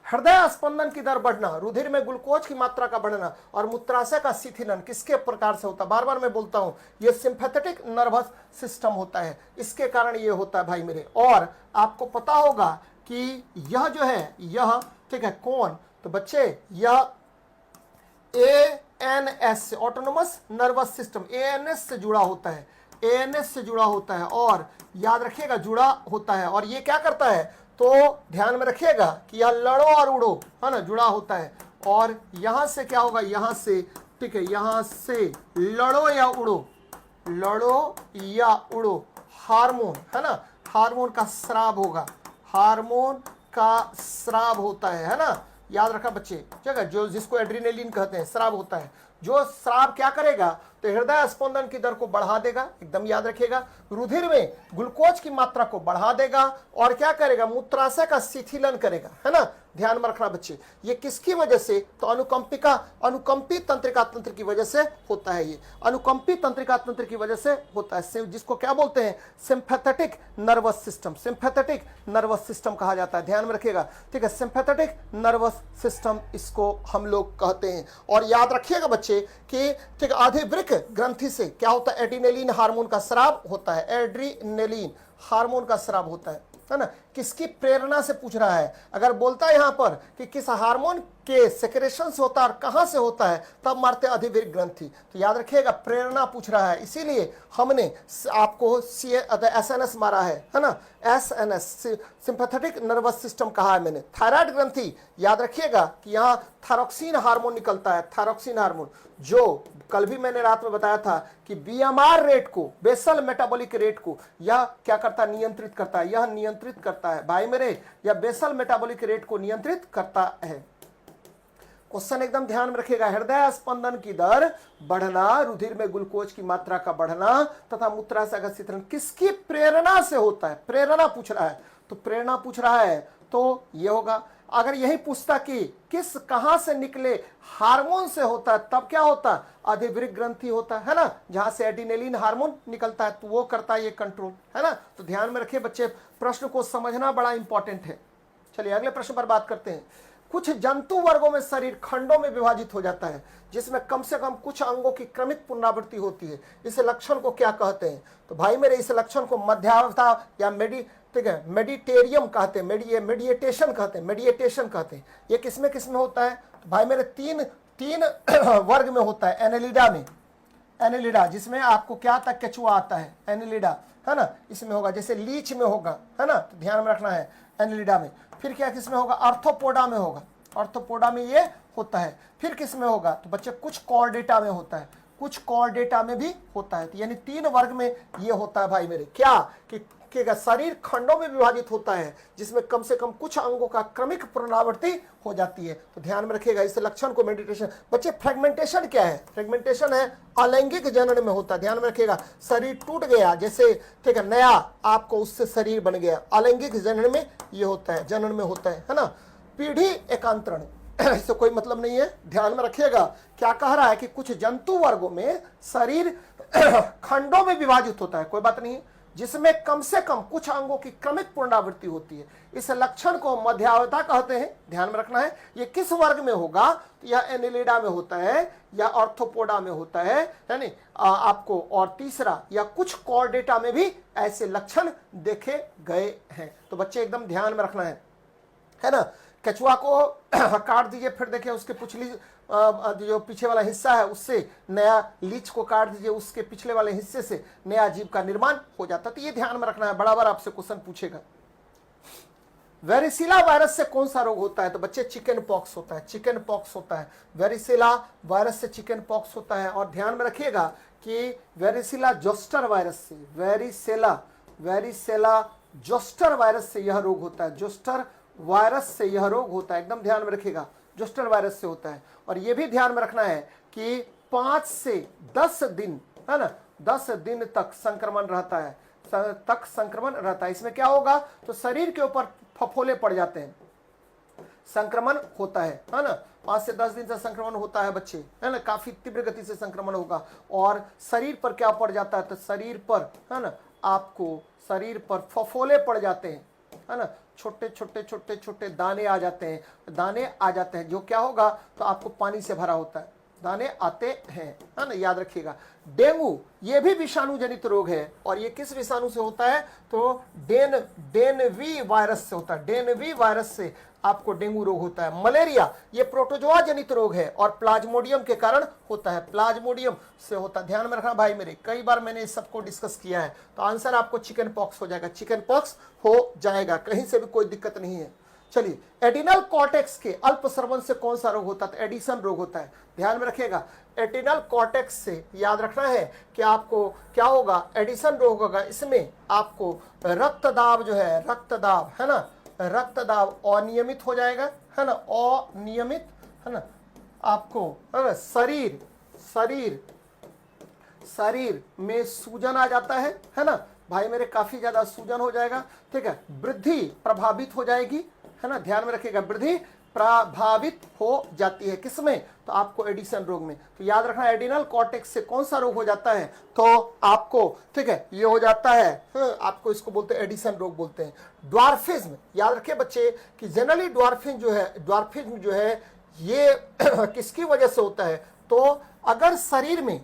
हृदय स्पंदन की दर बढ़ना, रुधिर में ग्लूकोज की मात्रा का बढ़ना और मूत्राशय का शिथिलन किसके प्रकार से होता है? बार बार मैं बोलता हूं, यह सिंपैथेटिक नर्वस सिस्टम होता है, इसके कारण यह होता है भाई मेरे। और आपको पता होगा कि यह जो है, यह ठीक है कौन? तो बच्चे यह ANS autonomous nervous system ANS से जुड़ा होता है, ANS से जुड़ा होता है, और याद रखिएगा जुड़ा होता है। और ये क्या करता है? तो ध्यान में रखिएगा कि यह लड़ो और उड़ो, है ना, जुड़ा होता है। और यहां से क्या होगा? यहां से, ठीक है, यहां से लड़ो या उड़ो, लड़ो या उड़ो, हार्मोन, है ना, हार्मोन का स्राव होगा, हार्मोन का स्राव होता है ना, याद रखा बच्चे, ठीक है, जो जिसको एड्रीनलिन कहते हैं, स्राव होता है। जो स्राव क्या करेगा? तो हृदय स्पंदन की दर को बढ़ा देगा, एकदम याद रखिएगा, रुधिर में ग्लूकोज की मात्रा को बढ़ा देगा, और क्या करेगा? मूत्राशय का शिथिलन करेगा, है ना, ध्यान में रखना बच्चे। ये किसकी वजह से? तो अनुकंपी तंत्रिका तंत्र की वजह से होता है। ये अनुकंपी तंत्रिका तंत्र की वजह से होता है, जिसको क्या बोलते हैं? Sympathetic nervous system, sympathetic nervous system कहा जाता है। ध्यान में रखिएगा, ठीक है, सिंपैथेटिक नर्वस सिस्टम इसको हम लोग कहते हैं। और याद रखिएगा बच्चे कि ठीक अधिवृक्क ग्रंथि से क्या होता है? एड्रीनलिन हार्मोन का स्राव होता है, एड्रीनलिन हार्मोन का स्राव होता है ना। किसकी प्रेरणा से पूछ रहा है? अगर बोलता है यहां पर कि किस हार्मोन के सेक्रेशन से होता है और कहां से होता है, तब मारते अधिवृक्क ग्रंथि। तो याद रखिएगा प्रेरणा पूछ रहा है, इसीलिए हमने आपको SNS मारा है ना, SNS सिंपैथेटिक नर्वस सिस्टम कहा है मैंने। थायराइड ग्रंथि, याद रखिएगा कि यहां थायरोक्सिन हार्मोन निकलता है, थायरोक्सिन हार्मोन, जो कल भी मैंने रात में बताया था कि BMR रेट को, बेसल मेटाबॉलिक रेट को यह क्या करता है? नियंत्रित करता है, यह नियंत्रित करता है भाई मेरे, यह बेसल मेटाबॉलिक रेट को नियंत्रित करता है। क्वेश्चन एकदम ध्यान में रखिएगा, हृदय स्पंदन की दर बढ़ना, रुधिर में ग्लूकोज की मात्रा का बढ़ना तथा मूत्राशय का शिथिलन किसकी प्रेरणा से होता है? प्रेरणा पूछ रहा है, तो प्रेरणा पूछ रहा है तो यह होगा। अगर यही पूछता कि किस कहां से निकले हार्मोन से होता है, तब क्या होता? अधिवृक्क ग्रंथि होता है ना, जहां से एड्रीनलिन हार्मोन निकलता है, तो वो करता है ये कंट्रोल, है ना। तो ध्यान में रखिए बच्चे, प्रश्न को समझना बड़ा इंपॉर्टेंट है। चलिए अगले प्रश्न पर बात करते हैं। कुछ जंतु वर्गों में शरीर खंडों में विभाजित हो जाता है, जिसमें कम से कम कुछ अंगों की क्रमिक पुनरावृत्ति होती है। इस लक्षण को क्या कहते हैं? तो भाई मेरे, इस लक्षण को मध्यावधा या मेडिटेरियम कहते हैं, मेडिएटेशन कहते हैं, मेडिएटेशन कहते हैं। ये किसमें किसमें होता है? तो भाई मेरे तीन वर्ग में होता है। एनेलिडा में, एनेलिडा जिसमें आपको क्या तक केचुआ आता है, एनेलिडा, है ना, इसमें होगा। जैसे लीच में होगा, है ना, तो ध्यान में रखना है एनेलिडा में। फिर क्या किसमें होगा? आर्थ्रोपोडा में होगा, आर्थ्रोपोडा में ये होता है। फिर किसमें होगा? तो बच्चे कुछ कॉर्डेटा में होता है, कुछ कॉर्डेटा में भी होता है। तो यानी 3 वर्ग में ये होता है भाई मेरे, क्या कि शरीर खंडों में विभाजित होता है, जिसमें कम से कम कुछ अंगों का क्रमिक पुनरावृत्ति हो जाती है। तो ध्यान में रखिएगा इस लक्षण को मेडिटेशन। बच्चे फ्रेगमेंटेशन क्या है? फ्रेगमेंटेशन है अलैंगिक जनन में होता है। ध्यान में रखिएगा, शरीर टूट गया, जैसे ठीक है नया आपको उससे शरीर बन गया, अलैंगिक जनन में ये होता है, जनन में होता है ना। पीढ़ी एकांतरण, इससे कोई मतलब नहीं है, ध्यान में रखिएगा। क्या कह रहा है कि कुछ जंतु वर्गों में शरीर खंडों में विभाजित होता है, कोई बात नहीं, जिसमें कम से कम कुछ अंगों की क्रमिक पुनरावृत्ति होती है। इस लक्षण को मध्यावधा कहते हैं, ध्यान में रखना है। ये किस वर्ग में होगा? तो यह एनेलिडा में होता है या आर्थ्रोपोडा में होता है यानी आपको। और तीसरा, या कुछ कॉर्डेटा में भी ऐसे लक्षण देखे गए हैं। तो बच्चे एकदम ध्यान में रखना है ना। केचुआ को काट दीजिए, फिर देखिए उसके पिछली जो पीछे वाला हिस्सा है उससे नया, लीच को काट दीजिए, उसके पिछले वाले हिस्से से नया जीव का निर्माण हो जाता है। तो ये ध्यान में रखना है, बड़ा बार आपसे क्वेश्चन पूछेगा। वेरिसिला वायरस से कौन सा रोग होता है? तो बच्चे चिकन पॉक्स होता है, चिकन पॉक्स होता है। वेरिसिला वायरस से चिकन पॉक्स होता है। और ध्यान में रखिएगा कि वेरिसिला जोस्टर वायरस से, वेरिसेला जोस्टर वायरस से यह रोग होता है, जोस्टर वायरस से यह रोग होता है, एकदम ध्यान में रखिएगा, जोस्टर वायरस से होता है। और यह भी ध्यान में रखना है कि 5 से 10 दिन, है ना, 10 दिन तक संक्रमण रहता है, इसमें क्या होगा? तो शरीर के ऊपर फफोले पड़ जाते हैं, संक्रमण होता है ना, 5 से 10 दिन से संक्रमण होता है बच्चे, है ना, काफी तीव्र गति से संक्रमण होगा। और शरीर पर क्या पड़ जाता है, तो शरीर पर, है ना, आपको शरीर पर फफोले पड़ जाते हैं, है ना, छोटे छोटे छोटे छोटे दाने आ जाते हैं, दाने आ जाते हैं, जो क्या होगा, तो आपको पानी से भरा होता है, दाने आते हैं, है ना, याद रखिएगा। डेंगू ये भी विषाणु जनित रोग है, और ये किस विषाणु से होता है, तो डेनवी वायरस से होता है, डेनवी वायरस से आपको डेंगू रोग होता है। मलेरिया ये प्रोटोजोआ जनित रोग है और प्लाज्मोडियम के कारण होता है, प्लाज्मोडियम से होता है। ध्यान में रखना भाई मेरे, कई बार मैंने इस सबको डिस्कस किया है, तो आंसर आपको चिकन पॉक्स हो जाएगा, चिकन पॉक्स हो जाएगा, कहीं से भी कोई दिक्कत नहीं है। चलिए, एडिनल कॉर्टेक्स के अल्पस्रवन से कौन सा रोग होता है, तो एडिसन रोग होता है। ध्यान में रखिएगा, एडिनल कॉर्टेक्स से याद रखना है कि आपको क्या होगा, एडिसन रोग होगा। इसमें आपको रक्तदाब जो है, रक्तदाब, है ना, रक्तदाब अनियमित हो जाएगा, है ना, अनियमित, है ना, आपको, है ना, शरीर में सूजन आ जाता है ना भाई मेरे, काफी ज्यादा सूजन हो जाएगा, ठीक है, वृद्धि प्रभावित हो जाएगी, है ना, ध्यान में रखिएगा, वृद्धि प्रभावित हो जाती है, किसमें, तो आपको एडिसन रोग में। तो याद रखना, एडिनल कॉर्टेक्स से कौन सा रोग हो जाता है, तो आपको, ठीक है, ये हो जाता है, आपको इसको बोलते हैं एडिसन रोग बोलते हैं। ड्वार्फिज्म, याद रखिए बच्चे कि जनरली ड्वार्फिज्म जो है ये किसकी वजह से होता है, तो अगर शरीर में,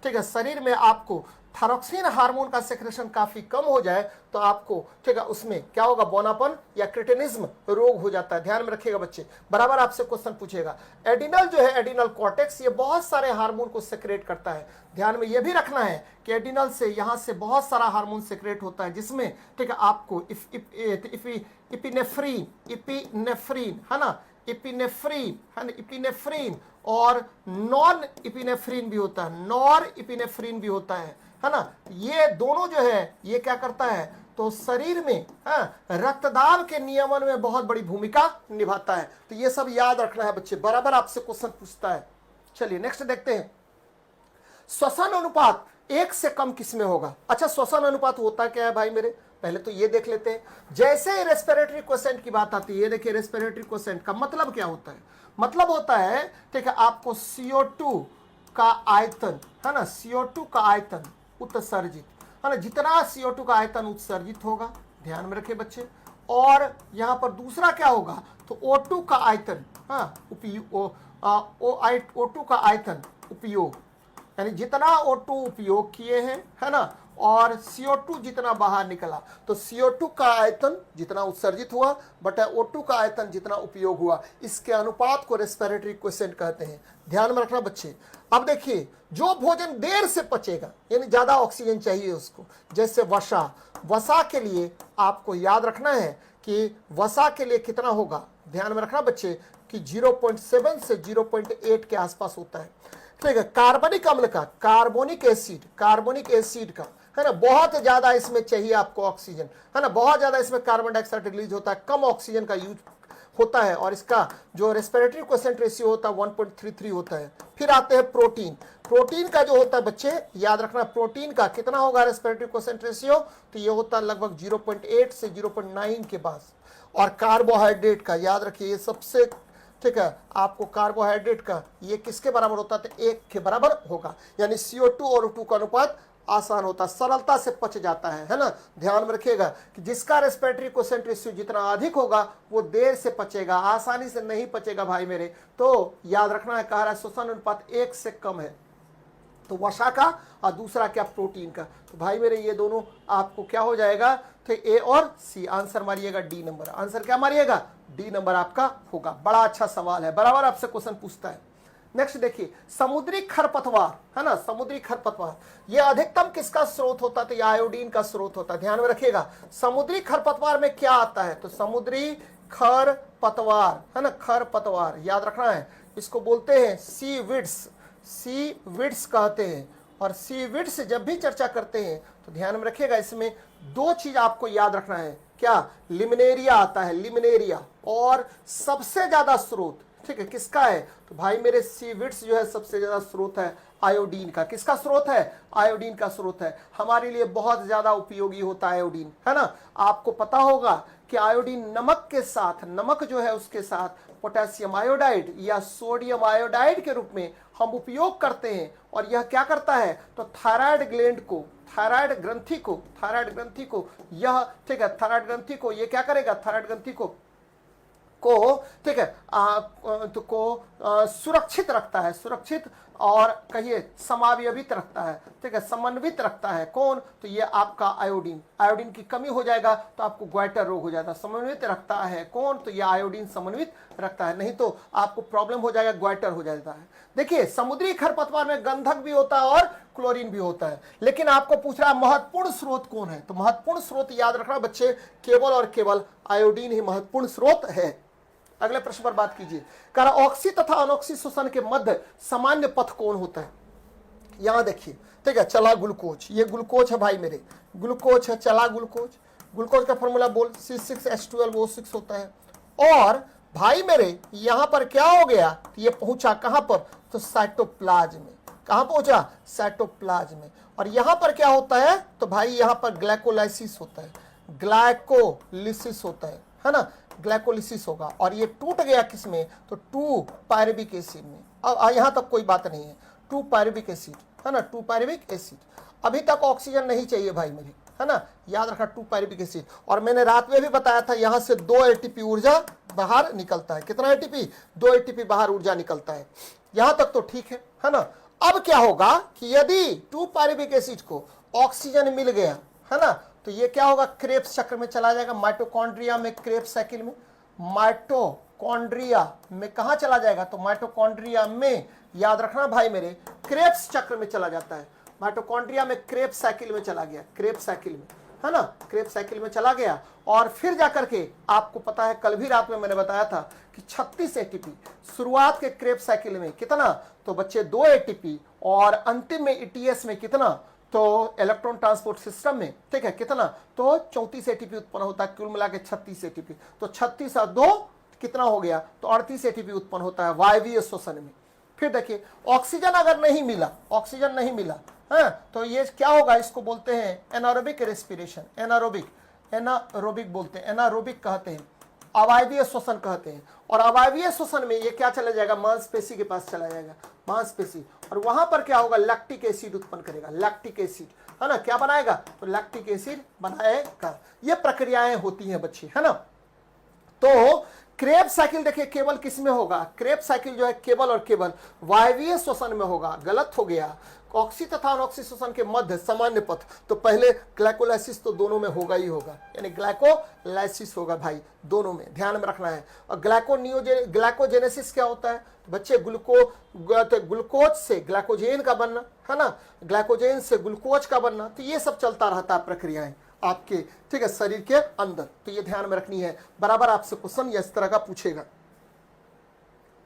ठीक है, शरीर में आपको थायरोक्सिन हार्मोन का सेक्रेशन काफी कम हो जाए, तो आपको, ठीक है, उसमें क्या होगा, बोनापन या क्रिटिनिज्म रोग हो जाता है। ध्यान में रखिएगा बच्चे, बराबर आपसे क्वेश्चन पूछेगा। एडिनल जो है, एडिनल कॉर्टेक्स, ये बहुत सारे हार्मोन को सेक्रेट करता है। ध्यान में ये भी रखना है कि एडिनल से, यहां से बहुत सारा हार्मोन सेक्रेट होता है, जिसमें, ठीक है, आपको इपिनेफ्रीन, है ना, इपिनेफ्रीन और नॉन इपिनेफ्रीन भी होता है, नॉर इपिनेफ्रीन भी होता है ना। ये दोनों जो है, ये क्या करता है, तो शरीर में, रक्तदाब के नियमन में बहुत बड़ी भूमिका निभाता है। तो ये सब याद रखना है बच्चे, बराबर आपसे क्वेश्चन पूछता है। चलिए नेक्स्ट देखते हैं, श्वसन अनुपात 1 से कम किसमें होगा। अच्छा, श्वसन अनुपात होता क्या है भाई मेरे, पहले तो ये देख लेते हैं। जैसे रेस्पिरेटरी क्वोशिएंट की बात आती है, ये देखिए रेस्पिरेटरी क्वोशिएंट का मतलब क्या होता है, मतलब होता है, ठीक है, आपको CO2 का आयतन, है ना, CO2 का आयतन उत्सर्जित, है ना, जितना CO2 का आयतन उत्सर्जित होगा, ध्यान में रखिए बच्चे, और यहां पर दूसरा क्या होगा, तो O2 का आयतन, O2 का आयतन उपयोग, यानी जितना O2 उपयोग किए हैं, है ना, और CO2 जितना बाहर निकला, तो CO2 का आयतन जितना उत्सर्जित हुआ बटा O2 का आयतन जितना उपयोग हुआ, इसके अनुपात को रेस्पिरेटरी क्वोशिएंट कहते हैं। ध्यान में रखना बच्चे। अब देखिए, जो भोजन देर से पचेगा, यानी ज्यादा ऑक्सीजन चाहिए उसको, जैसे वसा के लिए आपको याद रखना है कि वसा के लिए कितना होगा, ध्यान में रखना बच्चे कि 0.7 से 0.8 के आसपास होता है, ठीक है। कार्बनिक अम्ल का, कार्बोनिक एसिड का, है ना, बहुत ज्यादा इसमें चाहिए आपको ऑक्सीजन, है ना, बहुत ज्यादा इसमें कार्बन डाइऑक्साइड रिलीज होता है, कम ऑक्सीजन का यूज होता है, और इसका जो रेस्पिरेटरी क्वोशिएंट रेशियो होता है 1.33 होता है। फिर आते हैं प्रोटीन का जो होता है बच्चे, याद रखना, प्रोटीन का कितना होगा रेस्पिरेटरी क्वोशिएंट रेशियो, तो ये होता है लगभग 0.8 से 0.9 के पास। और कार्बोहाइड्रेट का याद रखिए, ये सबसे, ठीक है, आपको कार्बोहाइड्रेट का ये किसके बराबर होता है, तो 1 के बराबर होगा, यानी CO2 और O2 का अनुपात आसान होता, सरलता से पच जाता है ना। ध्यान में रखिएगा कि जिसका रेस्पिरेटरी क्वोशिएंट रेशियो जितना अधिक होगा वो देर से पचेगा, आसानी से नहीं पचेगा भाई मेरे। तो याद रखना है, कह रहा है श्वसन अनुपात 1 से कम है, तो वसा का, और दूसरा क्या, प्रोटीन का। तो भाई मेरे ये दोनों आपको क्या हो जाएगा, तो A और C, आंसर मारिएगा D नंबर, आंसर क्या मारिएगा, D नंबर आपका होगा। बड़ा अच्छा सवाल है, बराबर आपसे क्वेश्चन पूछता है। नेक्स्ट देखिए, समुद्री खरपतवार, है ना, समुद्री खरपतवार, ये अधिकतम किसका स्रोत होता है, तो ये आयोडीन का स्रोत होता है। ध्यान में रखिएगा, समुद्री खरपतवार में क्या आता है, तो समुद्री खरपतवार, है ना, खरपतवार याद रखना है, इसको बोलते हैं सीविड्स कहते हैं। और सीविड्स जब भी चर्चा करते हैं तो ध्यान में रखिएगा, इसमें 2 चीज आपको याद रखना है, क्या, लिमिनेरिया आता है, लिमिनेरिया, और सबसे ज्यादा स्रोत, ठीक है, किसका है, तो भाई मेरे सीविड्स जो है सबसे ज्यादा स्रोत है आयोडीन का। किसका स्रोत है, आयोडीन का स्रोत है। हमारे लिए बहुत ज्यादा उपयोगी होता है आयोडीन, है ना। आपको पता होगा क्योंकि आयोडीन नमक के साथ, नमक जो है उसके साथ पोटेशियम आयोडाइड या सोडियम आयोडाइड के रूप में हम उपयोग करते हैं। और यह क्या करता है, तो थायराइड ग्लैंड को, थायराइड ग्रंथि को यह, ठीक है, थायराइड ग्रंथि को ये क्या करेगा, थायराइड ग्रंथि को ठीक है सुरक्षित रखता है, सुरक्षित और कहिए समावयवित रखता है, ठीक है, समन्वित रखता है। कौन, तो ये आपका आयोडीन, आयोडीन की कमी हो जाएगा तो आपको ग्वाइटर रोग हो जाता है। समन्वित रखता है कौन, तो ये आयोडीन समन्वित रखता है, नहीं तो आपको प्रॉब्लम हो जाएगा, ग्वाइटर हो जाता है। देखिए समुद्री खरपतवार में गंधक भी होता है और क्लोरीन भी होता है, लेकिन आपको पूछ रहा है महत्वपूर्ण स्रोत कौन है, तो महत्वपूर्ण स्रोत याद रखना बच्चे, केवल और केवल आयोडीन ही महत्वपूर्ण स्रोत है। अगले प्रश्न पर बात कीजिए, कह रहा ऑक्सी तथा अनऑक्सी श्वसन के मध्य सामान्य पथ कौन होता है। यहां देखिए, ठीक है, चला ग्लूकोज, ये ग्लूकोज है भाई मेरे, ग्लूकोज है, चला ग्लूकोज, ग्लूकोज का फॉर्मूला बोल C6H12O6 होता है। और भाई मेरे यहां पर क्या हो गया, ये पहुंचा कहां पर, तो साइटोप्लाज्म में। कहां पहुंचा, साइटोप्लाज्म में। और यहां पर क्या होता है, तो भाई यहां पर ग्लाइकोलाइसिस होता है, ग्लाइकोलिसिस होता है ना, ग्लाइकोलिसिस होगा। और ये टूट गया किसमें, तो 2 पायरुविक एसिड में। अब यहां तक कोई बात नहीं है, 2 पायरुविक एसिड है ना, 2 पायरुविक एसिड। अभी तक ऑक्सीजन नहीं चाहिए भाई मेरे, है ना, याद रखा 2 पायरुविक एसिड। और मैंने रात में भी बताया था यहां से 2 एटीपी ऊर्जा बाहर निकलता है। कितना एटीपी, 2 एटीपी बाहर ऊर्जा निकलता है। यहां तक तो ठीक है ना। अब क्या होगा कि यदि 2 पायरुविक एसिड को ऑक्सीजन मिल गया, है ना, तो ये क्या होगा, क्रेब्स चक्र में चला जाएगा, माइटोकॉन्ड्रिया में, क्रेब्स साइकिल में, माइटोकॉन्ड्रिया में कहां चला जाएगा, तो माइटोकॉन्ड्रिया में, याद रखना भाई मेरे, क्रेब्स चक्र में चला जाता है। माइटोकॉन्ड्रिया में क्रेब्स साइकिल में चला गया, क्रेब्स साइकिल में, है ना, क्रेब्स साइकिल में चला गया। और फिर जाकर के आपको पता है, कल भी रात में मैंने बताया था कि 36 एटीपी शुरुआत के क्रेब्स साइकिल में कितना, तो बच्चे 2 एटीपी, और अंतिम में ईटीएस में कितना, तो इलेक्ट्रॉन ट्रांसपोर्ट सिस्टम में, ठीक है, कितना, तो 34 एटीपी उत्पन्न होता है, कुल मिला के 36 एटीपी। तो 36 और 2 कितना हो गया, तो 38 एटीपी उत्पन्न होता है वायवीय श्वसन में। फिर देखिए ऑक्सीजन अगर नहीं मिला, ऑक्सीजन नहीं मिला, है, तो ये क्या होगा, इसको बोलते हैं एनारोबिक रेस्पिरेशन, एनारोबिक बोलते हैं, एनारोबिक कहते हैं, अवायवीय श्वसन कहते हैं। और अवायवीय श्वसन में ये क्या चला जाएगा, मांसपेशी के पास चला जाएगा, मांसपेशी। और वहां पर क्या होगा, लैक्टिक एसिड उत्पन्न करेगा, लैक्टिक एसिड, है ना, क्या बनाएगा, तो लैक्टिक एसिड बनाएगा। ये प्रक्रियाएं होती हैं बच्चे, है ना। तो क्रेब्स साइकिल देखिए केवल किस में होगा, क्रेब्स साइकिल जो है केवल और केवल वायवीय श्वसन में होगा। गलत हो गया, ऑक्सी तथा अनऑक्सी श्वसन के मध्य सामान्य पथ, तो पहले ग्लाइकोलाइसिस तो दोनों में होगा ही होगा, यानी ग्लाइकोलाइसिस होगा भाई, दोनों में ध्यान में रखना है। और ग्लाइकोजेनेसिस क्या होता है, तो बच्चे ग्लूकोज से ग्लाइकोजेन का बनना, है ना, ग्लाइकोजेन से ग्लूकोज का बनना, तो ये सब चलता रहता है प्रक्रियाएं आपके, ठीक है, शरीर के अंदर। तो ये ध्यान में रखनी है, बराबर आपसे क्वेश्चन या इस तरह का पूछेगा।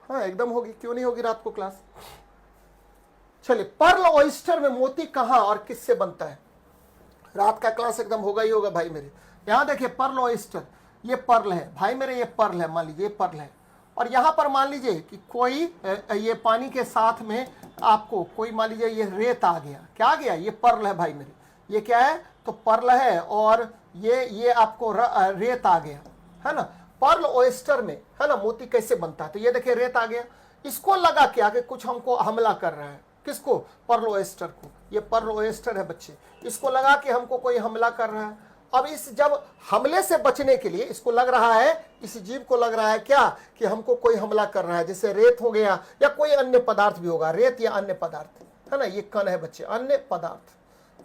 हाँ एकदम होगी, क्यों नहीं होगी रात को क्लास। चलिए, पर्ल ऑयस्टर में मोती कहां और किससे बनता है, रात का क्लास एकदम होगा ही होगा भाई मेरे। यहां देखिए पर्ल ऑयस्टर, ये पर्ल है भाई मेरे, ये पर्ल है, मान लीजिए ये पर्ल है। और यहां पर मान लीजिए कि कोई ये पानी के साथ में आपको कोई मान लीजिए ये रेत आ गया, क्या आ गया, ये पर्ल है भाई मेरे, ये क्या है, तो पर्ल है। और ये आपको रेत आ गया, है ना। पर्ल ऑयस्टर में, है ना, मोती कैसे बनता है, तो ये देखिए रेत आ गया, इसको लगा क्या कि कुछ हमको हमला कर रहा है, किसको, पर्ल ऑयस्टर को। ये पर्ल ऑयस्टर है बच्चे, इसको लगा कि हमको कोई हमला कर रहा है। अब इस जब हमले से बचने के लिए इसको लग रहा है, इस जीव को लग रहा है क्या, कि हमको कोई हमला कर रहा है, जैसे रेत हो गया या कोई अन्य पदार्थ भी होगा, रेत या अन्य पदार्थ, है ना, ये कण है बच्चे, अन्य पदार्थ,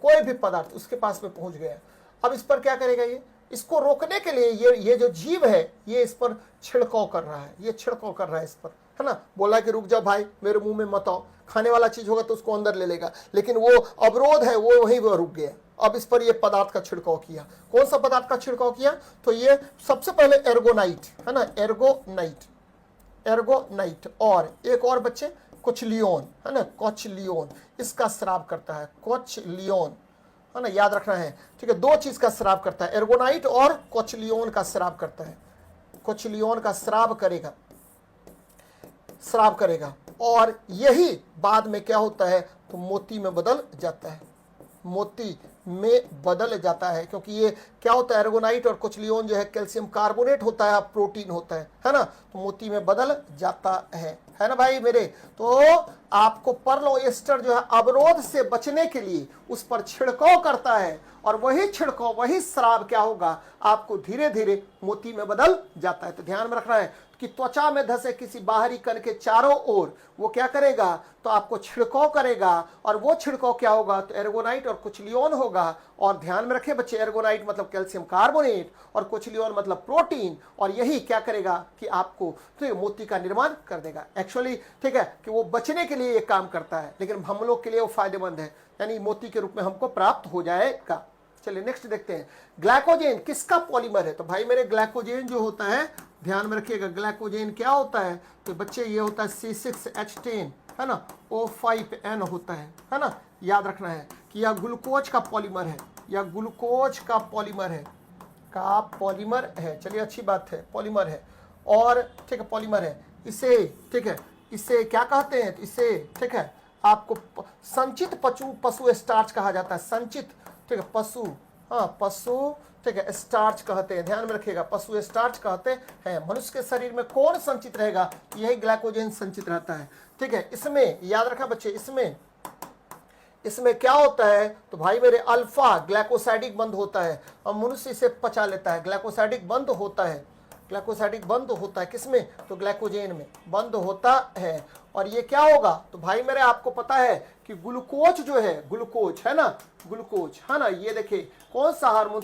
कोई भी पदार्थ उसके पास में पहुंच गया। अब इस पर क्या करेगा, ये इसको रोकने के लिए ये जो जीव है ये इस पर छिड़काव कर रहा है, ये छिड़काव कर रहा है इस पर, है ना, बोला कि रुक जाओ भाई, मेरे मुंह में मत आओ, खाने वाला चीज होगा तो उसको अंदर ले लेगा, लेकिन वो अवरोध है, वो वहीं वो रुक गया। अब इस पर ये पदार्थ का छिड़काव किया, कौन सा पदार्थ का छिड़काव किया, तो ये सबसे पहले एर्गोनाइट, है ना, एर्गोनाइट, और एक और बच्चे कोचलियोन, है ना, कोचलियोन, इसका स्राव करता है, कोचलियोन, है ना, याद रखना है, ठीक है, 2 चीज का स्राव करता है, एर्गोनाइट और कोचलियोन का स्राव करता है, कोचलियोन का स्राव करेगा। और यही बाद में क्या होता है, तो मोती में बदल जाता है, मोती में बदल जाता है, क्योंकि ये क्या होता है, एर्गोनाइट और कोचलियोन जो है कैल्शियम कार्बोनेट होता है, प्रोटीन होता है ना, तो मोती में बदल जाता है ना भाई मेरे। तो आपको पर्ल एस्टर जो है अवरोध से बचने के लिए उस पर छिड़काव करता है, और वही छिड़काव, वही श्राव क्या होगा, आपको धीरे धीरे मोती में बदल जाता है। तो ध्यान में रखना है कि त्वचा में धसे किसी बाहरी कण के चारों ओर वो क्या करेगा, तो आपको छिड़काव करेगा, और वो छिड़काव क्या होगा, तो एर्गोनाइट और कुचलियोन होगा। और ध्यान में रखें बच्चे, एर्गोनाइट मतलब कैल्शियम कार्बोनेट और कुचलियोन मतलब प्रोटीन, और यही क्या करेगा कि आपको तो ये मोती का निर्माण कर देगा। एक्चुअली ठीक है कि वो बचने के लिए ये काम करता है, लेकिन हम लोग के लिए वो फायदेमंद है, यानी मोती के रूप में हमको प्राप्त हो जाएगा। चलिए नेक्स्ट देखते हैं, ग्लाइकोजेन किसका पॉलीमर है। तो भाई मेरे ग्लाइकोजेन जो होता है, ध्यान में रखिएगा, ग्लाइकोजेन क्या होता है, तो बच्चे ये होता है C6H10 है ना, O5N होता है ना। याद रखना है कि यह ग्लूकोज का पॉलीमर है, यह ग्लूकोज का पॉलीमर है, चलिए अच्छी बात है, पॉलीमर है, और ठीक है पॉलीमर है। इसे ठीक है, इसे क्या कहते हैं, इसे ठीक है आपको संचित पशु स्टार्च कहा जाता है, संचित ठीक है पशु, हाँ पशु ठीक है स्टार्च कहते हैं। ध्यान में रखिएगा, पशु स्टार्च कहते हैं। मनुष्य के शरीर में कौन संचित रहेगा, यही ग्लाइकोजेन संचित रहता है। ठीक है, इसमें याद रखा बच्चे, इसमें क्या होता है, तो भाई मेरे अल्फा ग्लाइकोसाइडिक बंध होता है, और मनुष्य इसे पचा लेता है। ग्लाइकोसाइडिक बंध होता है, ग्लाइकोसाइडिक बंध होता है किसमें, तो ग्लाइकोजेन में बंध होता है। और ये क्या होगा, तो भाई मेरे आपको पता है कि ग्लूकोज जो है, ग्लूकोज है ना, ग्लूकोज है ना, ये देखिए कौन सा हार्मोन,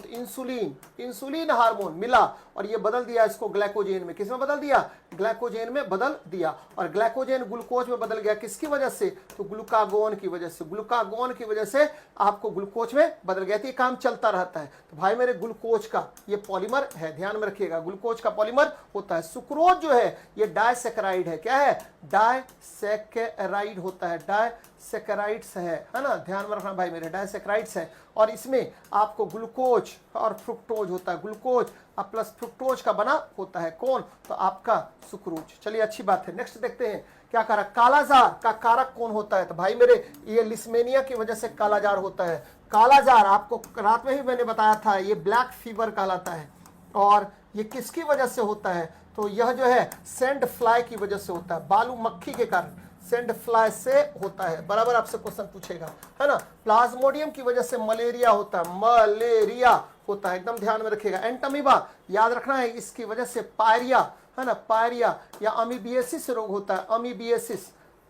इंसुलिन हार्मोन मिला, और ये बदल दिया इसको ग्लाइकोजेन में। किसमें बदल दिया, ग्लाइकोजेन में बदल दिया। और ग्लाइकोजेन ग्लूकोज में बदल गया किसकी वजह से, तो ग्लूकागोन की वजह से, ग्लूकागोन की वजह से आपको ग्लूकोज में बदल गया। तो ये काम चलता रहता है। तो भाई मेरे ग्लूकोज का ये पॉलीमर है, ध्यान में रखिएगा, ग्लूकोज का पॉलीमर होता है। सुक्रोज जो है ये डाइसैकेराइड है, क्या है, डाइसैकेराइड होता है, डाइसैकेराइड्स है ना, ध्यान में रखना भाई मेरे, डाइसैकेराइड्स है। और इसमें आपको ग्लूकोज और फ्रुक्टोज होता है, ग्लूकोज और प्लस फ्रुक्टोज का बना होता है, कौन, तो आपका सुक्रोज। चलिए अच्छी बात है, नेक्स्ट देखते हैं क्या करा, कालाजार का कारक कौन होता है। तो भाई मेरे ये लिस्मेनिया की वजह से कालाजार होता है। कालाजार आपको रात में ही मैंने बताया था, ये ब्लैक फीवर कहलाता है, और ये किसकी वजह से होता है, तो यह जो है सैंड फ्लाई की वजह से होता है, बालू मक्खी के कारण सैंड फ्लाई से होता है। बराबर आपसे क्वेश्चन पूछेगा है ना। प्लाज्मोडियम की वजह से मलेरिया होता है, मलेरिया होता है, एकदम ध्यान में रखिएगा। एंटमीबा याद रखना है, इसकी वजह से पायरिया है ना, पायरिया या अमीबिएसिस रोग होता है,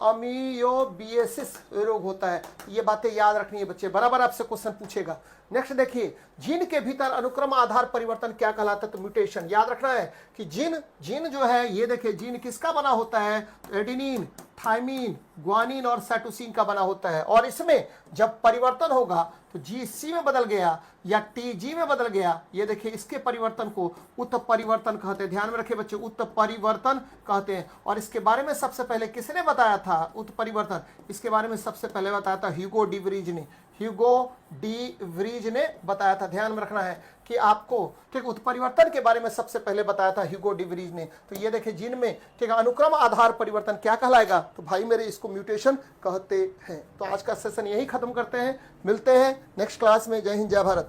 अमीयोबिएसिस रोग होता है। ये बातें याद रखनी है बच्चे, बराबर आपसे क्वेश्चन पूछेगा। नेक्स्ट देखिए, जीन के भीतर अनुक्रम आधार परिवर्तन क्या कहलाता है, तो म्यूटेशन। याद रखना है कि जीन जो है, ये देखिए जीन किसका बना होता है, तो एडेनिन, थाइमिन, ग्वानिन और साइटोसिन का बना होता है। और इसमें जब परिवर्तन होगा तो जीसी में बदल गया या टीजी में बदल गया, ये देखिए इसके परिवर्तन को उत्परिवर्तन कहते हैं। ध्यान में रखिए बच्चे, उत्परिवर्तन कहते हैं। और इसके बारे में सबसे पहले किसने बताया था उत्परिवर्तन, इसके बारे में सबसे पहले बताया था ह्यूगो डी वरीज ने, ह्यूगो डी वरीज ने बताया था। ध्यान में रखना है कि आपको ठीक उत्परिवर्तन के बारे में सबसे पहले बताया था ह्यूगो डी वरीज ने। तो ये देखिए जीन में ठीक अनुक्रम आधार परिवर्तन क्या कहलाएगा, तो भाई मेरे इसको म्यूटेशन कहते हैं। तो आज का सेशन यही खत्म करते हैं, मिलते हैं नेक्स्ट क्लास में। जय हिंद, जय भारत।